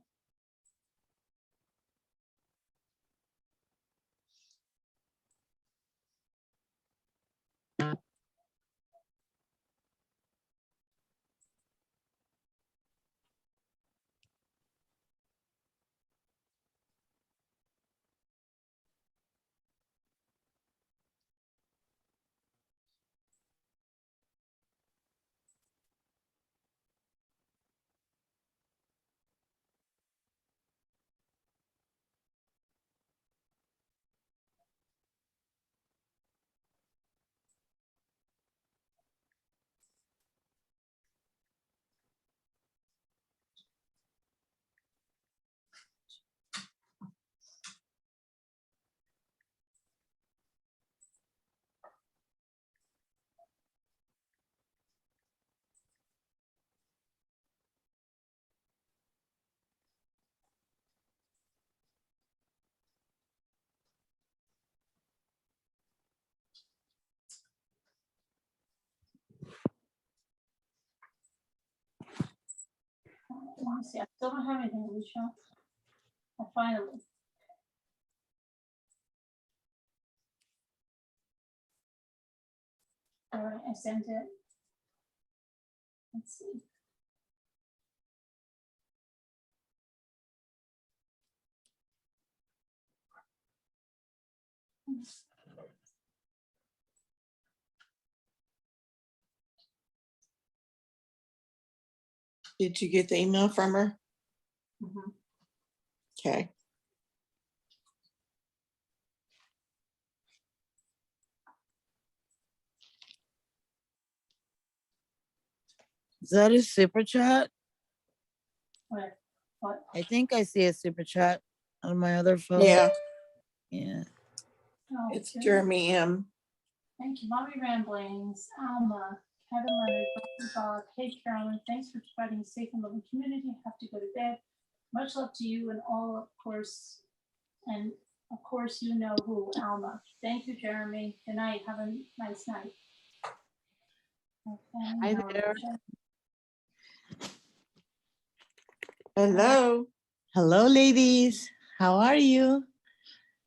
Let me see. I still don't have anything, Alicia. I finally. All right, I sent it. Let's see. Did you get the email from her? Mhm. Okay. Is that a super chat? What? What? I think I see a super chat on my other phone. Yeah, Yeah. Oh, it's good. Jeremy M. Thank you, Mommy Ramblings, Alma, Kevin Leonard, Dr. Bob, hey Carolyn, thanks for providing a safe and loving community. I have to go to bed. Much love to you and all, of course, and of course you know who, Alma. Thank you, Jeremy. Good night. Have a nice night. Okay, Hi now there. Alicia. Hello. Hello, ladies. How are you?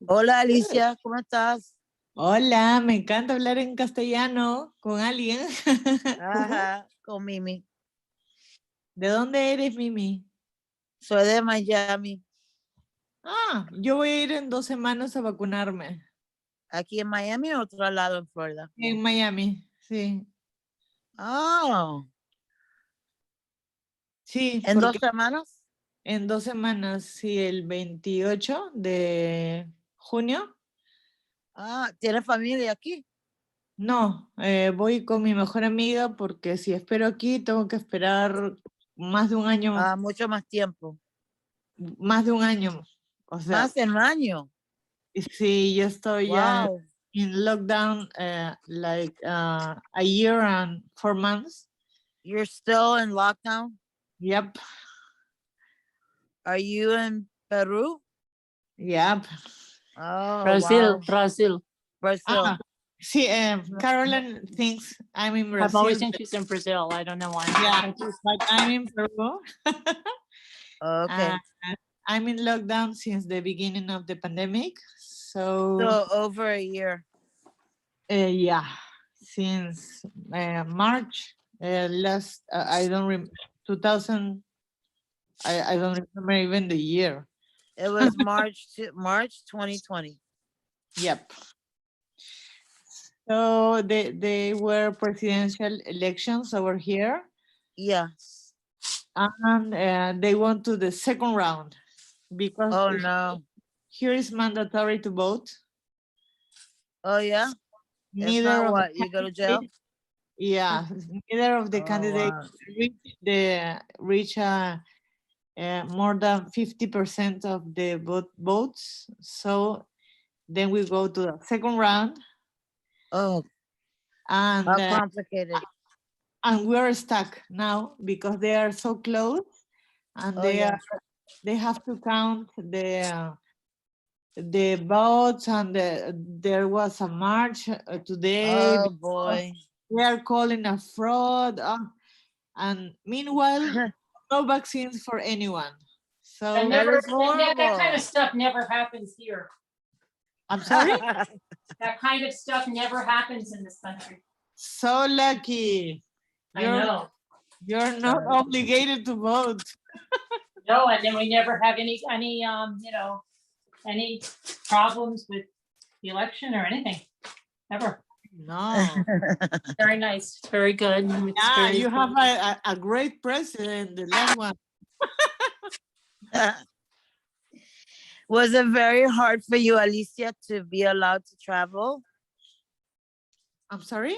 Hola, Alicia. ¿Cómo estás? Hola, me encanta hablar en castellano con alguien. Ajá, con Mimi. ¿De dónde eres, Mimi? Soy de Miami. Ah, yo voy a ir en 2 semanas a vacunarme. ¿Aquí en Miami o otro lado en Florida? En Miami, sí. Oh, Sí, ¿en 2 porque semanas? en 2 semanas, sí, el 28 de junio. Ah, ¿tienes familia aquí? No, voy con mi mejor amiga porque si espero aquí tengo que esperar más de un año, Ah, mucho más tiempo. más de un año. O sea, Más de un año. sí, yo estoy ya Wow. in lockdown like a year and 4 months. You're still in lockdown? Yep, Are you in Peru? yep. Oh, Brazil, wow. Brazil. Brazil. Ah, sí, Carolyn thinks I'm in I've always Brazil. think she's in Brazil. I don't know why. Yeah, but I'm in Peru. Okay. I'm in lockdown since the beginning of the pandemic. So, So over a year. yeah, since March last, I don't remember, 2000, I don't remember even the year. It was March 2020. Yep. So they were presidential elections over here. Yeah. and they went to the second round because Oh no. here is mandatory to vote. Oh yeah. If Neither not, of the what? You go to jail? candidates- yeah, neither of the Oh, candidates wow. reach more than 50% of the votes. So then we go to the second round, Oh, and how complicated. we're stuck now because they are so close, and Oh yeah. they have to count the votes, and there was a march today. Oh Because boy. they are calling a fraud, and meanwhile, no vaccines for anyone. So That is that kind horrible. of stuff never happens here. I'm sorry. That kind of stuff never happens in this country. So lucky. I know. You're not obligated to vote. No, and then we never have any any problems with the election or anything. Ever. No. Very nice. Very good. It's Yeah, very you have a great president, the last one. Was it very hard for you, Alicia, to be allowed to travel? I'm sorry.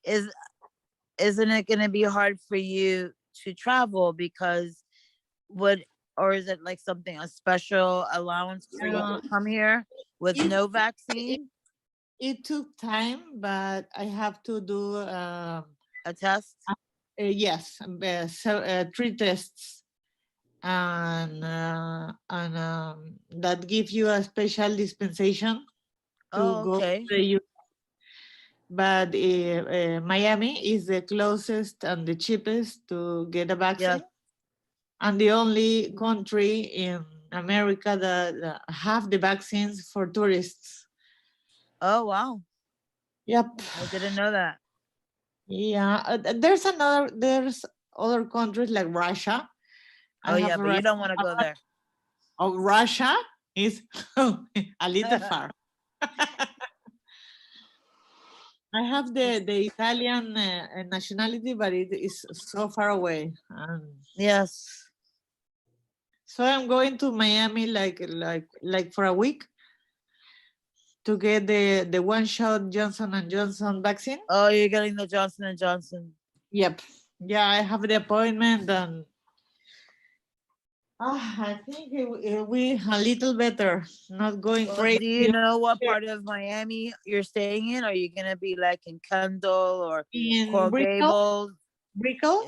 Isn't it going to be hard for you to travel because or is it like something, a special allowance for you to come here with no vaccine? It took time, but I have to do A test? yes, so 3 tests, and that give you a special dispensation to go to Okay. the U.S. But Miami is the closest and the cheapest to get a vaccine, and the only country in America that have the vaccines for tourists. Oh wow. Yep. I didn't know that. Yeah, there's other countries like Russia. Oh yeah, but you don't want to go there. Oh, Russia is a little far. I have the Italian nationality, but it is so far away. Yes. So I'm going to Miami like for a week to get the one-shot Johnson & Johnson vaccine. Oh, you're getting the Johnson & Johnson. Yep. Yeah, I have the appointment, and I think it will be a little better, not going crazy. Do you know what part of Miami you're staying in? Are you going to be like in Kendall or Coral Gables? Brickell.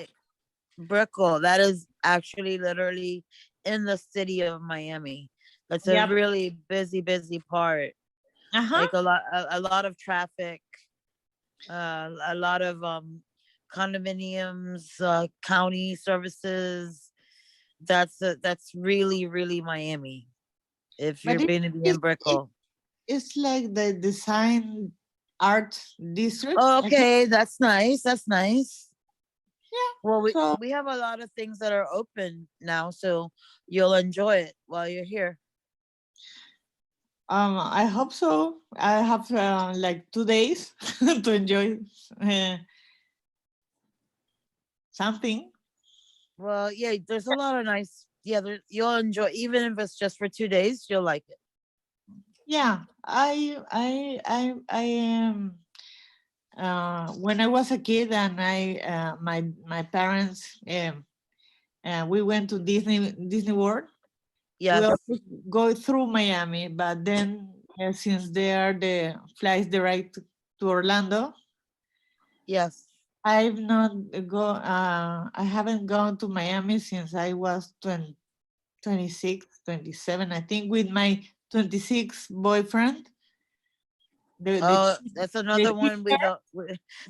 That is actually literally in the city of Miami. That's a really busy part. Like a lot of traffic, a lot of condominiums, county services. That's really Miami. If you're going to be in Brickell, it's like the design art district. Oh, okay, that's nice. That's nice. Yeah. Well, we have a lot of things that are open now, so you'll enjoy it while you're here. I hope so. I have like 2 days to enjoy something. Well, yeah, there's a lot of nice. Yeah, you'll enjoy, even if it's just for 2 days. You'll like it. Yeah, I when I was a kid, and my parents we went to Disney World. Yeah, we always go through Miami, but then since there the flights direct to Orlando. Yes, I haven't gone to Miami since I was 26, 27, I think, with my 26 boyfriend. That's another one we don't.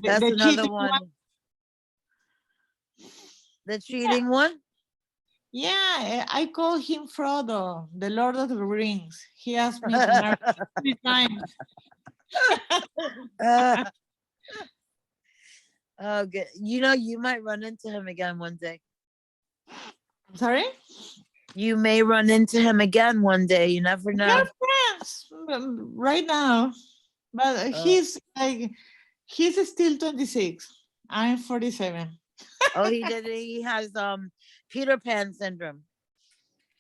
That's another one. The cheating one? Yeah, I call him Frodo, the Lord of the Rings. He asked me to marry 3 times. Oh, good. You might run into him again one day. Sorry? You may run into him again one day. You never know. We're friends right now, but he's still 26. I'm 47. Oh, he did. He has Peter Pan syndrome.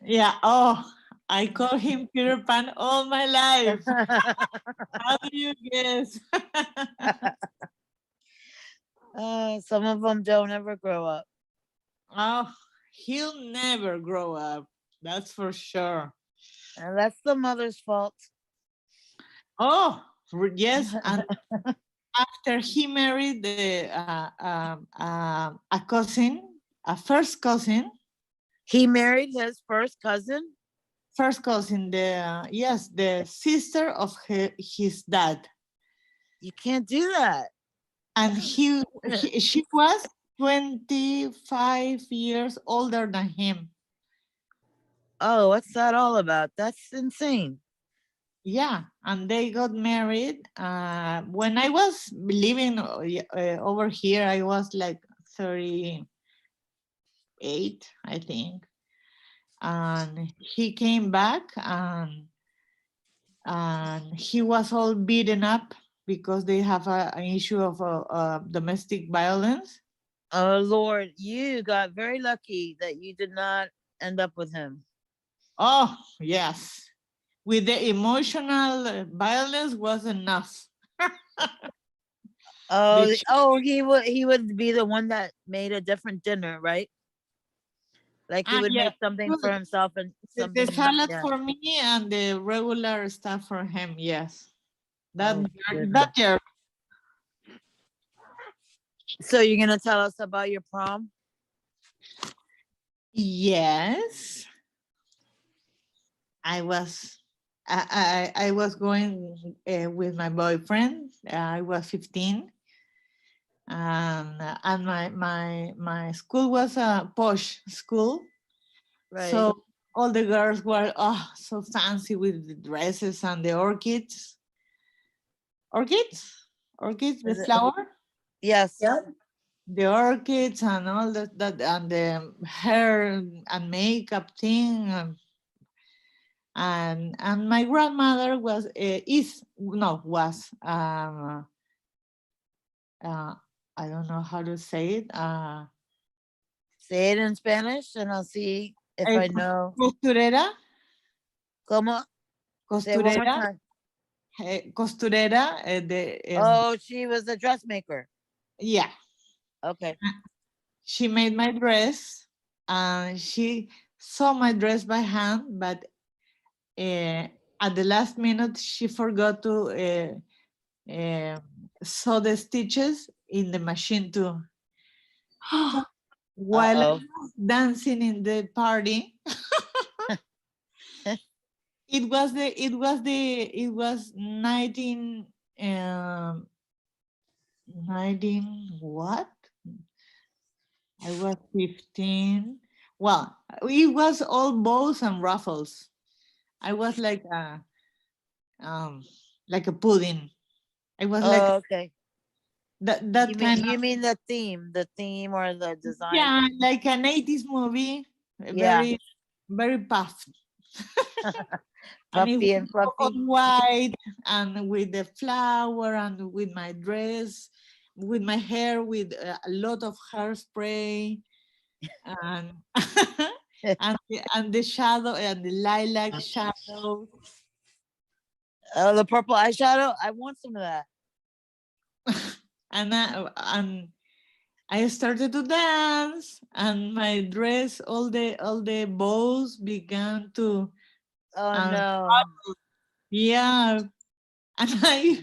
Yeah. Oh, I call him Peter Pan all my life. How do you guess? Some of them don't ever grow up. Oh, he'll never grow up. That's for sure. And that's the mother's fault. Oh, yes. And after he married a cousin, a first cousin, He married his first cousin. yes, the sister of his dad. You can't do that. And she was 25 years older than him. Oh, what's that all about? That's insane. Yeah, and they got married. When I was living over here, I was like 38, I think. And he came back and he was all beaten up because they have an issue of domestic violence. Oh Lord, you got very lucky that you did not end up with him. Oh, yes. With the emotional violence was enough. He would be the one that made a different dinner, right? Like he would Yeah. make something for himself and something. The salad Yeah. for me and the regular stuff for him, yes. That Oh, that jerk. So you're gonna tell us about your prom? Yes. I was going with my boyfriend. I was 15. And my school was a posh school. Right. So all the girls were so fancy with the dresses and the orchids. Orchids, the flower. Yes. The orchids and all that and the hair and makeup thing. And my grandmother was I don't know how to say it. Say it in Spanish and I'll see if I know. Costurera. ¿Cómo? Say it one more Costurera. time. Costurera. Oh, she was a dressmaker. Yeah. Okay. She made my dress. She saw my dress by hand, but at the last minute she forgot to sew the stitches in the machine too. While I was dancing in the party, it was 19 what? I was 15. Well, it was all bows and ruffles. I was like a pudding. I was like okay. that You mean the theme or the design? Yeah, like an 80s movie. Very, very puffed. Puffy and fluffy. White and with the flower and with my dress, with my hair, with a lot of hairspray, and and the shadow and the lilac shadow. Oh, the purple eyeshadow. I want some of that. and I started to dance, and my dress, all the bows began to. Oh no. Yeah, and I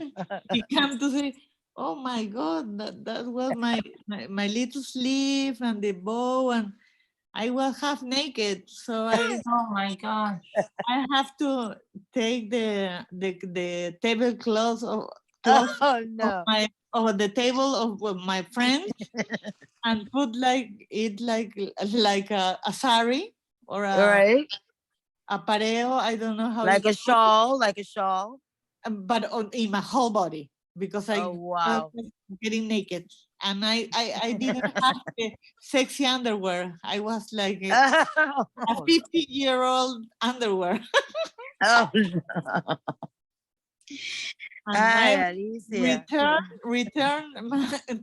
began to say, "Oh my God, that was my little sleeve and the bow, and I was half naked." So Oh my gosh. I have to take the tablecloth of no. of the table of my friend and put like a sari or Right. a pareo. I don't know how. Like a shawl. But in my whole body, because I wow. was getting naked, and I didn't have the sexy underwear. I was like a 50-year-old underwear. Oh And I returned returned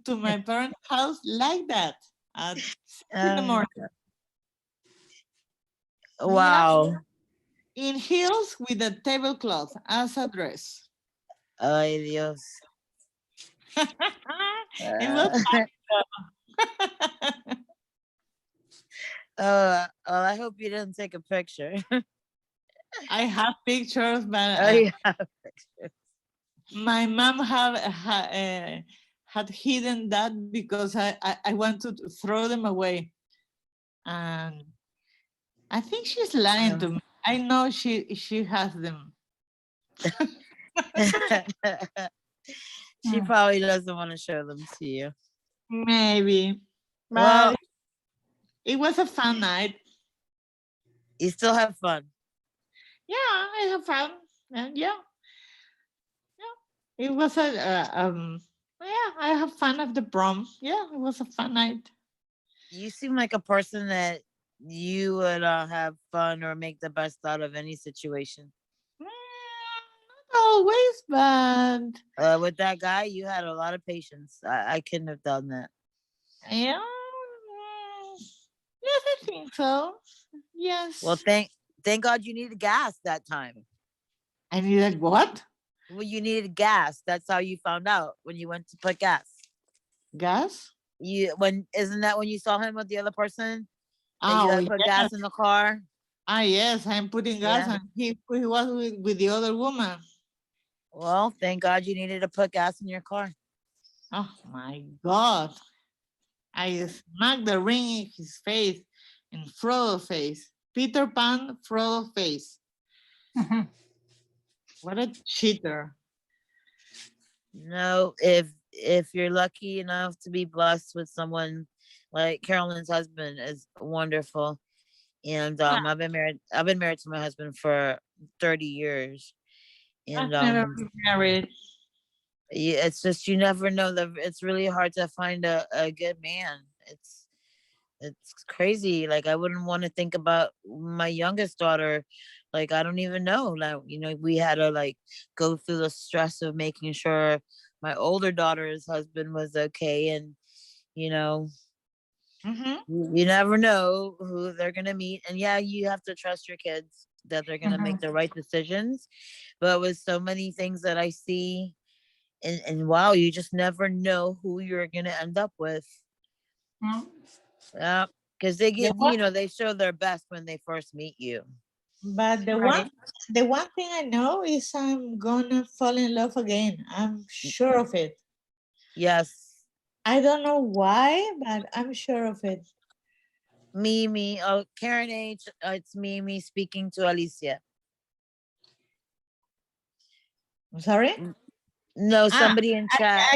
to my parents' house like that. at 6 in the morning. Wow. In heels with a tablecloth as a dress. Ay, Dios. It was Well, I hope you didn't take a picture. I have pictures, but Oh, yeah. my mom had hidden that because I want to throw them away. And I think she's lying to me. I know she has them. She probably doesn't want to show them to you. Maybe. But Well, it was a fun night. you still have fun. Yeah, I have fun. And yeah. It was I have fun at the prom. Yeah, it was a fun night. You seem like a person that you would have fun or make the best out of any situation. Not always, but With that guy, you had a lot of patience. I couldn't have done that. yeah. Yes, I think so. Yes. Well, thank God you needed gas that time. I needed what? Well, you needed gas. That's how you found out when you went to put gas. Gas? Isn't that when you saw him with the other person? That you Oh, had put gas in the car? yes, I'm putting gas Yeah. and he was with the other woman. Well, thank God you needed to put gas in your car. Oh my God. I smacked the ring in his face, in Frodo's face. Peter Pan, Frodo face. What a cheater. No, if you're lucky enough to be blessed with someone like Carolyn's husband is wonderful. And I've been married to my husband for 30 years. And I've never been married. yeah, it's just you never know that it's really hard to find a good man. It's crazy. Like I wouldn't want to think about my youngest daughter. Like I don't even know. Like, we had to like go through the stress of making sure my older daughter's husband was okay. And you never know who they're gonna meet. And yeah, you have to trust your kids that they're gonna make the right decisions. But with so many things that I see, and wow, you just never know who you're gonna end up with. Yeah, because they get, they show their best when they first meet you. But the one thing I know is I'm gonna fall in love again. I'm sure of it. Yes. I don't know why, but I'm sure of it. Mimi, oh, Karen H, it's Mimi speaking to Alicia. I'm sorry? No, somebody in chat.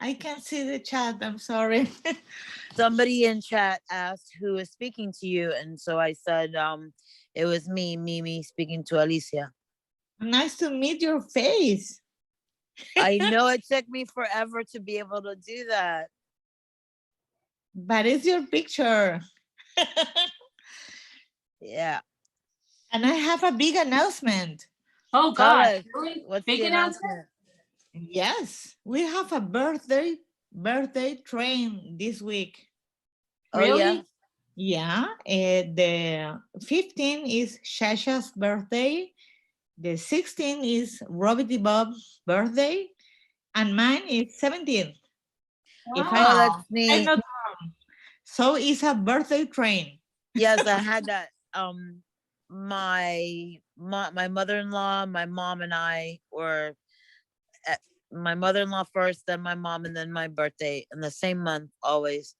I can't see the chat. I'm sorry. Somebody in chat asked who is speaking to you, and so I said it was me, Mimi, speaking to Alicia. Nice to meet your face. I know it took me forever to be able to do that. But it's your picture. Yeah. And I have a big announcement. Oh God! Really? What's big the announcement? Yes, we have a birthday train this week. Really? Oh, yeah. The 15th is Shasha's birthday. The 16th is Robbie Bob's birthday. And mine is 17th. Wow. That's neat. I'm not wrong. So it's a birthday train. Yes, I had that. My mother-in-law, my mom, and I were at my mother-in-law first, then my mom, and then my birthday in the same month always.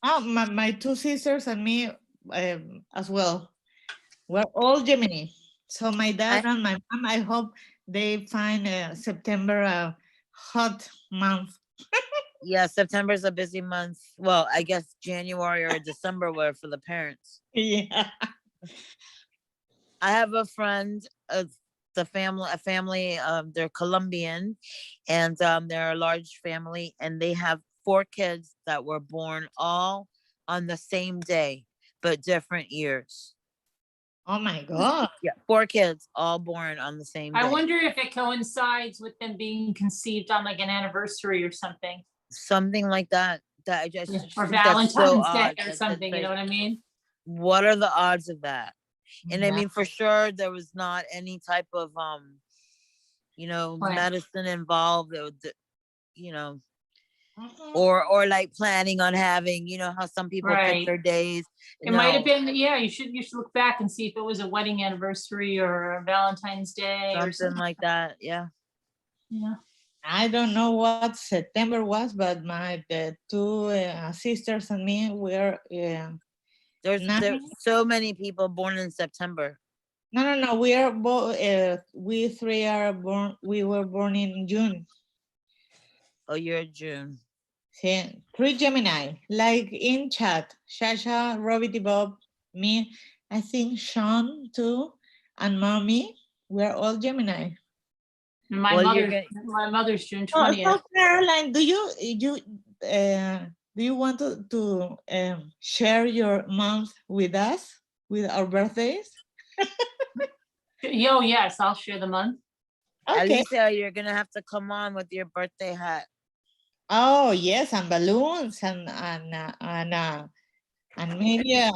Oh, my two sisters and me as well. We're all Gemini. So my dad and my mom, I hope they find September a hot month. Yeah, September is a busy month. Well, I guess January or December were for the parents. Yeah. I have a friend, a family, they're Colombian, and they're a large family, and they have 4 kids that were born all on the same day, but different years. Oh my God. Yeah, 4 kids all born on the same day. I wonder if it coincides with them being conceived on like an anniversary or something. something like that. That I just Or think that's so Valentine's Day odd. or That's something, you like, know what I mean? what are the odds of that? And I Yeah. mean, for sure, there was not any type of Right. medicine involved. You know, Mhm. or like planning on having, how some people pick Right. their days. It might have No, been, yeah, you should look back and see if it was a wedding anniversary or a Valentine's Day or something something. like that. Yeah. Yeah. I don't know what September was, but the two sisters and me were There's nine. so many people born in September. No. We are both. We three are born. We were born in June. Oh, you're June. See, 3 Gemini, like in chat. Shasha, Robbie, Bob, me. I think Sean too, and mommy. We're all Gemini. My Well, you're mother's June Oh, 20th. so Caroline, do you want to share your month with us, with our birthdays? Oh, yes, I'll share the month. Okay. Alicia, you're gonna have to come on with your birthday hat. Oh yes, and balloons and maybe a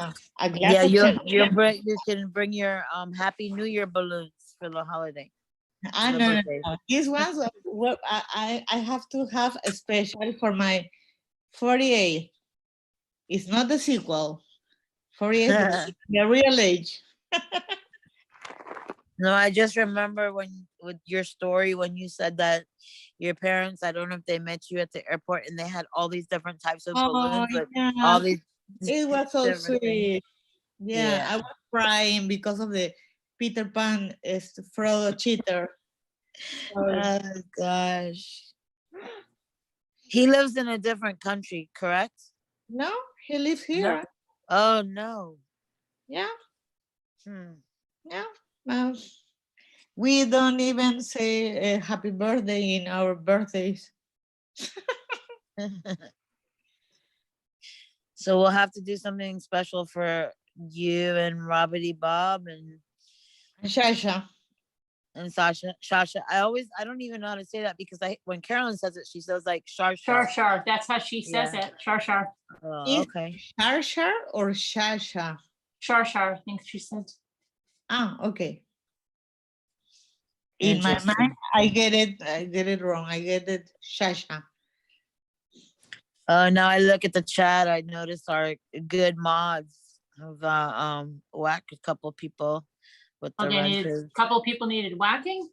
glass Yeah, of you champagne. can bring your Happy New Year balloons for the holiday. No, the no, birthday. no. These ones, well, I have to have a special for my 48. It's not the sequel. 48, the real age. No, I just remember with your story when you said that your parents, I don't know if they met you at the airport and they had all these different types of Oh, balloons with yeah. all these It was so different things. sweet. Yeah, Yeah. I was crying because of the Peter Pan is Frodo cheater. Oh gosh. He lives in a different country, correct? No, he lives No. here. Oh no. Yeah, Hmm. yeah. Well, we don't even say happy birthday in our birthdays. So we'll have to do something special for you and Robbity Bob and Shasha. Sasha. I don't even know how to say that because when Carolyn says it, she says like shar Shar shar. Shar, that's how she says Yeah. it. Shar Shar. Oh, Is okay. Shar or Shasha? Shar Shar, I think she said. Ah, okay. In my Interesting. mind, I get it wrong. I get it Shasha. Now I look at the chat. I notice our good mods have whacked a couple people with Oh, the they needed, wrenches. a couple of people needed whacking.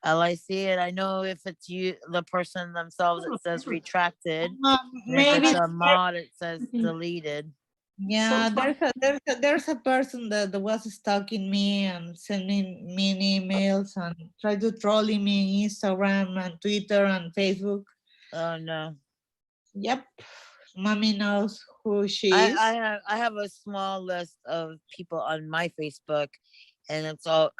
I see it. I know if it's you, the person themselves, it says retracted. And if Maybe it's a mod, it says deleted. yeah, So- there's a person that was stalking me and sending me emails and try to trolling me in Instagram and Twitter and Facebook. Oh no. Yep, mommy knows who she is. I have a small list of people on my Facebook, and it's all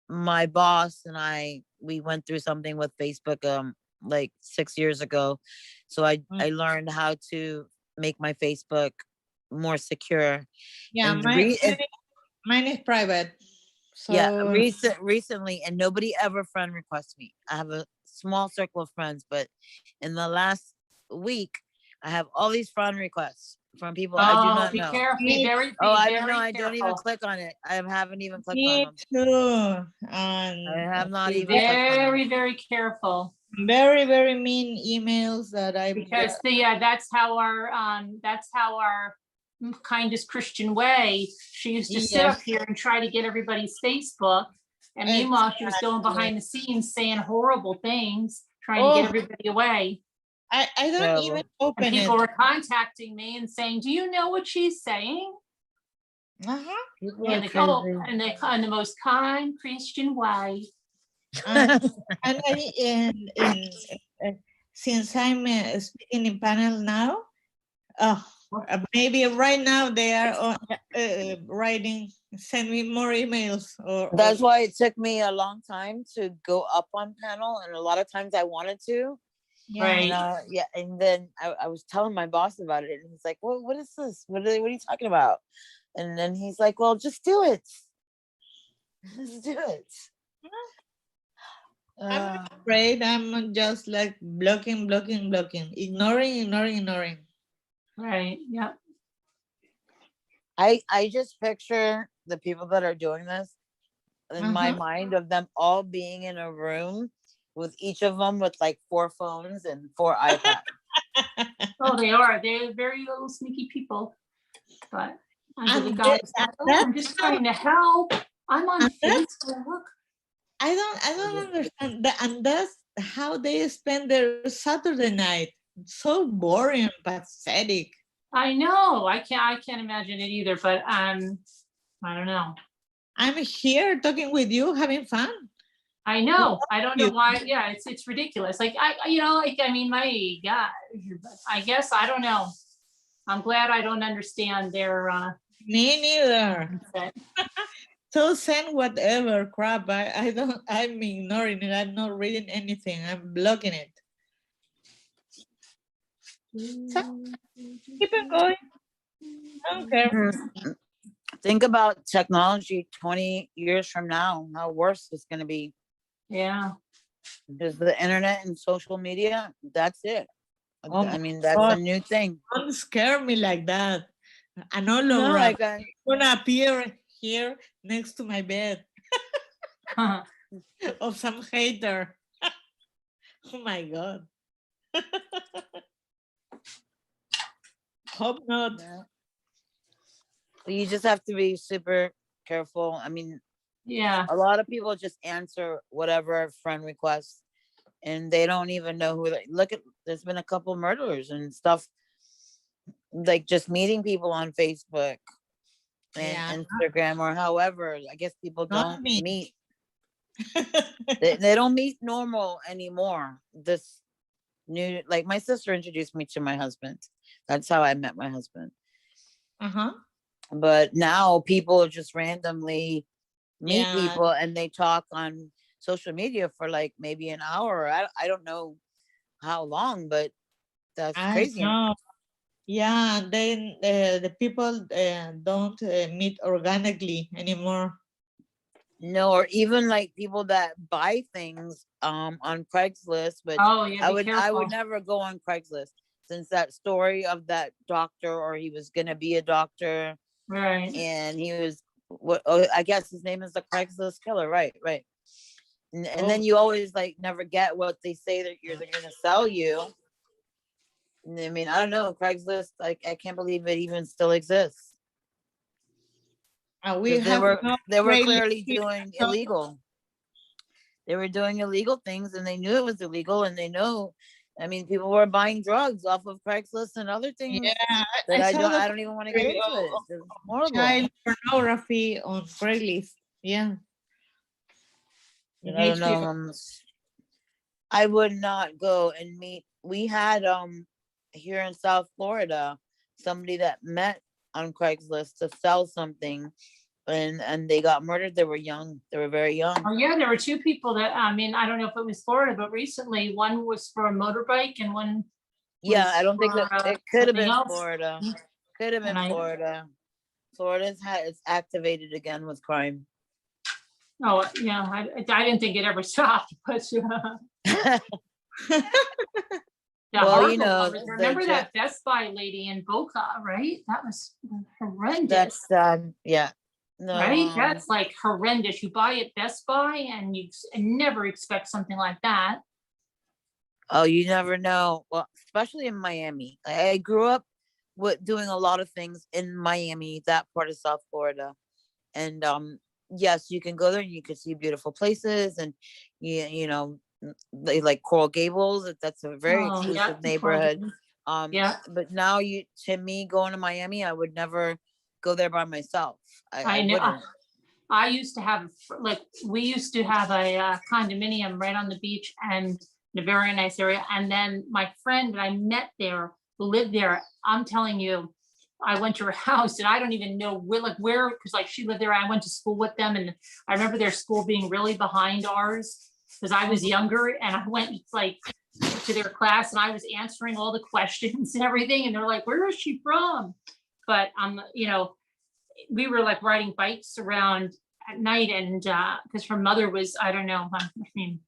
my boss and we went through something with Facebook like 6 years ago, so I learned how to make my Facebook more secure. Yeah, And mine is private. So yeah, recently, and nobody ever friend requests me. I have a small circle of friends, but in the last week, I have all these friend requests from people I do not be know. careful. Be very, Oh, be I very don't know. I don't even careful. click on it. I haven't even clicked on me them. too. I And have not Be even clicked on them. very, very careful. very, very mean emails that I Because that's how our kindest Christian way, she used to sit up Yes. here and try to get everybody's Facebook. And meanwhile, she was going behind the scenes saying horrible things, trying to get everybody away. I don't Terrible. even And open it. people were contacting me and saying, do you know what she's saying? Uh-huh. People And are crazy. in the most kind Christian way. And since I'm speaking in panel now, maybe right now they are writing, send me more emails. That's why it took me a long time to go up on panel, and a lot of times I wanted to. Right. And, and then I was telling my boss about it, and he's like, "Well, what is this? What are you talking about?" And then he's like, "Well, just do it. Just do it." Uh, afraid. I'm just like blocking, ignoring. Right. Yep. I just picture the people that are doing this in my Uh-huh. mind of them all being in a room with each of them with like 4 phones and 4 iPads. Oh, they are. They're very little sneaky people. But under the And guise of, oh, that's I'm just trying to help. I'm on and that's Facebook. I don't understand that, and that's how they spend their Saturday night. So boring, pathetic. I know. I can't imagine it either, but I don't know. I'm here talking with you, having fun. I know. I don't know You. why. Yeah, it's ridiculous. Like like I mean, my God, I guess I don't know. I'm glad I don't understand their Me neither. mindset. So send whatever crap. I don't. I'm ignoring it. I'm not reading anything. I'm blocking it. So keep it going. I don't care. Think about technology 20 years from now, how worse it's going to be. Yeah. Because the internet and social media, that's it. Oh I my mean, that's a God! new thing. Don't scare me like that. An No, hologram like I, gonna appear here next to my bed of some hater. Oh my God. Hope not. you just have to be super careful. I mean, Yeah. a lot of people just answer whatever friend requests and they don't even know who they look at. There's been a couple murderers and stuff, like just meeting people on Facebook and Yeah, Instagram or however. I guess people not don't me. meet. They don't meet normal anymore. This new, like my sister introduced me to my husband. That's how I met my husband. Uh-huh. But now people just randomly meet Yeah, people and they talk on social media for like maybe an hour. I don't know how long, but that's I crazy. know. Yeah, then the people don't meet organically anymore. No, or even like people that buy things on Craigslist, which Oh, yeah. Be I would careful. never go on Craigslist since that story of that doctor, or he was gonna be a doctor Right. and he was what, oh, I guess his name is the Craigslist killer, right, right. And then Oh, you always like never get what they say that they're gonna sell you. I mean, I don't know, Craigslist, like I can't believe it even still exists. we Because have no they were trailer clearly here, doing so illegal. They were doing illegal things and they knew it was illegal and they know, I mean, people were buying drugs off of Craigslist and other yeah, things I that saw the I don't even want to get story into it. It's of child horrible. pornography on Craigslist. Yeah, in I don't know. HBO. I would not go and meet. We had here in South Florida somebody that met on Craigslist to sell something and they got murdered. They were young. They were very young. Oh, yeah. There were two people that, I mean, I don't know if it was Florida, but recently one was for a motorbike and one Yeah, was I don't think for that it could have something been else. Florida. Could have And been Florida. Florida's it's activated again with crime. oh, yeah, I didn't think it ever stopped, but the Well, you horrible know, one. Remember that Best Buy lady in Boca, right? That was horrendous. that's sad. Yeah. No. Right? That's like horrendous. You buy at Best Buy and you never expect something like that. Oh, you never know. Well, especially in Miami. I grew up with doing a lot of things in Miami, that part of South Florida. And yes, you can go there and you can see beautiful places and you know, they like Coral Gables. That's a very Oh, yeah. exclusive neighborhood. Yeah. But now to me going to Miami, I would never go there by myself. I I know. wouldn't. I used to have, like, we used to have a condominium right on the beach and in a very nice area. And then my friend that I met there, who lived there, I'm telling you, I went to her house and I don't even know where, because like she lived there. I went to school with them. And I remember their school being really behind ours because I was younger and I went like to their class and I was answering all the questions and everything. And they're like, where is she from? But we were like riding bikes around at night and because her mother was, I don't know, I mean,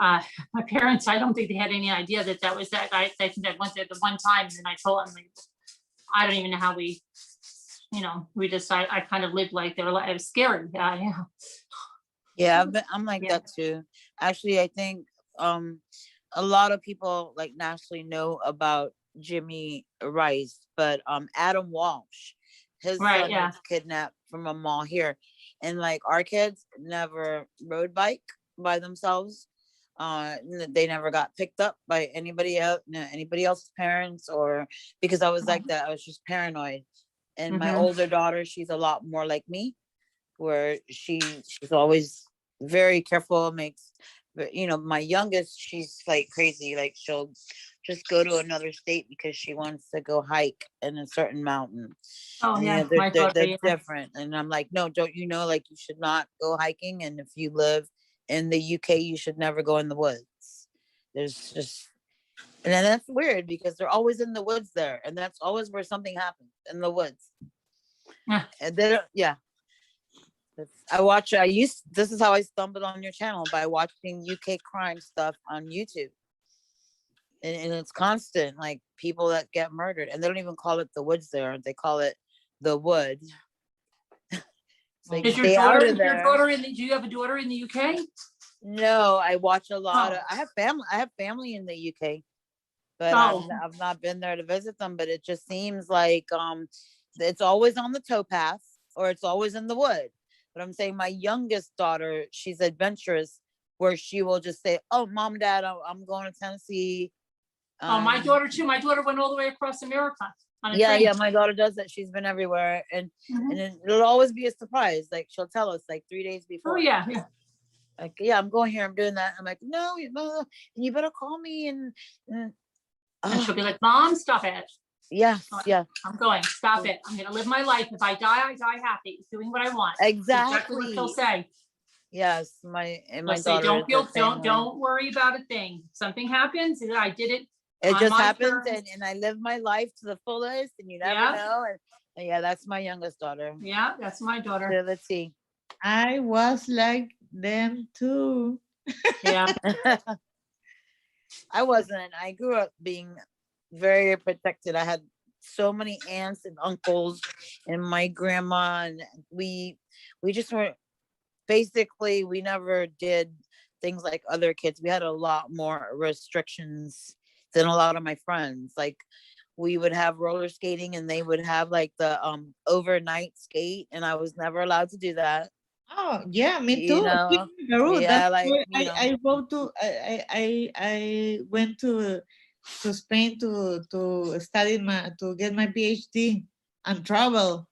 my parents, I don't think they had any idea that that was that. I think that went there the one time, and then I told them, like, I don't even know how we, we just, I kind of lived like they were like, it was scary. Yeah. Yeah, I'm like Yeah. that too. Actually, I think a lot of people like nationally know about Jimmy Rice, but Adam Walsh, his Right, son yeah. was kidnapped from a mall here, and like our kids never rode bike by themselves. They never got picked up by anybody else, anybody else's parents, or because I was like that. I was just paranoid. And my older daughter, she's a lot more like me, where she's always very careful, makes, my youngest, she's like crazy, like she'll just go to another state because she wants to go hike in a certain mountain. Oh, And, yeah, they're, my they're, daughter, they're yeah. different, and I'm like, no, don't you know, like, you should not go hiking, and if you live in the UK, you should never go in the woods. There's just, and then that's weird because they're always in the woods there, and that's always where something happens, in the woods. Yeah. And then this is how I stumbled on your channel, by watching UK crime stuff on YouTube. And it's constant, like people that get murdered, and they don't even call it the woods there, they call it the wood. Like, Is your stay out daughter, of there. do you have a daughter in the UK? No, I watch a lot Oh. of, I have family in the UK, but Oh. I've not been there to visit them, but it just seems like it's always on the towpath, or it's always in the wood. But I'm saying my youngest daughter, she's adventurous, where she will just say, oh, mom, dad, I'm going to Tennessee. My daughter too. My daughter went all the way across America on a train. Yeah, my daughter does that. She's been everywhere, and it'll always be a surprise. Like, she'll tell us like 3 days before. Oh, yeah. Like, yeah, I'm going here, I'm doing that. I'm like, no, you better call me, and And she'll be like, Mom, stop it. yeah. I'm going, stop it. I'm gonna live my life. If I die happy, doing what I want. Exactly. Exactly what she'll say. Yes, my She'll say, daughter. don't worry about a thing. Something happens, and I did it. It on just my happens, terms. and I live my life to the fullest, and you never Yeah. know. And yeah, that's my youngest daughter. Yeah, that's my daughter. To the T. I was like them too. Yeah. I wasn't. I grew up being very protected. I had so many aunts and uncles, and my grandma, and we just were, basically, we never did things like other kids. We had a lot more restrictions than a lot of my friends. Like, we would have roller skating, and they would have like the overnight skate, and I was never allowed to do that. Oh yeah, me You too. know, Peru. yeah, That's like, why I go to I went to Spain to study to get my PhD and travel.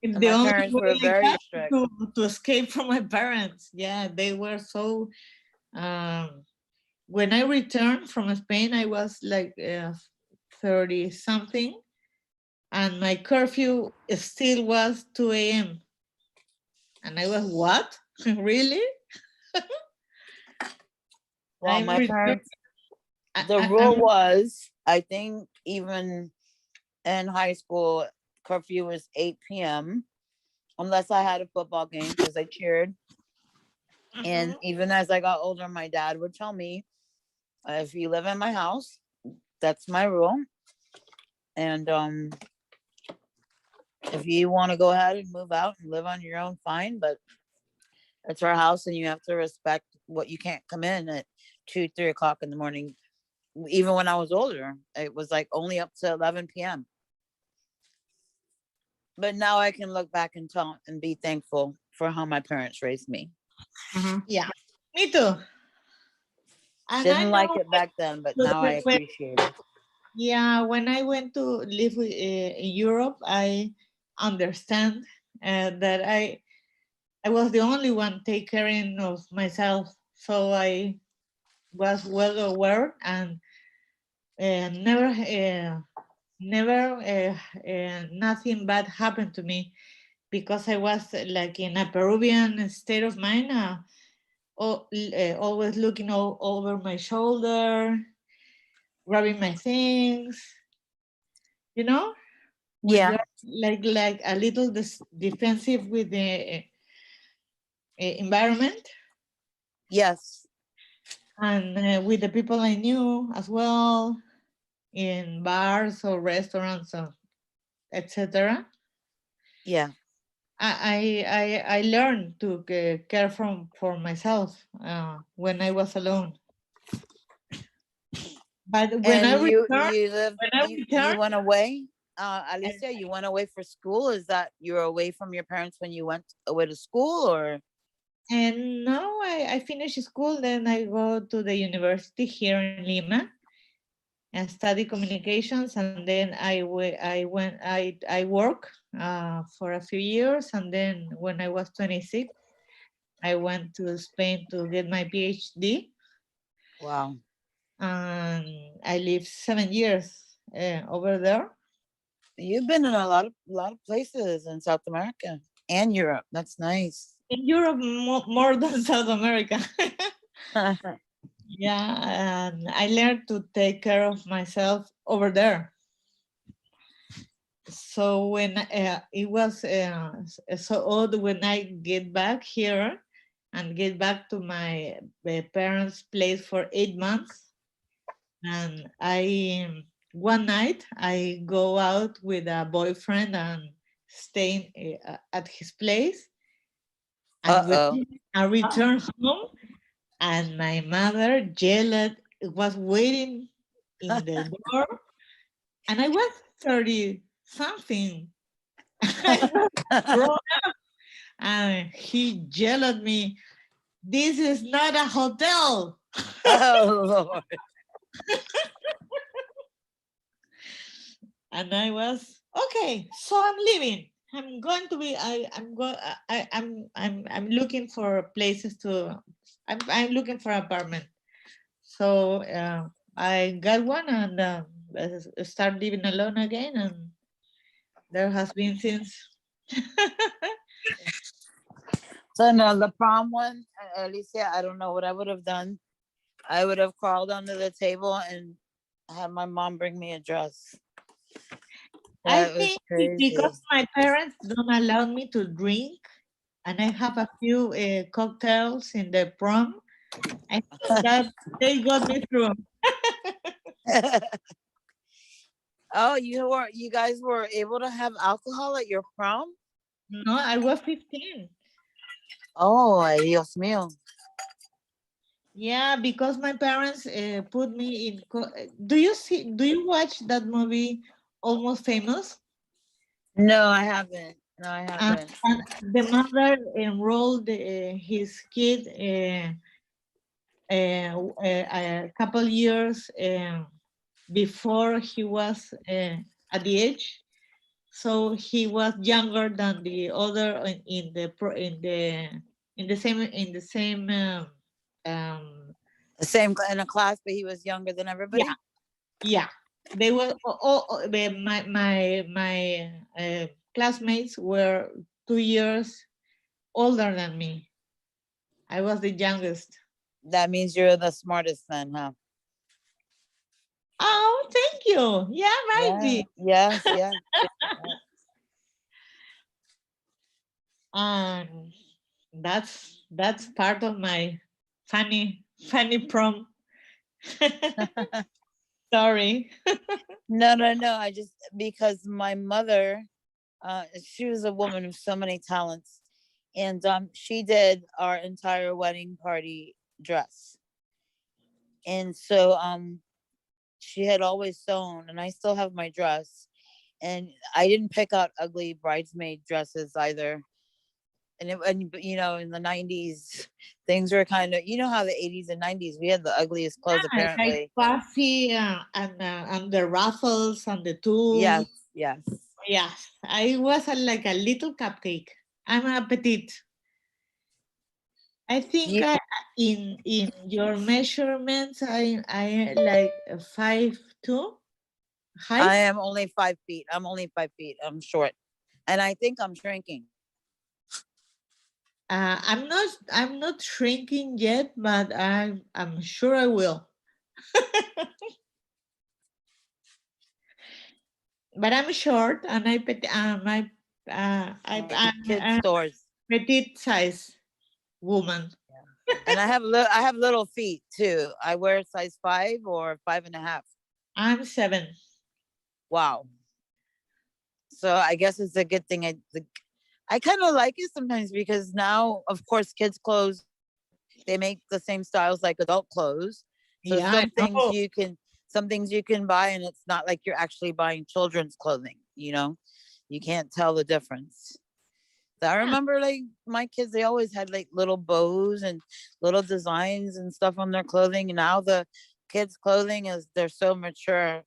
It's and the my only parents way were I very had strict. to escape from my parents. Yeah, they were so. When I returned from Spain, I was like 30 something, and my curfew still was 2 a.m. And I was, what? Really? Well, my parents, the I- rule was, I think even in high school, curfew was 8 p.m. unless I had a football game, because I cheered. And even as I got older, my dad would tell me, if you live in my house, that's my rule. And if you want to go ahead and move out and live on your own, fine, but it's our house, and you have to respect what you can't come in at 2, 3 o'clock in the morning. Even when I was older, it was like only up to 11 p.m. But now I can look back and tell and be thankful for how my parents raised me. Yeah, me too. And Didn't like it back then, but now I appreciate it. Yeah, when I went to live in Europe, I understand that I was the only one take caring of myself, so I was well aware, and never nothing bad happened to me, because I was like in a Peruvian state of mind, always looking over my shoulder, grabbing my things, you know. When Yeah. you're like a little defensive with the environment. Yes. and with the people I knew as well, in bars or restaurants, or etc. Yeah. I learned to care for myself when I was alone. But when I And you returned, you live when I you returned, went away, I- Alicia, you went away for school. Is that you were away from your parents when you went away to school, or? and now I finished school. Then I go to the university here in Lima and study communications, and then I work for a few years, and then when I was 26, I went to Spain to get my PhD, Wow. and I lived 7 years over there. You've been in a lot of places in South America and Europe. That's nice. In Europe, more than South America. Yeah, and I learned to take care of myself over there. So when it was so odd when I get back here and get back to my parents' place for 8 months, and one night I go out with a boyfriend and stay at his place, and when Uh-oh. I return home, and my mother yelled, was waiting in the door, and I was 30 something. I was grown up, and he yelled at me, "This is not a hotel." Oh Lord. And I was okay. So I'm leaving. I'm going to be. I'm looking for places to. I'm looking for an apartment. So I got one and start living alone again, and there has been since. So no, the prom one, Alicia, I don't know what I would have done. I would have crawled under the table and had my mom bring me a dress. I That was think crazy. because my parents don't allow me to drink, and I have a few cocktails in the prom, I think that they got me through. Oh, you guys were able to have alcohol at your prom? No, I was 15. Oh, ay, Dios mío. Yeah, because my parents put me in. Do you see? Do you watch that movie, Almost Famous? No, I haven't. No, I And, haven't. and the mother enrolled his kid a couple years before he was at the age, so he was younger than the other in the same The same in a class, but he was younger than everybody. yeah. They were my classmates were 2 years older than me. I was the youngest. That means you're the smartest then, huh? Oh, thank you. Yeah, right. Yeah. Yes. Yeah. And that's part of my funny prom story. No, no, no. I just because my mother, she was a woman of so many talents, and she did our entire wedding party dress, and so she had always sewn, and I still have my dress, and I didn't pick out ugly bridesmaid dresses either. And you know, in the 90s, things were kind of, you know how the 80s and 90s, we had the ugliest clothes Like apparently. puffy and the ruffles and the tools. Yes, yes. Yeah, I was like a little cupcake. I'm a petite. I think You, in your measurements, I like 5'2" height. I am only 5 feet. I'm only 5 feet. I'm short, and I think I'm shrinking. I'm not shrinking yet, but I'm sure I will. But I'm short, and Kid I'm stores. petite size woman. And I have little feet too. I wear size 5 or 5.5. I'm 7. Wow. So I guess it's a good thing. I kind of like it sometimes because now, of course, kids' clothes, they make the same styles like adult clothes. So Yeah, I know. some things you can buy, and it's not like you're actually buying children's clothing. You can't tell the difference. So I Yeah. remember like my kids, they always had like little bows and little designs and stuff on their clothing. And now the kids' clothing they're so mature,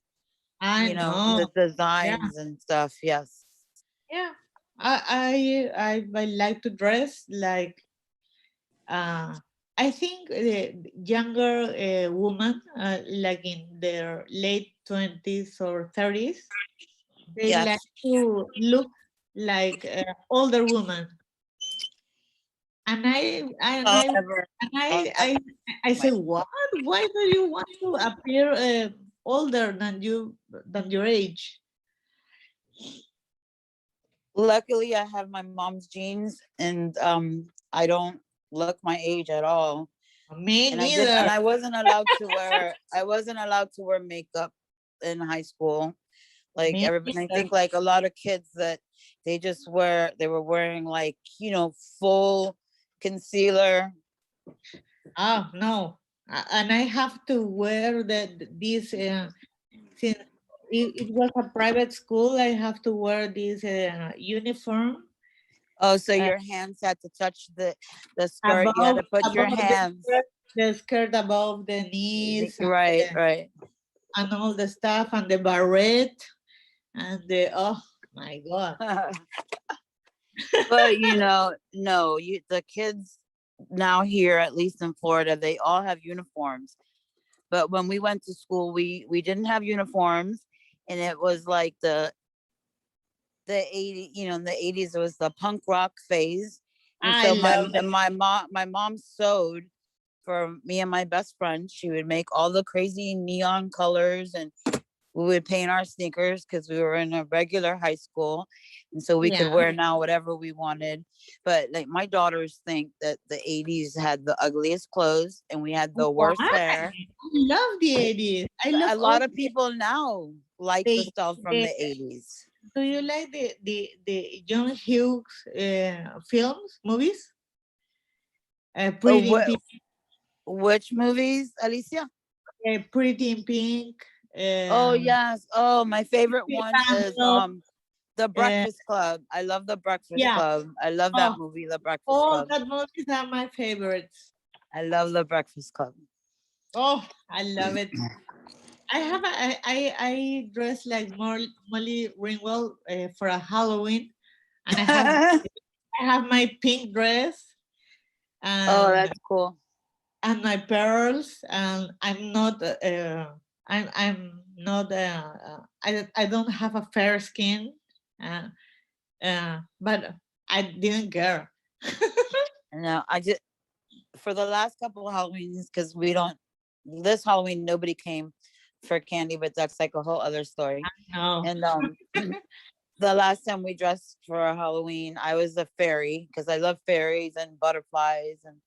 I know. the Yeah. designs and stuff. Yes. Yeah. I like to dress like I think the younger women, like in their late 20s or 30s, they like Yes. to look like older women. And However, I say, what? Why do you want to appear older than your age? luckily I have my mom's genes, and I don't look my age at all. Me And neither. I wasn't allowed to wear makeup in high school. Like Me everybody, I neither. think like a lot of kids that they were wearing like, full concealer. Oh no. And I have to wear this since it was a private school. I have to wear this uniform Oh, so uh, your hands had to touch the skirt. You had to put your above hands. the skirt above the knees Right, right. and all the stuff and the barrette and the oh my god. But no, the kids now here, at least in Florida, they all have uniforms. But when we went to school, we didn't have uniforms, and it was like the 80, in the 80s, it was the punk rock phase. And I so love that. my mom sewed for me and my best friend. She would make all the crazy neon colors, and we would paint our sneakers because we were in a regular high school, and so we could Yeah. wear now whatever we wanted. But like my daughters think that the 80s had the ugliest clothes and we had the Why? worst hair. I love the 80s. I love A all lot of people now like the the, stuff from the the 80s. do you like the John Hughes films, movies? Oh, Pretty in Pink, which movies, Alicia? Pretty in Pink, Oh yes. Oh, my favorite one is Castle, The uh, Breakfast Club. I love The Breakfast yeah. Club. I love Oh, that movie, The Breakfast all Club. that movies are my favorites. I love The Breakfast Club. Oh, I love it. I dress like Molly Ringwald for a Halloween, and I have my pink dress Oh, and that's cool. my pearls, and I'm not I don't have a fair skin, uh, but I didn't care. No, I just for the last couple of Halloweens, because we don't this Halloween nobody came for candy, but that's like a whole other story. No. And the last time we dressed for a Halloween, I was a fairy because I love fairies and butterflies and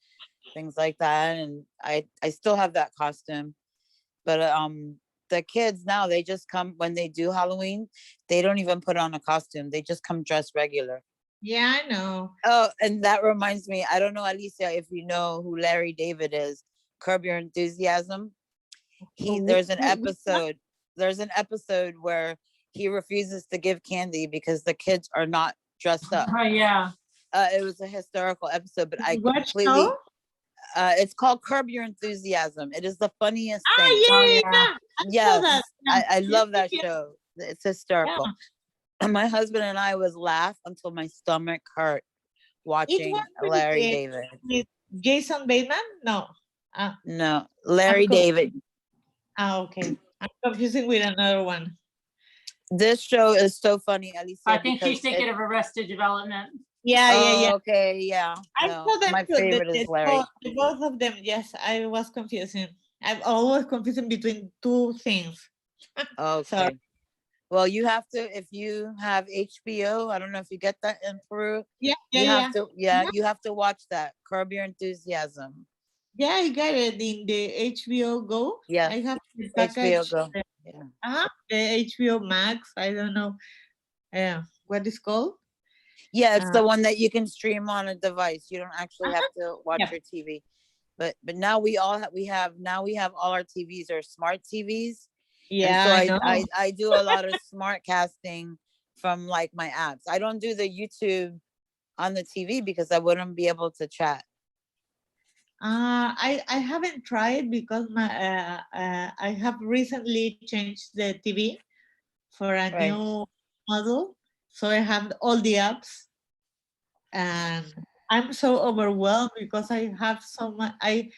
things like that. And I still have that costume. But the kids now, they just come when they do Halloween, they don't even put on a costume. They just come dressed regular. Yeah, I know. Oh, and that reminds me, I don't know, Alicia, if you know who Larry David is, Curb Your Enthusiasm. Oh, There's an episode where he refuses to give candy because the kids are not dressed up. Oh, yeah. It was a historical episode, but I what completely show? it's called Curb Your Enthusiasm. It is the funniest Ah, thing. Oh, yeah, yeah. I saw Yes, that. I Yeah, love that yeah, show. It's yeah. hysterical. My husband and I would laugh until my stomach hurt It was watching Larry David. with Jason Bateman. No. No, I'm Larry David. okay. I'm confusing with another one. This show is so funny, Alicia. I think because she's thinking of Arrested Development. Yeah, yeah, yeah. Okay, yeah. I No, saw that my too. favorite is Larry. Both of them. Yes, I was confusing. I'm always confusing between two things. Okay. Sorry. Well, you have to, if you have HBO, I don't know if you get that in Peru. Yeah, You yeah, have to, yeah. you have to watch that. Curb Your Enthusiasm. Yeah, I got it in the HBO Go. Yes, I have the HBO package. Go. Yeah. The HBO Max. I don't know. What is called? Yeah, it's Uh, the one that you can stream on a device. You don't actually have to watch Yeah. your TV. But now we have all our TVs are smart TVs. And yeah, so I know. I do a lot of smart casting from like my apps. I don't do the YouTube on the TV because I wouldn't be able to chat. I haven't tried because I have recently changed the TV for a Right. new model, so I have all the apps, and I'm so overwhelmed because I have so much. I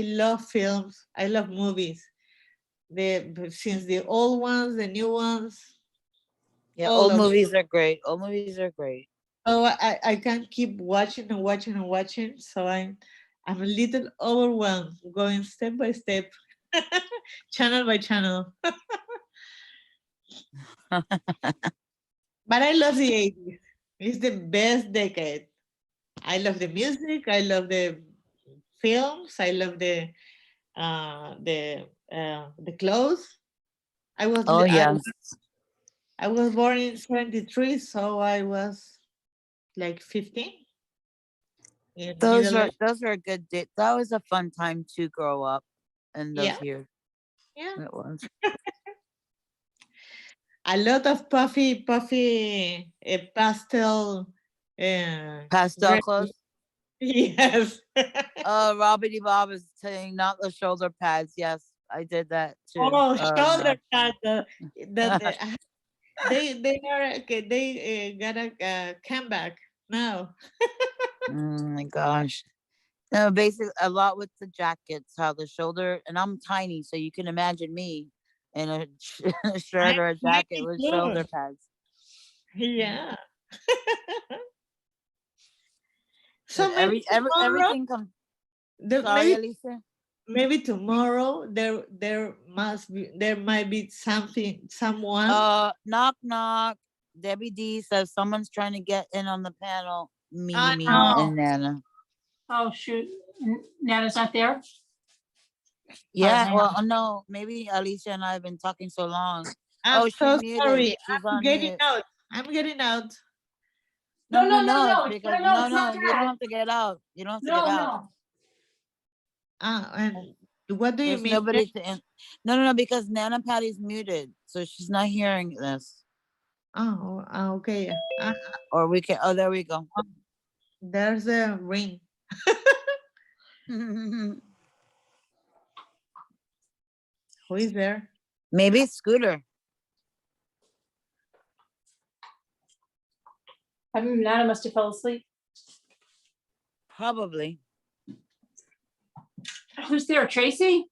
love films. I love movies. Since the old ones, the new ones, Yeah, all old of them. movies are great. Old movies are great. So I can't keep watching and watching and watching. So I'm a little overwhelmed, going step by step, channel by channel. But I love the 80s. It's the best decade. I love the music. I love the films. I love the clothes. I was Oh li- yeah. I was born in 73, so I was like 15 in middle age. Those were a good day. That was a fun time to grow up in Yeah, those years. yeah. It was. A lot of puffy pastel Pastel dress. clothes. Yes. Robbie Bob is saying not the shoulder pads. Yes, I did that too. Oh, Oh shoulder no. pad. They are okay. They got a comeback now. Oh my gosh. No, basically a lot with the jackets, how the shoulder, and I'm tiny, so you can imagine me in a I'm shirt or a jacket tiny with too. shoulder pads. Yeah. But So maybe tomorrow, everything comes. the, Sorry, maybe Alicia. maybe tomorrow there might be someone. Knock knock. Debbie D says someone's trying to get in on the panel. I Mimi know. and Nana. Oh, shoot. Nana's not there? Yeah, hang well, on. no, maybe Alicia and I have been talking so long. I'm Oh, she's so muted. sorry. She's I'm on getting mute. out. I'm getting out. No, no, no, No. It's no. because No, it's not you don't that. have to get out. You don't have to get No, out. no. And what do you There's mean? nobody to. No, because Nana Patty's muted, so she's not hearing this. Oh, okay. Or we can. Oh, there we go. There's a ring. Who is there? Maybe it's Scooter. I mean, Nana must have fell asleep. Probably. Who's there? Tracy?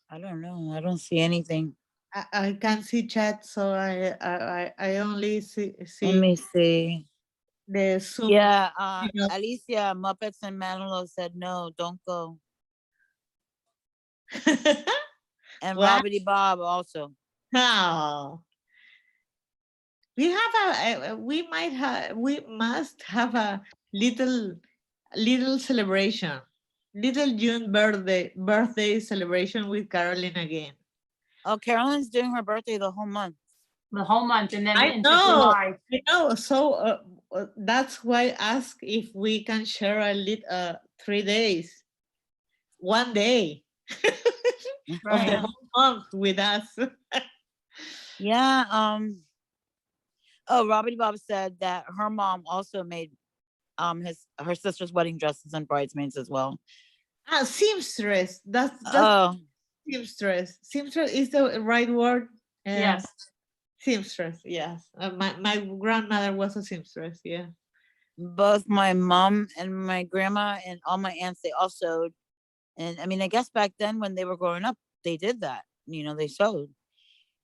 I don't know. I don't see anything. I can't see chat, so I only see Let me see. the Zoom. Yeah, signal. Alicia, Muppets and Manolo said no, don't go. And What? Robbie Bob also. Oh. We have we must have a little celebration, little June birthday celebration with Caroline again. Oh, Carolyn's doing her birthday the whole month. The whole month and then I into know. July. I know. So that's why I ask if we can share a 3 days, 1 day of the Right. whole month with us. Yeah. Oh, Robbie Bob said that her mom also made her sister's wedding dresses and bridesmaids as well. Seamstress. That's Oh, seamstress. Seamstress is the right word. Yes. Seamstress. Yes. My grandmother was a seamstress. Yeah. both my mom and my grandma and all my aunts, they all sewed. And I mean, I guess back then when they were growing up, they did that. You know, they sewed.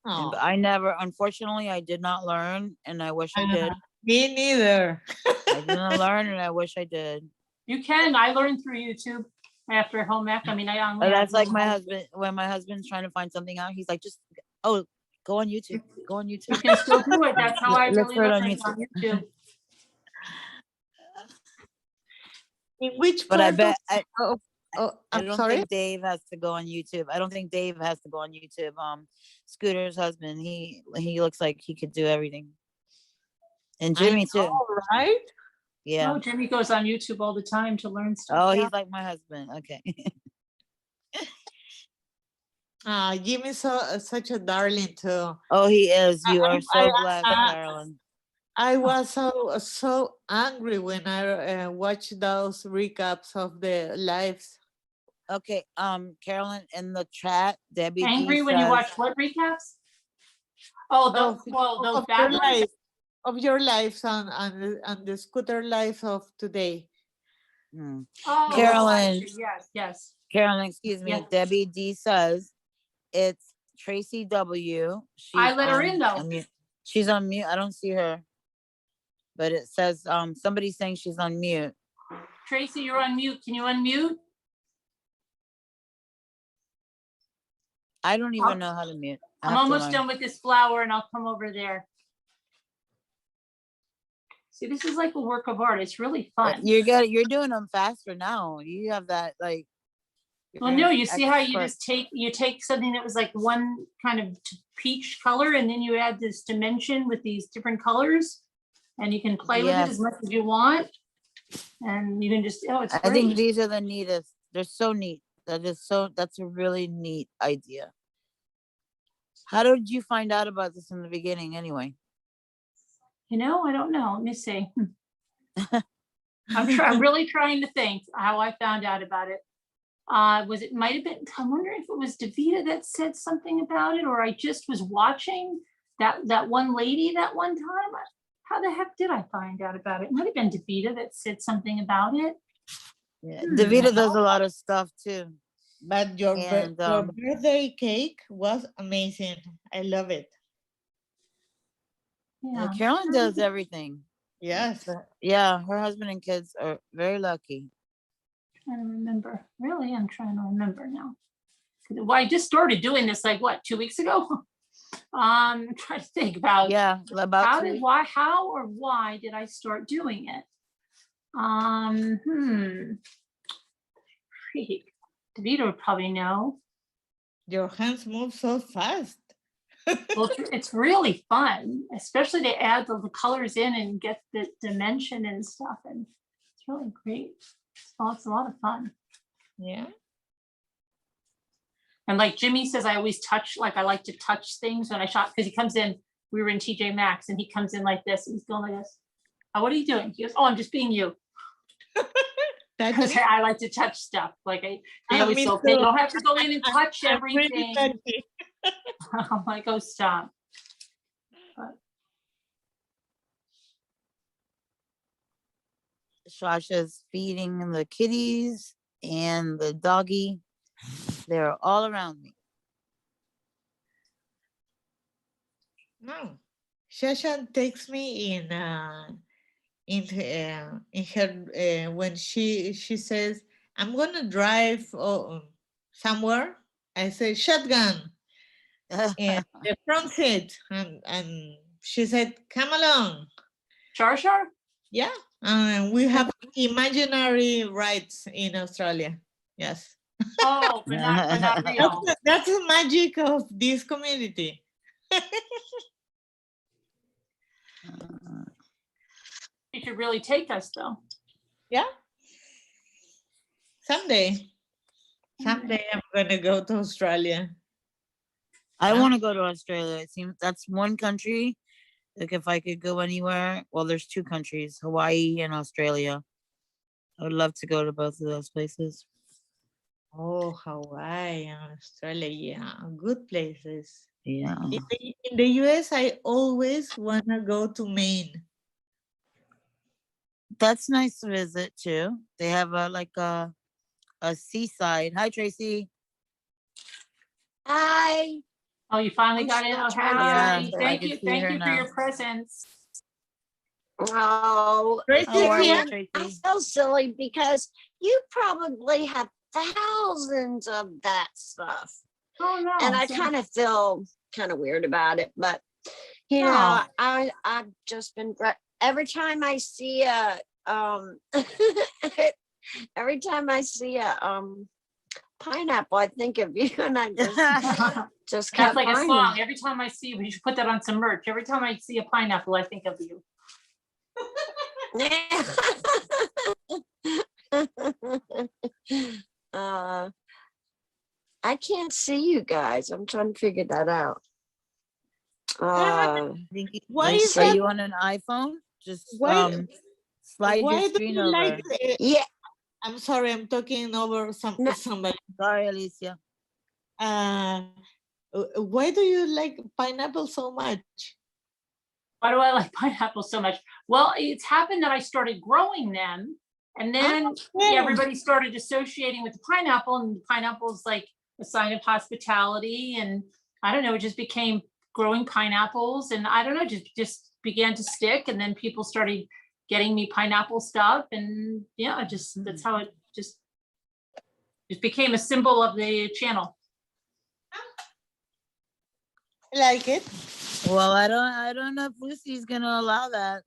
And Oh, I never, unfortunately, I did not learn, and I wish I did. me neither. I didn't learn, and I wish I did. You can. I learned through YouTube after home ec. I mean, I only. Oh, that's like my husband. When my husband's trying to find something out, he's like, just go on YouTube. Go on You YouTube. can still do it. That's how I Look really for it on learned YouTube. on YouTube. In which But I part bet of, I I'm don't sorry? think Dave has to go on YouTube. I don't think Dave has to go on YouTube. Scooter's husband, he looks like he could do everything. And I Jimmy too. know, right? Yeah. Oh, Jimmy goes on YouTube all the time to learn stuff. Oh, Yeah. he's like my husband. Okay. Jimmy's such a darling too. Oh, he is. You are so I, blessed, Carolyn. I was so angry when I watched those recaps of the lives. Okay, Carolyn, in the chat, Debbie D Angry when you says, watch what recaps? Oh, Of, those of bad your ones? life, of your lives and the scooter life of today. hmm. Oh, Carolyn. gotcha. Yes. Carolyn, excuse me. Yeah. Debbie D says it's Tracy W. I let her in, though. Mute. She's on mute. I don't see her. But it says somebody's saying she's on mute. Tracy, you're on mute. Can you unmute? I don't even know how to mute. I'm almost done with this flower and I'll come over there. See, this is like a work of art. It's really fun. You're doing them faster now. You have that like. Well, no, you see how you just take something that was like one kind of peach color and then you add this dimension with these different colors and you can play with it as much as you want. And you can just, it's great. I think these are the neatest. They're so neat. That's a really neat idea. How did you find out about this in the beginning anyway? I don't know. Let me see. I'm really trying to think how I found out about it. Might have been, I'm wondering if it was Davita that said something about it, or I just was watching that one lady that one time. How the heck did I find out about it? It might have been Davita that said something about it. Yeah, Davita does a lot of stuff too. But your birthday cake was amazing. I love it. Yeah. Carolyn does everything. Yes. Yeah, her husband and kids are very lucky. Trying to remember. Really, I'm trying to remember now. Well, I just started doing this like what, 2 weeks ago? I'm trying to think about how or why did I start doing it? Davita would probably know. Your hands move so fast. Well, it's really fun, especially to add the colors in and get the dimension and stuff, and it's really great. It's a lot of fun. Yeah. And like Jimmy says, I always touch, like I like to touch things when I shop, because he comes in, we were in TJ Maxx and he comes in like this and he's going like this. Oh, what are you doing? He goes, oh, I'm just being you. I like to touch stuff. Like they always go, you don't have to go in and touch everything. I'm like, oh, stop. But Shasha's feeding the kitties and the doggy. They're all around me. No, Shasha takes me in her when she says, I'm gonna drive somewhere. I say shotgun and the front seat, and she said, come along. Char? Yeah, we have imaginary rights in Australia. Yes. Oh, but not real. That's the magic of this community. You should really take us though. Yeah. Someday I'm gonna go to Australia. I want to go to Australia. It seems that's one country. Like if I could go anywhere, well, there's two countries, Hawaii and Australia. I would love to go to both of those places. Oh, Hawaii and Australia, yeah, good places. Yeah. In the US, I always want to go to Maine. That's nice to visit too. They have a seaside. Hi, Tracy. Hi. Oh, you finally got in. Oh, hi. Yeah, Thank you for your presence. Oh, Tracy, I'm so silly because you probably have thousands of that stuff. Oh no. And I kind of feel kind of weird about it, but you know, I've just been every time I see a every time I see a pineapple, I think of you, and I just That's kept like a buying song. Every time I see, we should put that on some merch. Every time I see a pineapple, I think of you. them. I can't see you guys. I'm trying to figure that out. I think Why Let's is are see. that? you on an iPhone? Just Why slide your why do screen you like over. Yeah, I'm sorry, I'm talking over No. somebody. Sorry, Alicia. Why do you like pineapple so much? Why do I like pineapples so much? Well, it's happened that I started growing them, and then yeah. everybody started associating with the pineapple, and the pineapple is like a sign of hospitality. And I don't know, it just became growing pineapples, and I don't know, just began to stick. And then people started getting me pineapple stuff, and yeah, just that's how it just became a symbol of the channel. I like it. Well, I don't know if Lucy's gonna allow that.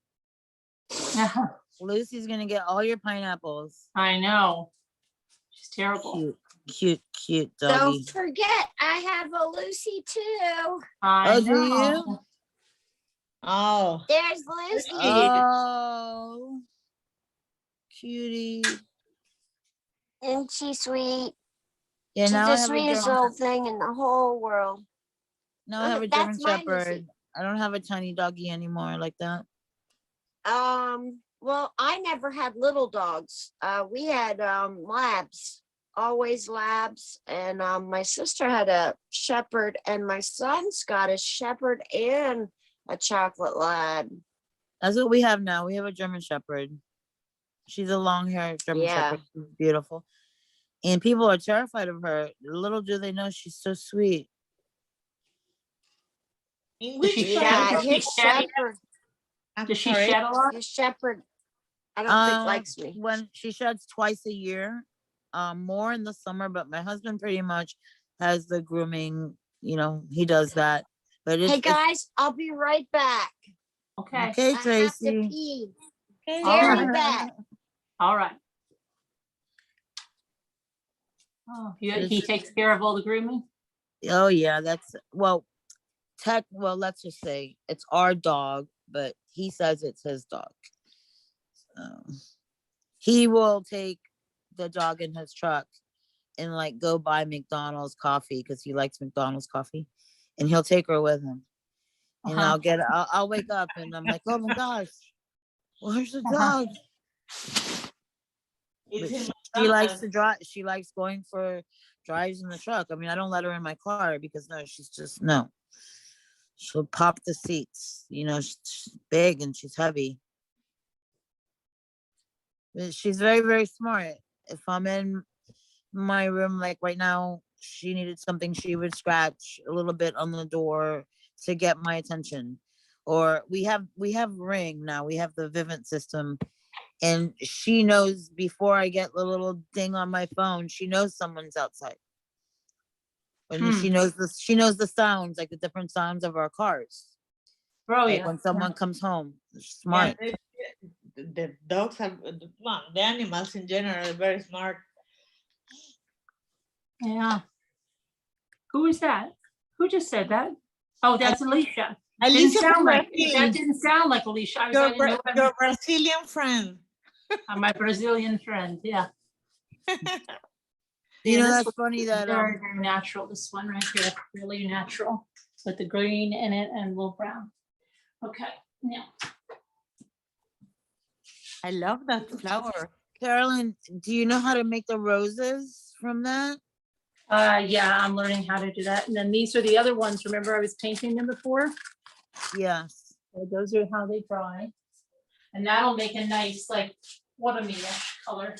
Lucy's gonna get all your pineapples. I know. She's terrible. Cute don't doggy. forget, I have a Lucy too. I Oh, do know. you? Oh, There's Lucy. Oh, cutie. Isn't she sweet? Yeah, She's now the I have a sweetest German. little thing in the whole world. Now I have a German That's my Shepherd. Lucy. I don't have a tiny doggy anymore like that. Well, I never had little dogs. We had labs, always labs, and my sister had a shepherd, and my son's got a shepherd and a chocolate lab. That's what we have now. We have a German Shepherd. She's a long-haired German Yeah. Shepherd. She's beautiful. And people are terrified of her. Little do they know she's so sweet. in Does she which shed? Yeah, Does she his shed? shepherd, I'm Does she sorry. shed a lot? his shepherd, I don't think likes me. When she sheds twice a year, more in the summer, but my husband pretty much has the grooming, he does that. But Hey guys, I'll be right back. Okay. okay, I have to Tracy. pee. Okay. Dare me back. All right. Oh, he takes care of all the grooming? Oh yeah, let's just say it's our dog, but he says it's his dog. He will take the dog in his truck and like go buy McDonald's coffee because he likes McDonald's coffee, and he'll take her with him. And I'll wake up and I'm like, oh my gosh, where's the dog? But she likes to drive. She likes going for drives in the truck. I mean, I don't let her in my car because no. She'll pop the seats. She's big and she's heavy. But she's very, very smart. If I'm in my room, like right now, she needed something, she would scratch a little bit on the door to get my attention. Or we have Ring now. We have the Vivint system. And she knows before I get the little ding on my phone, she knows someone's outside. And she knows the sounds, like the different sounds of our cars. Oh, Like yeah. when someone comes home. Smart. Yeah, the dogs are, well, the animals in general are very smart. Yeah. Who is that? Who just said that? Oh, that's Alicia. That Alicia didn't sound like Alicia. I didn't know your Brazilian friend. my Brazilian friend. Yeah. That's funny that very, very natural. This one right here, really natural with the green in it and a little brown. Okay. Now. I love that flower. Carolyn, do you know how to make the roses from that? Yeah, I'm learning how to do that. And then these are the other ones. Remember I was painting them before? Yes. So those are how they dry. And that'll make a nice like watermelon color.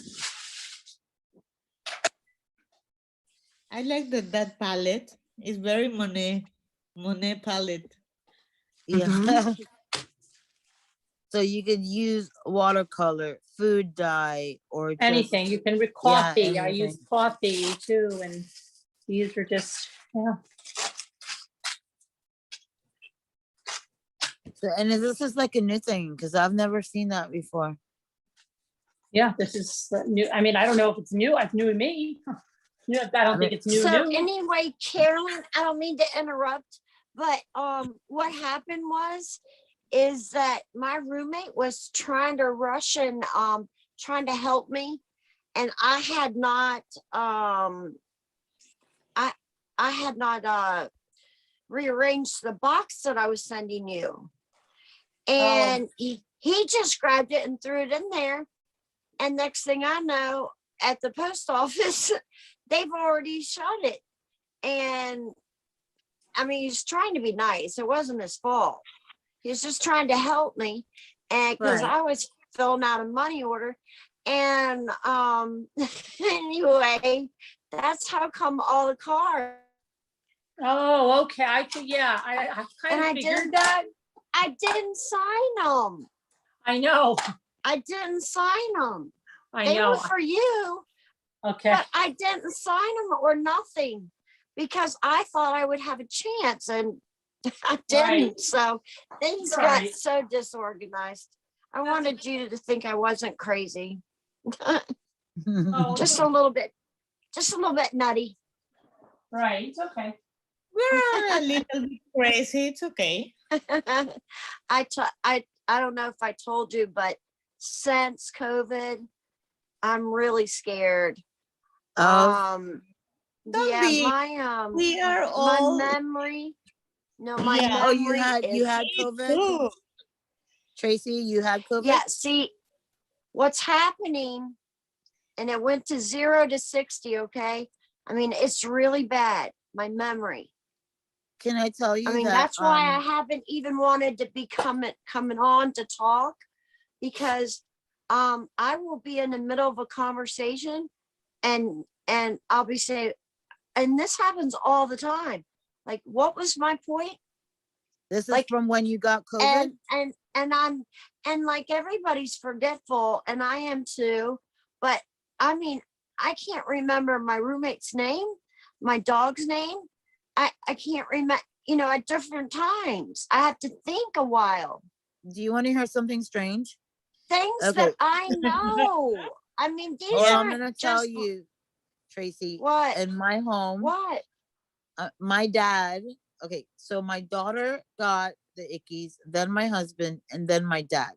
I like that palette. It's very Monet palette. Yeah. So you could use watercolor, food dye, or just Anything. You can read coffee. I use anything. coffee too. And these are just, yeah. So, and this is like a new thing because I've never seen that before. Yeah, this is new. I mean, I don't know if it's new. It's new to me. Yeah, I don't think it's new. So anyway, Carolyn, I don't mean to interrupt, but what happened is that my roommate was trying to rush and trying to help me, and I had not rearranged the box that I was sending you, and he just grabbed it and threw it in there, and next thing I know, at the post office, they've already shut it. And I mean, he's trying to be nice. It wasn't his fault. He was just trying to help me. And because Right. I was filling out a money order. And anyway, that's how come all the cars. Oh, okay. I kind of figured that. I didn't sign them. I know. I didn't sign them. I They know. were for you. Okay. But I didn't sign them or nothing because I thought I would have a chance, and I didn't. Right. So things Right. got so disorganized. I wanted you to think I wasn't crazy. Oh, Just a little bit nutty. right. It's okay. We're a little bit crazy. It's okay. I don't know if I told you, but since COVID, I'm really scared. Don't Yeah, be. We are my all. memory. No, my Yeah. Oh, you memory had is. COVID, True. Tracy. You had COVID. Yeah, see, what's happening, and it went to 0 to 60, okay? I mean, it's really bad, my memory. Can I tell you I mean, that? that's why I haven't even wanted to be coming on to talk, because I will be in the middle of a conversation and I'll be saying, and this happens all the time. Like, what was my point? This is like- from when you got COVID. And like everybody's forgetful, and I am too, but I mean, I can't remember my roommate's name, my dog's name. I can't remember, at different times. I have to think a while. Do you want to hear something strange? Things Okay. that I know. I mean, these Well, I'm aren't gonna tell just you, Tracy. what In my home, what. my dad. Okay, so my daughter got the ickies, then my husband, and then my dad.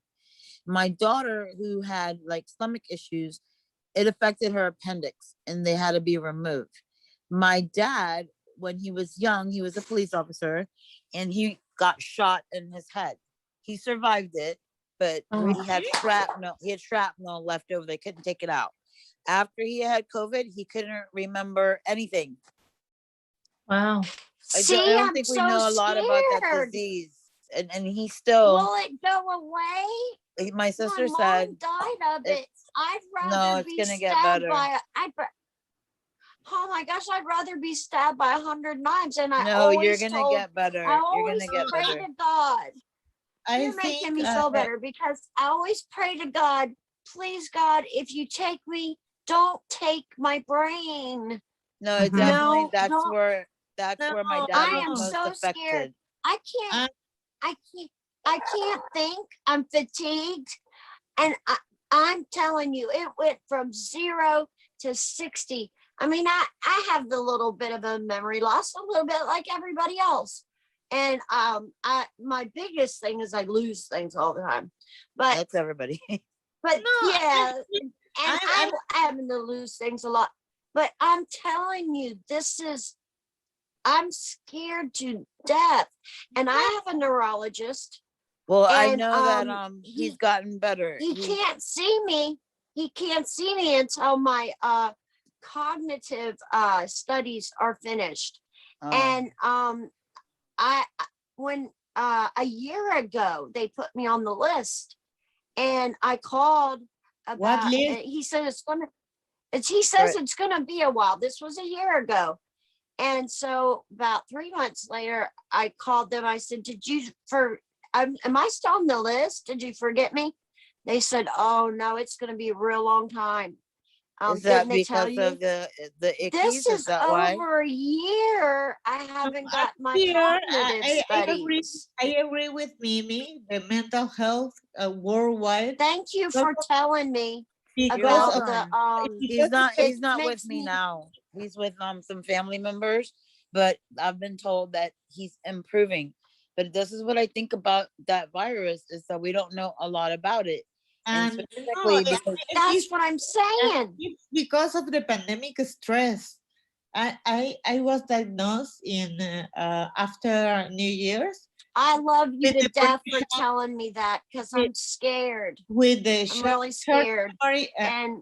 My daughter, who had like stomach issues, it affected her appendix, and they had to be removed. My dad, when he was young, he was a police officer, and he got shot in his head. He survived it, but he had shrapnel. He had shrapnel left over. They couldn't take it out. After he had COVID, he couldn't remember anything. Wow. I See, don't I'm think we so know a lot about that scared. disease. And he still, Will it go away? my sister My said, mom died of it. I'd no, rather it's be gonna get stabbed better. by oh my gosh, I'd rather be stabbed by 100 knives. And I no, you're always gonna told, get better. I You're always gonna get pray better. to God. I You're making think me feel better, because I always pray to God, please God, if you take me, don't take my brain. No, it Mhm. definitely, No, that's don't. where my No, dad I was am most so affected. scared. I can't think. I'm fatigued. And I'm telling you, it went from 0 to 60. I mean, I have the little bit of a memory loss, a little bit like everybody else. And my biggest thing is I lose things all the time. But That's everybody. yeah, and I'm I'm having to lose things a lot. But I'm telling you, I'm scared to death. And I have a neurologist. Well, I And, know that he- he's gotten better. He can't see me. He can't see me until my cognitive studies are finished. Oh. And when a year ago they put me on the list, and I called about. list? And he said he says it's gonna be a while. This was a year ago. And so about 3 months later, I called them. I said, am I still on the list? Did you forget me? They said, oh no, it's going to be a real long time. Is that didn't they tell because you? of the ickies? This Is is that why? over a year. I haven't got my Here, cognitive studies. I agree with Mimi. The mental health worldwide. Thank you for telling me. because of about welcome. the He's not it he's not with makes me me now. He's with some family members, but I've been told that he's improving. But this is what I think about that virus is that we don't know a lot about it. And and no, specifically because that's what I'm and saying. it's because of the pandemic stress. I was diagnosed in after New Year's I love you with to death for depression, telling me that because with, I'm scared. with the I'm really short scared. memory. And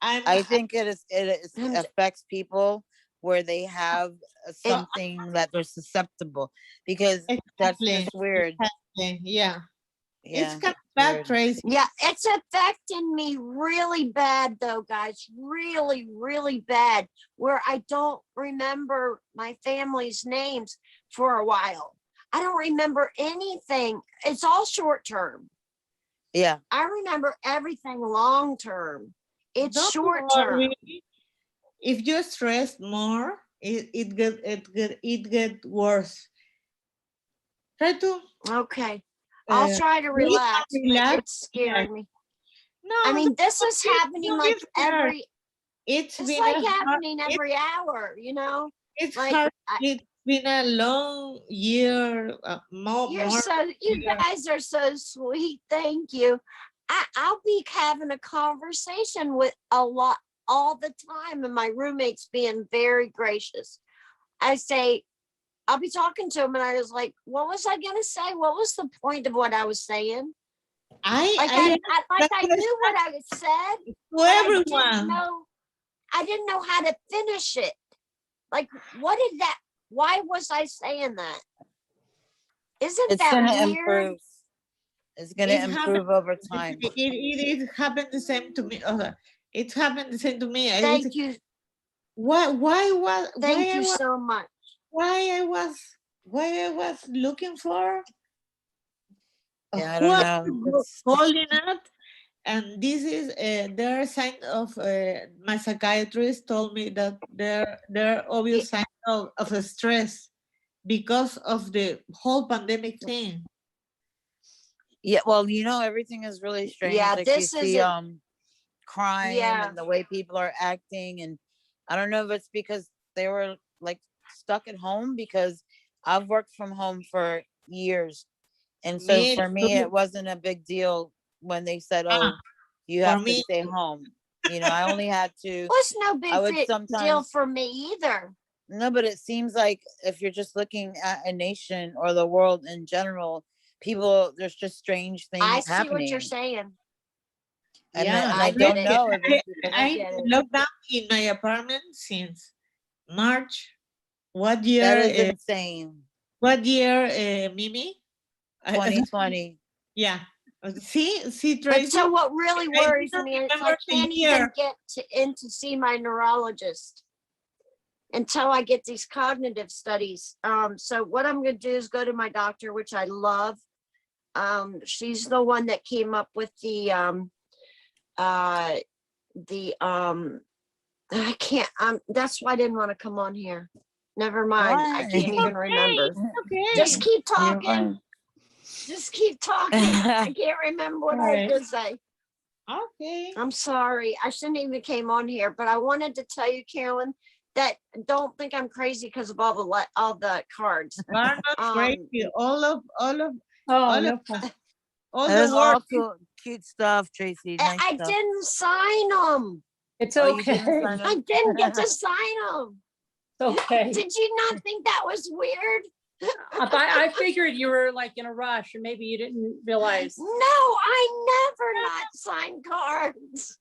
I think it I'm affects people where they have something that they're susceptible because that's exactly, just weird. exactly, yeah. It's Yeah, kind of it's bad, weird. Tracy. yeah, it's affecting me really bad though, guys. Really, really bad. Where I don't remember my family's names for a while. I don't remember anything. It's all short term. Yeah. I remember everything long term. It's Don't short term. worry. If you stress more, it get worse. Try to Okay. I'll try to breathe relax, and but relax. it's Yeah. scaring me. No, I mean, this is don't happening be like scared. It's it's been like a hard, happening every hour, you know? it's Like, hard. It's been a long year, you're more so, you year. guys are so sweet. Thank you. I'll be having a conversation with a lot all the time, and my roommate's being very gracious. I say, I'll be talking to him, and I was like, what was I going to say? What was the point of what I was saying? Like I I knew what I said, to but I everyone. didn't know how to finish it. Like, what did that? Why was I saying that? Isn't It's that gonna weird? improve. It's gonna It improve happened. over time. It happened the same to me. It happened the same to me. Thank you. Why Thank I you was so much. why I was looking for Yeah, I who don't I know. was calling it, and this is there are signs of my psychiatrist told me that there are obvious signs of stress because of the whole pandemic thing. Yeah, well, everything is really strange. Yeah, Like you this see isn't. crime Yeah, and the way people are acting, and I don't know if it's because they were like stuck at home because I've worked from home for years. And so Me for me too. it wasn't a big deal when they said, Ah, "Oh, you for have to me, stay home." I only had to well, it's no I would big deal sometimes for me either. no, but it seems like if you're just looking at a nation or the world in general, there's just strange I things see what you're happening. saying. yeah. And I I get don't it. know if it's because I I get it. locked down in my apartment since March. What that year? is insane. What year, Mimi? 2020. Yeah. See, But Tracy. so what really I worries didn't me is I remember the can't year. even get in to see my neurologist until I get these cognitive studies. So what I'm going to do is go to my doctor, which I love. She's the one that came up with I can't, that's why I didn't want to come on here. Never mind. I Why? can't even remember. Okay. Just keep You're talking. fine. Just keep talking. I can't remember what I was going to say. Okay. I'm sorry. I shouldn't even came on here, but I wanted to tell you, Carolyn, that don't think I'm crazy because of all the cards. We are not crazy. All of Oh, no problem. all That is the all work. cool, cute stuff, Tracy. Nice I stuff. didn't sign them. It's Oh, you didn't okay. sign I up? didn't get to sign them. Okay. Did you not think that was weird? I figured you were like in a rush, or maybe you didn't realize. No, I never not sign cards.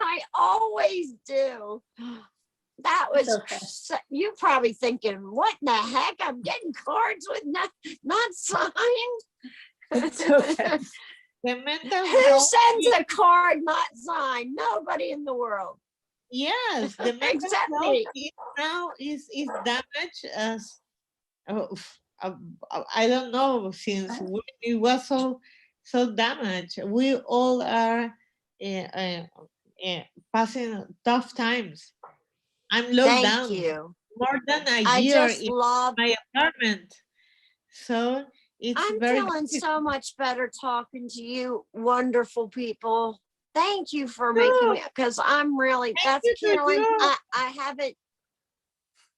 I always do. That was Okay. you probably thinking, what in the heck? I'm getting cards with not signed. It's okay. The mental Who health. sends a card not signed? Nobody in the world. Yes, the mental Except health me. now is damaged as I don't know since when it was so damaged. We all are passing tough times. I'm locked Thank down you. more than a I year just in love. my apartment, so It's I'm very feeling good. so much better talking to you, wonderful people. Thank you for No, making me, because I'm really, thank that's you to Carolyn. you. I haven't,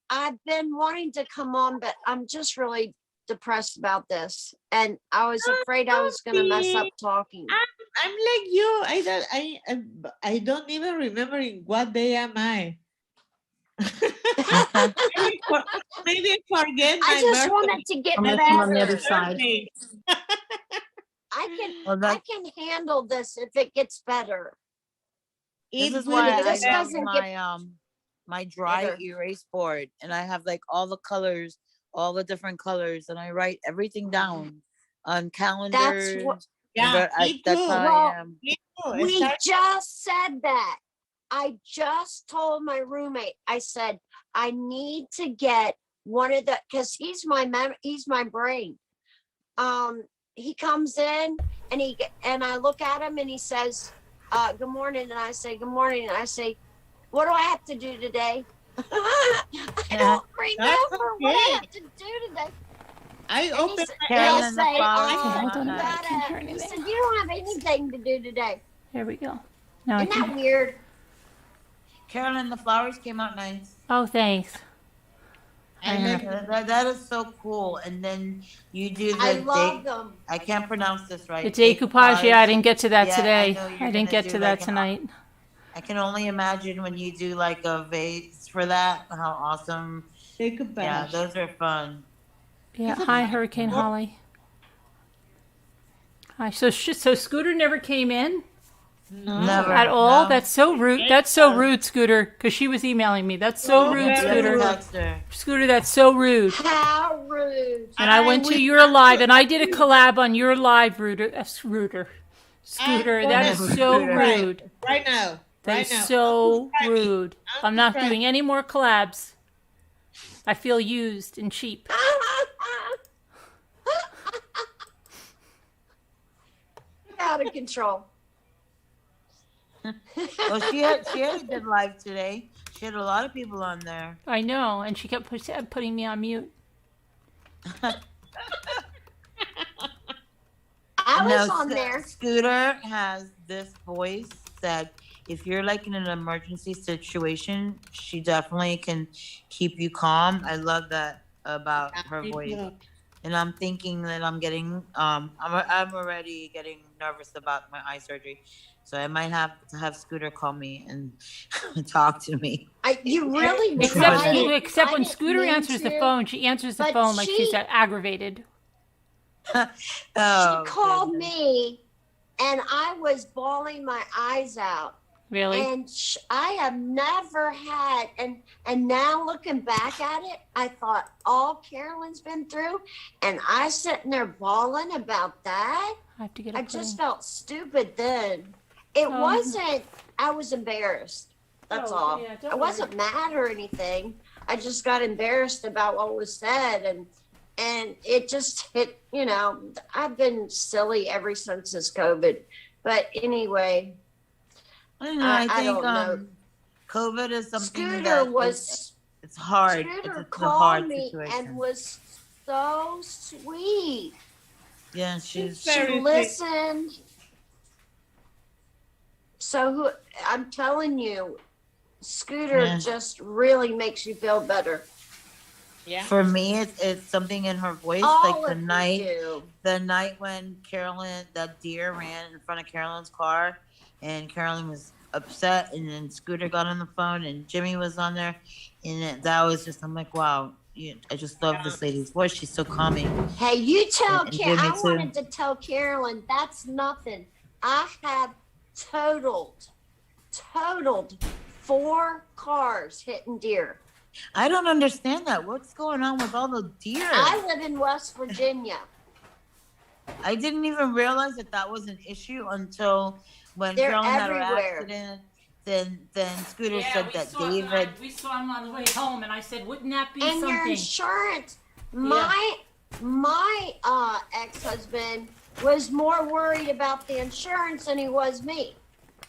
I've been wanting to come on, but I'm just really depressed about this. And I was afraid I was going to mess up talking. I'm like you. I don't even remember in what day am I. Maybe forget I my just birthday. wanted to get I'm gonna come on the better. other side. Birthday. Well, I can handle this if it gets better. this It is will why It I just get have doesn't get my dry better. erase board, and I have like all the colors, all the different colors, and I write everything down on calendars. yeah, me That's too. how Well, I am. Me too. We Start just said that. I just told my roommate, I said, I need to get one of the, because he's my brain. He comes in and I look at him and he says, good morning. And I say, good morning. And I say, what do I have to do today? I don't remember what I have to do today. I And open my Carolyn, he'll the say, flowers Okay, came hold out on a minute. I nice. can't hear he anything. said, you don't have anything to do today. There we go. Now I Isn't can. that weird? Carolyn, the flowers came out nice. Oh, thanks. I like That is so cool. And then you do I the love them. I can't pronounce this right. The decoupage, yeah, I didn't get to that Yeah, I today. know you're I didn't gonna get do to like that an- tonight. I can only imagine when you do like a vase for that, how awesome. take a Yeah, bash. those are fun. Yeah, It's a hi, big Hurricane board. Holly. Hi. So Scooter never came in No. Never. at all. No. That's so rude. That's so rude, Scooter. Because she was emailing me. That's so Oh, rude, very Just Scooter. rude. text her. Scooter, that's so rude. How rude. And I went to will your live, and I did a collab on your live, Scooter. Scooter, I'm that gonna is so Scooter. rude. Right now. That Right is now. so Unsubscribe me. rude. I'm not Unsubscribe. doing any more collabs. I feel used and cheap. Out of control. Well, she had a good live today. She had a lot of people on there. I know, and she kept putting me on mute. I was No, on there. Scooter has this voice that if you're like in an emergency situation, she definitely can keep you calm. I love that about her voice. And I'm thinking that I'm getting I'm already getting nervous about my eye surgery. So I might have to have Scooter call me and talk to me. You really Except, tried it. except I when didn't Scooter mean answers the to, phone, she answers the but phone like she's she- aggravated. Oh, She called goodness. me and I was bawling my eyes out. Really? And I have never had, and now looking back at it, I thought all Carolyn's been through, and I sitting there bawling about that. I have to get a I just pudding. felt stupid then. It Oh. wasn't. I was embarrassed. That's Oh, all. yeah, don't I wasn't mad or anything. I just got embarrassed about what was said, and it just hit. You know, I've been silly ever since this COVID. But anyway. I don't know. I I think don't know. COVID is something Scooter that was it's hard. Scooter It's a called hard me situation. and was so sweet. Yeah, she's She Very sweet. listened. So I'm telling you, Scooter Yeah. just really makes you feel better. Yeah. for me. It's something in her voice, All like the of you night. do. The night when that deer ran in front of Carolyn's car and Carolyn was upset and then Scooter got on the phone and Jimmy was on there and that was just, I'm like, wow, I just love this lady's voice. She's so calming. Hey, you tell And Carolyn. Jimmy I too. wanted to tell Carolyn that's nothing. I have totaled 4 cars hitting deer. I don't understand that. What's going on with all the deer? I live in West Virginia. I didn't even realize that was an issue until when They're Carolyn had her everywhere. accident. Then Scooter said that David. We saw him on the way home, and I said, "Wouldn't that be And your something?" insurance. My ex-husband was more worried about the insurance than he was me.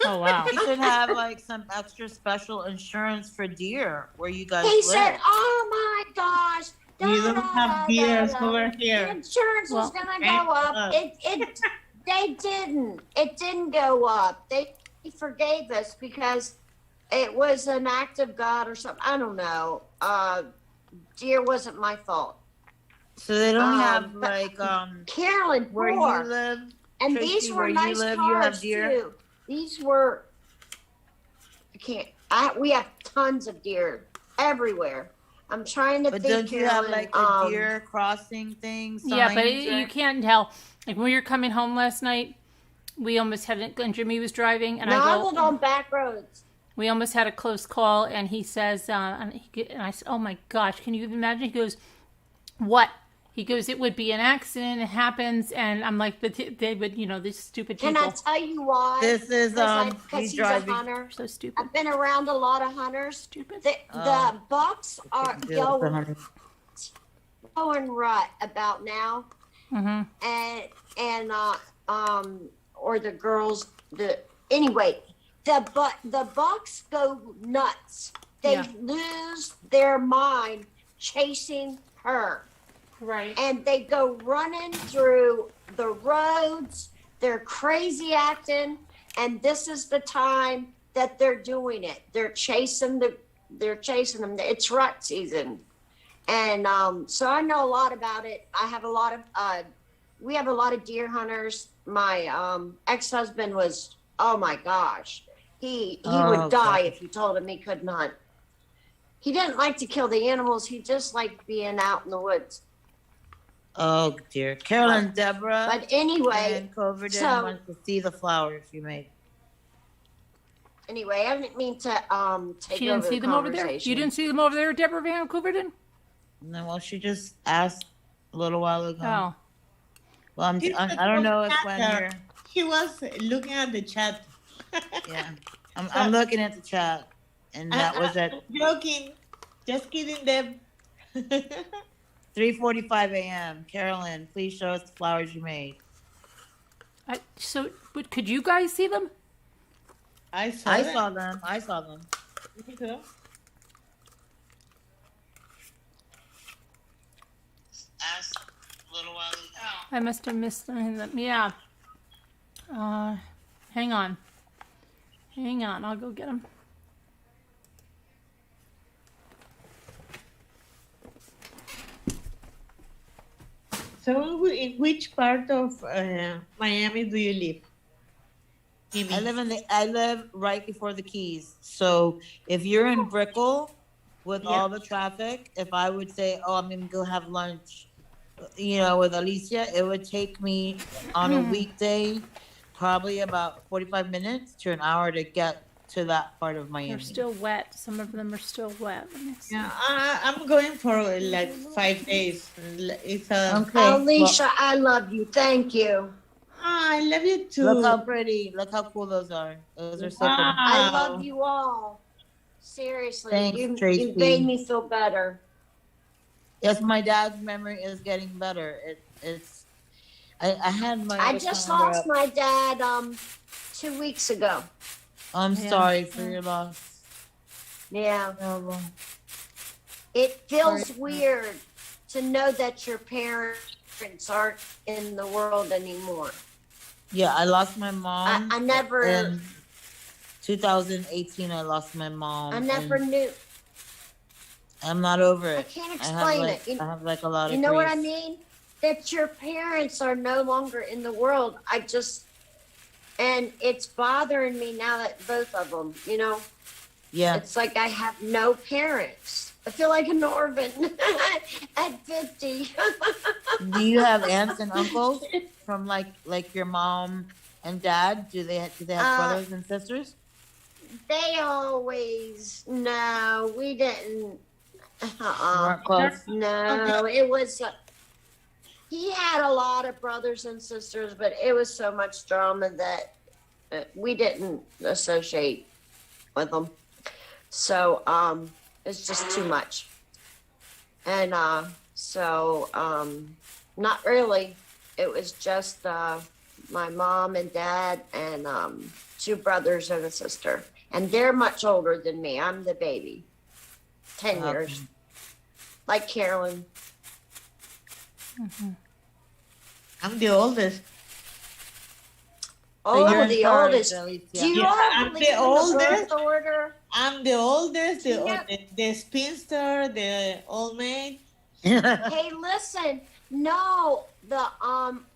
Oh wow! You should have like some extra special insurance for deer where you guys He live. said, "Oh my gosh, We don't have deers over here. Insurance was Well, gonna go up. It didn't go up. They forgave us because it was an act of God or something. I don't know. Deer wasn't my fault. So they don't have but like Carolyn, where you poor. live, And Tracy, these where were you nice live, you have cars deer? too. These were. We have tons of deer everywhere. I'm trying to But think, don't you have Carolyn, like a deer crossing thing? Yeah, but signs, you can't tell. Like when we were coming home last night, we almost had it, and Jimmy was driving, and No, I live I go, on back roads. we almost had a close call, and he says, and I said, oh my gosh, can you imagine? He goes, what? He goes, it would be an accident, it happens, and I'm like, but they would, these stupid Can people. I tell you why? This is Because he's he's a driving. hunter. So stupid. I've been around a lot of hunters. Stupid. The bucks are Deal with the going rut about now, Mm-hmm. or the girls. Anyway, the bucks go nuts. They Yeah. lose their mind chasing her. Right. And they go running through the roads. They're crazy acting, and this is the time that they're doing it. They're chasing them. It's rut season, and so I know a lot about it. I have a lot of. We have a lot of deer hunters. My ex-husband was. Oh my gosh, he would die if you told him he couldn't hunt. He didn't like to kill the animals. He just liked being out in the woods. Oh dear. Carolyn, Deborah, But anyway, and Coverton so- wants to see the flowers you made. Anyway, I didn't mean to take She didn't over see the them over there? conversation. You didn't see them over there, Deborah Van Couverton? No, well, she just asked a little while ago. Oh. Well, I don't know if when you're, He was looking at the chat. yeah, I'm looking at the chat, and that was at Joking. Just kidding, Deb. 3:45 a.m. Carolyn, please show us the flowers you made. But could you guys see them? I saw I that. saw them. I saw them. Okay. Asked a little while ago. I must have missed them. Yeah. Hang on. I'll go get them. So, in which part of Miami do you live? I live right before the Keys. So if you're in Brickell with Yeah. all the traffic, if I would say, oh, I'm gonna go have lunch, with Alicia, it would take me on a weekday probably about 45 minutes to an hour to get to that part of Miami. They're still wet. Some of them are still wet. Let me see. Yeah, I'm going for like 5 days. It's Okay. Alicia, I love you. Thank you. I love you too. Look how pretty. Look how cool those are. Those are so Wow. pretty. I love you all. Seriously, Thanks, you Tracy. made me feel better. Yes, my dad's memory is getting better. I had my. I other just calendar lost up. my dad 2 weeks ago. I'm Yeah. sorry for your loss. Yeah. Terrible. It feels Sorry. weird to know that your parents aren't in the world anymore. Yeah, I lost my mom. I never In 2018, I lost my mom. I never and knew. I'm not over I it. can't I have explain like it. I have like a lot of. You know what I grief. mean? That your parents are no longer in the world. And it's bothering me now that both of them, Yeah. it's like I have no parents. I feel like an orphan at 50. Do you have aunts and uncles from like your mom and dad? Do they have brothers and sisters? They always, no, we didn't. Weren't close. No, it was, he had a lot of brothers and sisters, but it was so much drama that we didn't associate with them. So, it's just too much. And, not really. It was just, my mom and dad and, 2 brothers and a sister. And they're much older than me. I'm the baby. 10 Okay. years. Like Carolyn. I'm the oldest. Oh, you're in the charge, oldest. Alicia. Do you Yeah, all I'm believe the in the oldest. birth order? I'm the oldest, You know- the spinster, the old maid. Hey, listen, no, the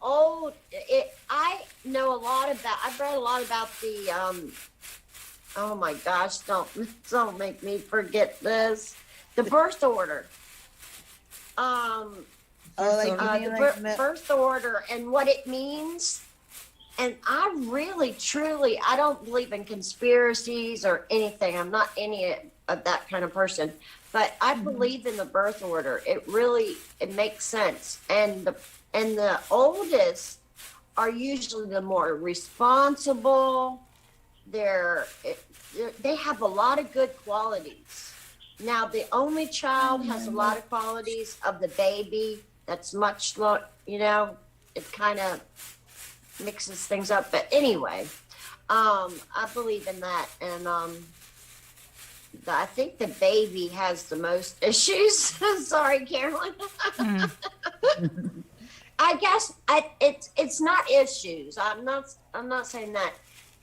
old it I know a lot about I've read a lot about the oh my gosh, don't make me forget this. The birth order. Oh, like you The mean like birth order and what it means. And I really, truly, I don't believe in conspiracies or anything. I'm not any of that kind of person, but I believe in the birth order. It makes sense. And the oldest are usually the more responsible. They have a lot of good qualities. Now, the only child has a lot of qualities of the baby. That's much, it kind of mixes things up. But anyway, I believe in that. And I think the baby has the most issues. Sorry, Carolyn. I guess it's not issues. I'm not saying that.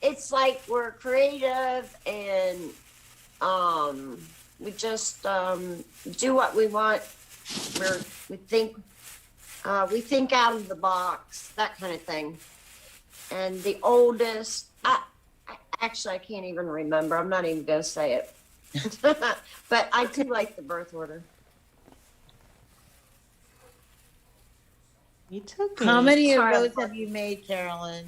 It's like we're creative and we just do what we want. We think out of the box, that kind of thing. And the oldest, I actually I can't even remember. I'm not even gonna say it. But I do like the birth order. It's okay. how many of Sorry, those I'm have you made, Carolyn?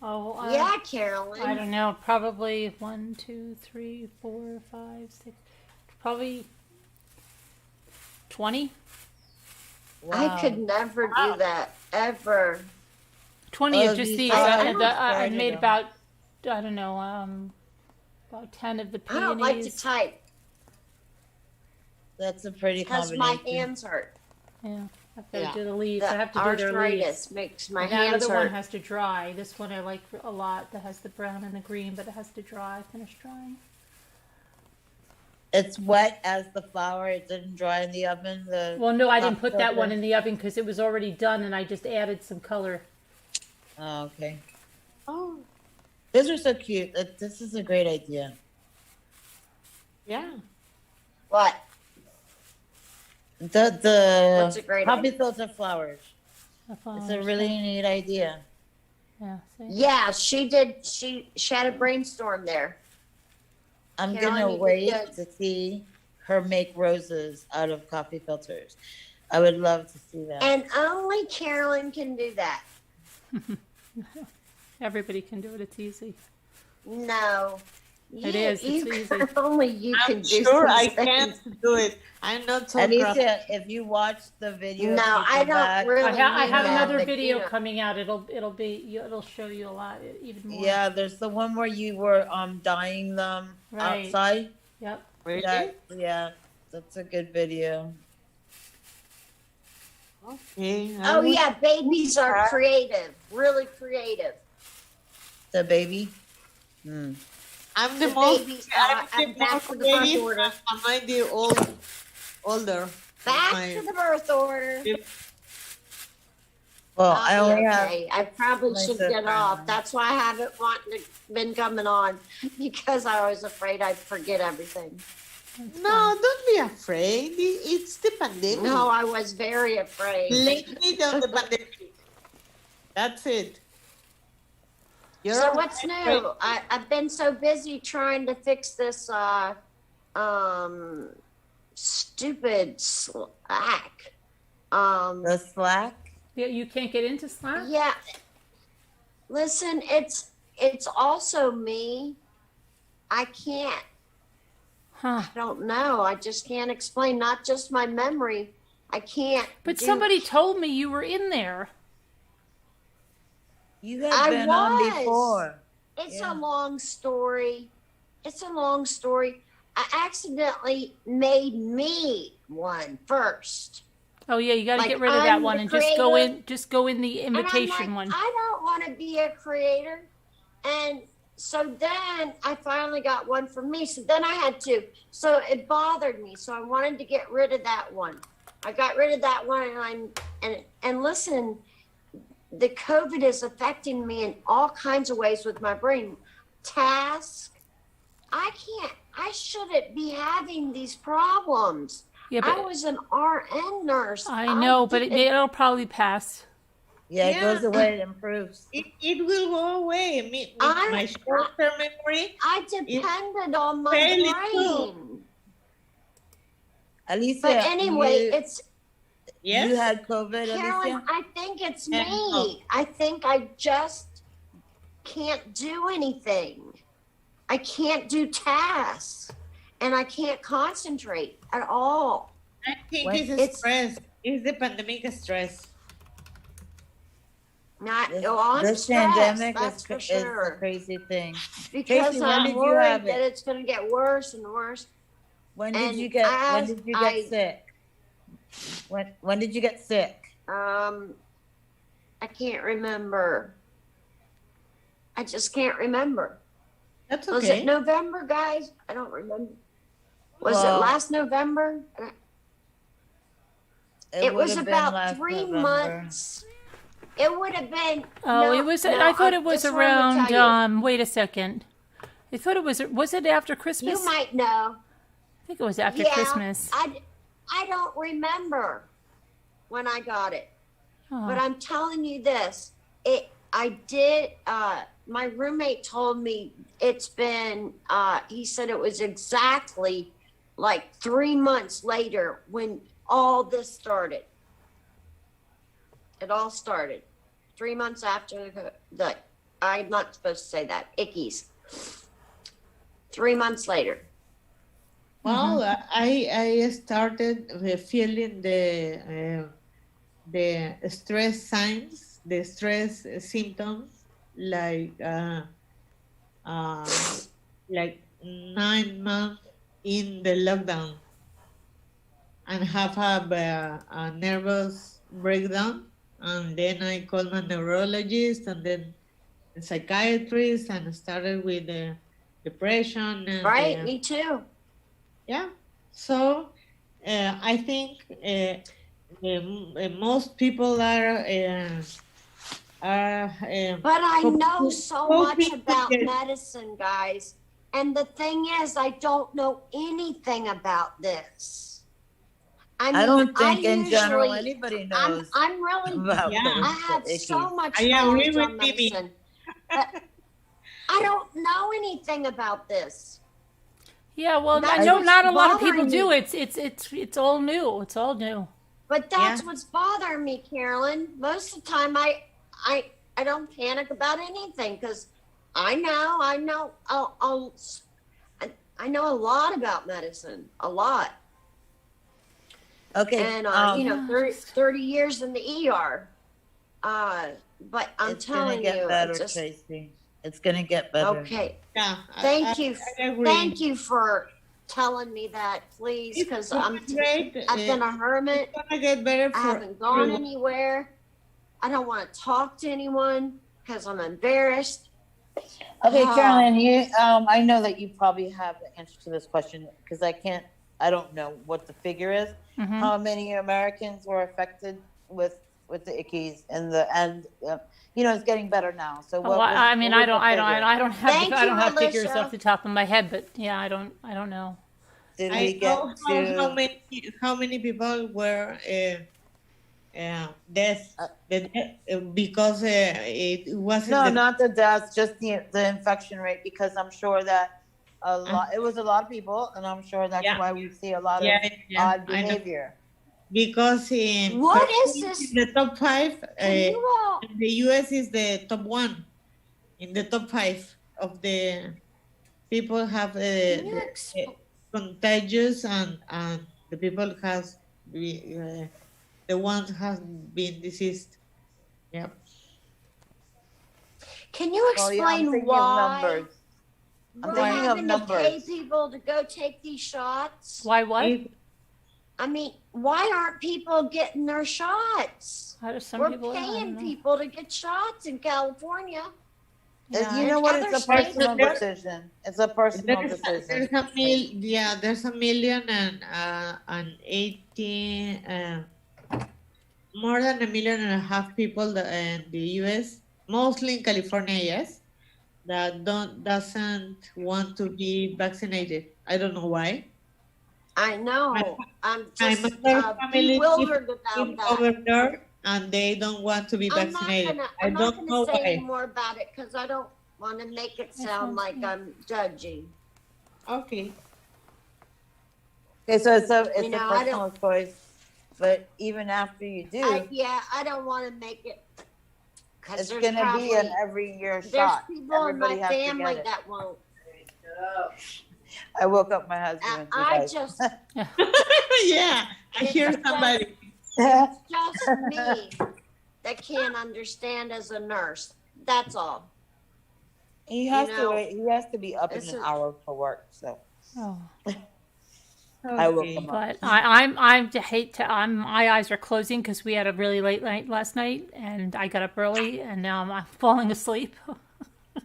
Oh, Yeah, I Carolyn. don't know. Probably 1, 2, 3, 4, 5, 6. Probably 20. I could never do that ever. 20 Oh, of just these these. I I started made them. about, I don't know, about 10 of the I don't like to peonies. type That's a pretty because my combination. hands hurt. Yeah, I've got to Yeah. do the leaves. I The have to do their leaves. arthritis makes my And that hands other one hurt. has to dry. This one I like a lot. That has the brown and the green, but it has to dry. Finish drying. It's wet as the flower. It didn't dry in the oven. Well, no, I didn't put that one filter. in the oven because it was already done, and I just added some color. Oh, okay. Oh, Those are so cute. This is a great idea. yeah. What? The What's a great poppy idea? filter flowers. The It's a flowers, really neat idea. yeah. See? Yeah, she did. She had a brainstorm there. I'm Carolyn, gonna you did wait good. to see her make roses out of coffee filters. I would love to see that. And only Carolyn can do that. Everybody can do it. It's easy. No. It is, it's easy. Only you can I'm do sure these I things. can't do it. I'm not so crafty. Alicia, if you watch the video, No, if you I go don't back- really. I do have that, another but, video you know, coming out. It'll show you a lot even more. Yeah, there's the one where you were dyeing them Right. outside. Yep. Really? Yeah, that's a good video. Okay. Oh yeah, babies are creative, really creative. The baby. Hmm. I'm the The most. babies, I'm I'm the back most to the birth creative. order. Am I the older? Back My- to the birth order. Well, I'll I be only have. okay. I probably my should sister get off. and I. That's why I haven't been coming on because I was afraid I'd forget everything. No, don't be afraid. It's the pandemic. No, I was very afraid. Blame it on the pandemic. That's it. You're So all what's right, new? I've been so busy trying to fix this stupid Slack. The Slack. Yeah, you can't get into Slack? Yeah. Listen, it's also me. I can't. Huh. I don't know. I just can't explain. Not just my memory. I can't. But do- somebody told me you were in there. You have I been on was. before. It's Yeah. a long story. It's a long story. I accidentally made me one first. Oh yeah, you got to Like, get rid of that I'm one the and just go creator. in. Just go in the And I'm invitation like, one. I don't want to be a creator. And so then I finally got one for me. So then I had to. So it bothered me. So I wanted to get rid of that one. I got rid of that one, and listen, the COVID is affecting me in all kinds of ways with my brain. Task. I shouldn't be having these problems. Yeah, I but was an RN nurse. I know, but it'll probably pass. Yeah, it Yeah. goes away, it improves. It will go away. Me, I'm- my short-term memory. I depended on my fairly brain. Alicia, But anyway, you, it's Yes. you had COVID, Carolyn, Alicia? I think it's Yeah, me. no. I think I just can't do anything. I can't do tasks and I can't concentrate at all. I think When- it's it's- stress. It's the pandemic stress. Not, This, oh, I'm this stressed, pandemic that's is, for is a sure. crazy thing. Because Tracy, when I'm did you worried have that it? it's gonna get worse and worse. When did And you get as I- sick? When did you get sick? I can't remember. I just can't remember. That's Was okay. it November, guys? I don't remember. Was Well, it last November? It was would've been about last 3 November. months. It would have been. Oh, no, it was. no, I thought it was this is what I'm gonna around. tell you. Wait a second. I thought it was. Was it after Christmas? You might know. I think it was after Yeah, Christmas. I don't remember when I got it, Oh. but I'm telling you this. I did. My roommate told me it's been. He said it was exactly like 3 months later when all this started. It all started 3 months after the I'm not supposed to say that, ickies. 3 months later. Well, I started feeling the stress signs, the stress symptoms, like 9 months in the lockdown, and have a nervous breakdown, and then I called my neurologist, and then the psychiatrist, and started with the depression. And, Right? Me too. yeah. So I think most people are. But I know Coping- so much coping about with it. medicine, guys. And the thing is, I don't know anything about this. I mean, I don't think in usually, general anybody knows I'm really, about Yeah. those I have issues. so much I agree knowledge with on Mimi. medicine. But I don't know anything about this. Yeah, well, I That's know what's not a lot of people bothering do. me. It's all new. It's all new. But that's Yeah. what's bothering me, Carolyn. Most of the time, I don't panic about anything because I know I know a lot about medicine, a lot, Okay, and you know, 30 years in the ER. But I'm it's gonna telling get you, better, it's just Tracy. It's gonna get better. okay. Yeah. Thank you, I agree. thank you for telling me that, please, It's because gonna great. I've been a hermit. It's gonna get better I for haven't gone everyone. anywhere. I don't want to talk to anyone because I'm embarrassed. Okay, Ah. Carolyn, I know that you probably have the answer to this question because I don't know what the figure is. Mhm. How many Americans were affected with the ickies and it's getting better now. So Oh, I mean, I don't have Thank I don't you, have figures Alicia. off the top of my head, but yeah, I don't know. Did I we get know to? how many people were death because it wasn't No, the, not the deaths, just the infection rate, because I'm sure that it was a lot of people, and I'm sure that's Yeah. why we see a lot yeah, of yeah, odd I know. behavior. Because in What is this? the top 5 Can you all? the US is the top 1 in the top 5 of the people have Can you explain? contagious, and the people the ones has been deceased. Yeah. Can you Well, yeah, I'm explain thinking of why numbers. I'm we're thinking of having to pay numbers. people to go take these shots? Why what? I mean, why aren't people getting their shots? How do some We're people? I don't paying know. people to get shots in California. Yeah. You know what? Other It's a states- personal decision. It's a personal There's decision. a there's a million and 18, more than 1.5 million people in the US, mostly in California, yes, that doesn't want to be vaccinated. I don't know why. I know. I'm My just mother's family bewildered live about that. over there, and they don't want to be I'm not vaccinated. gonna, I I'm not don't gonna know say any why. more about it because I don't want to make it sound sounds like good. I'm judging. Okay. Okay, so it's a You know, I don't- personal choice, but even after you do, Yeah, I don't want to make it. Cause it's there's gonna be an probably- every year There's shot. people in Everybody my has to get family it. that won't. I woke up my husband. and said, I "Guys." just, Yeah, I hear somebody. it's just me that can't understand as a nurse. That's all. He has You to know, wait. He has to be up in this an is- hour for work. So Oh. I woke Okay. him up. But I'm my eyes are closing because we had a really late night last night, and I got up early, and now I'm falling asleep.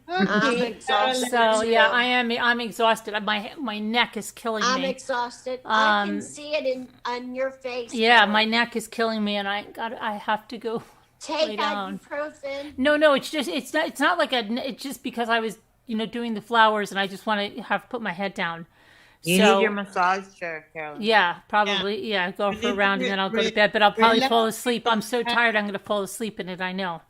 I'm Okay, exhausted. So yeah, too. I'm exhausted. My neck is killing I'm me. exhausted. I Um, can see it on your face. Yeah, Karen. my neck is killing me, and I have to go. lay Take down. ibuprofen. No, it's not like it's just because I was doing the flowers, and I just want to have put my head down. You So, need your massage chair, Carolyn. Yeah, probably. Yeah, go You for a need round to and then I'll go re- to bed. But I'll probably relax fall asleep. I'm so your tired. I'm going to fall asleep in it. I know,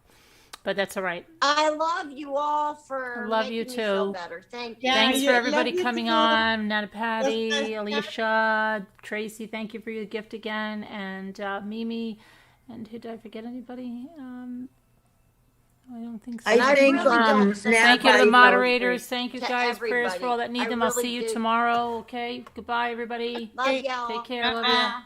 but that's all right. I love you all for I love you making me feel too. better. Thank you. Yeah, Thanks you- for love everybody you coming too. on. Nana Patty, That's nice. Alicia, Tracy, thank you for your gift again. And Mimi. And did I forget anybody? I don't think so. And I think really don't say Thank you to the Patty, moderators. Thank you to guys. Prayers for all that need everybody. them. I I'll see really you do. tomorrow. Okay. Goodbye, everybody. Love y'all. Take care. Love you. Bye-bye.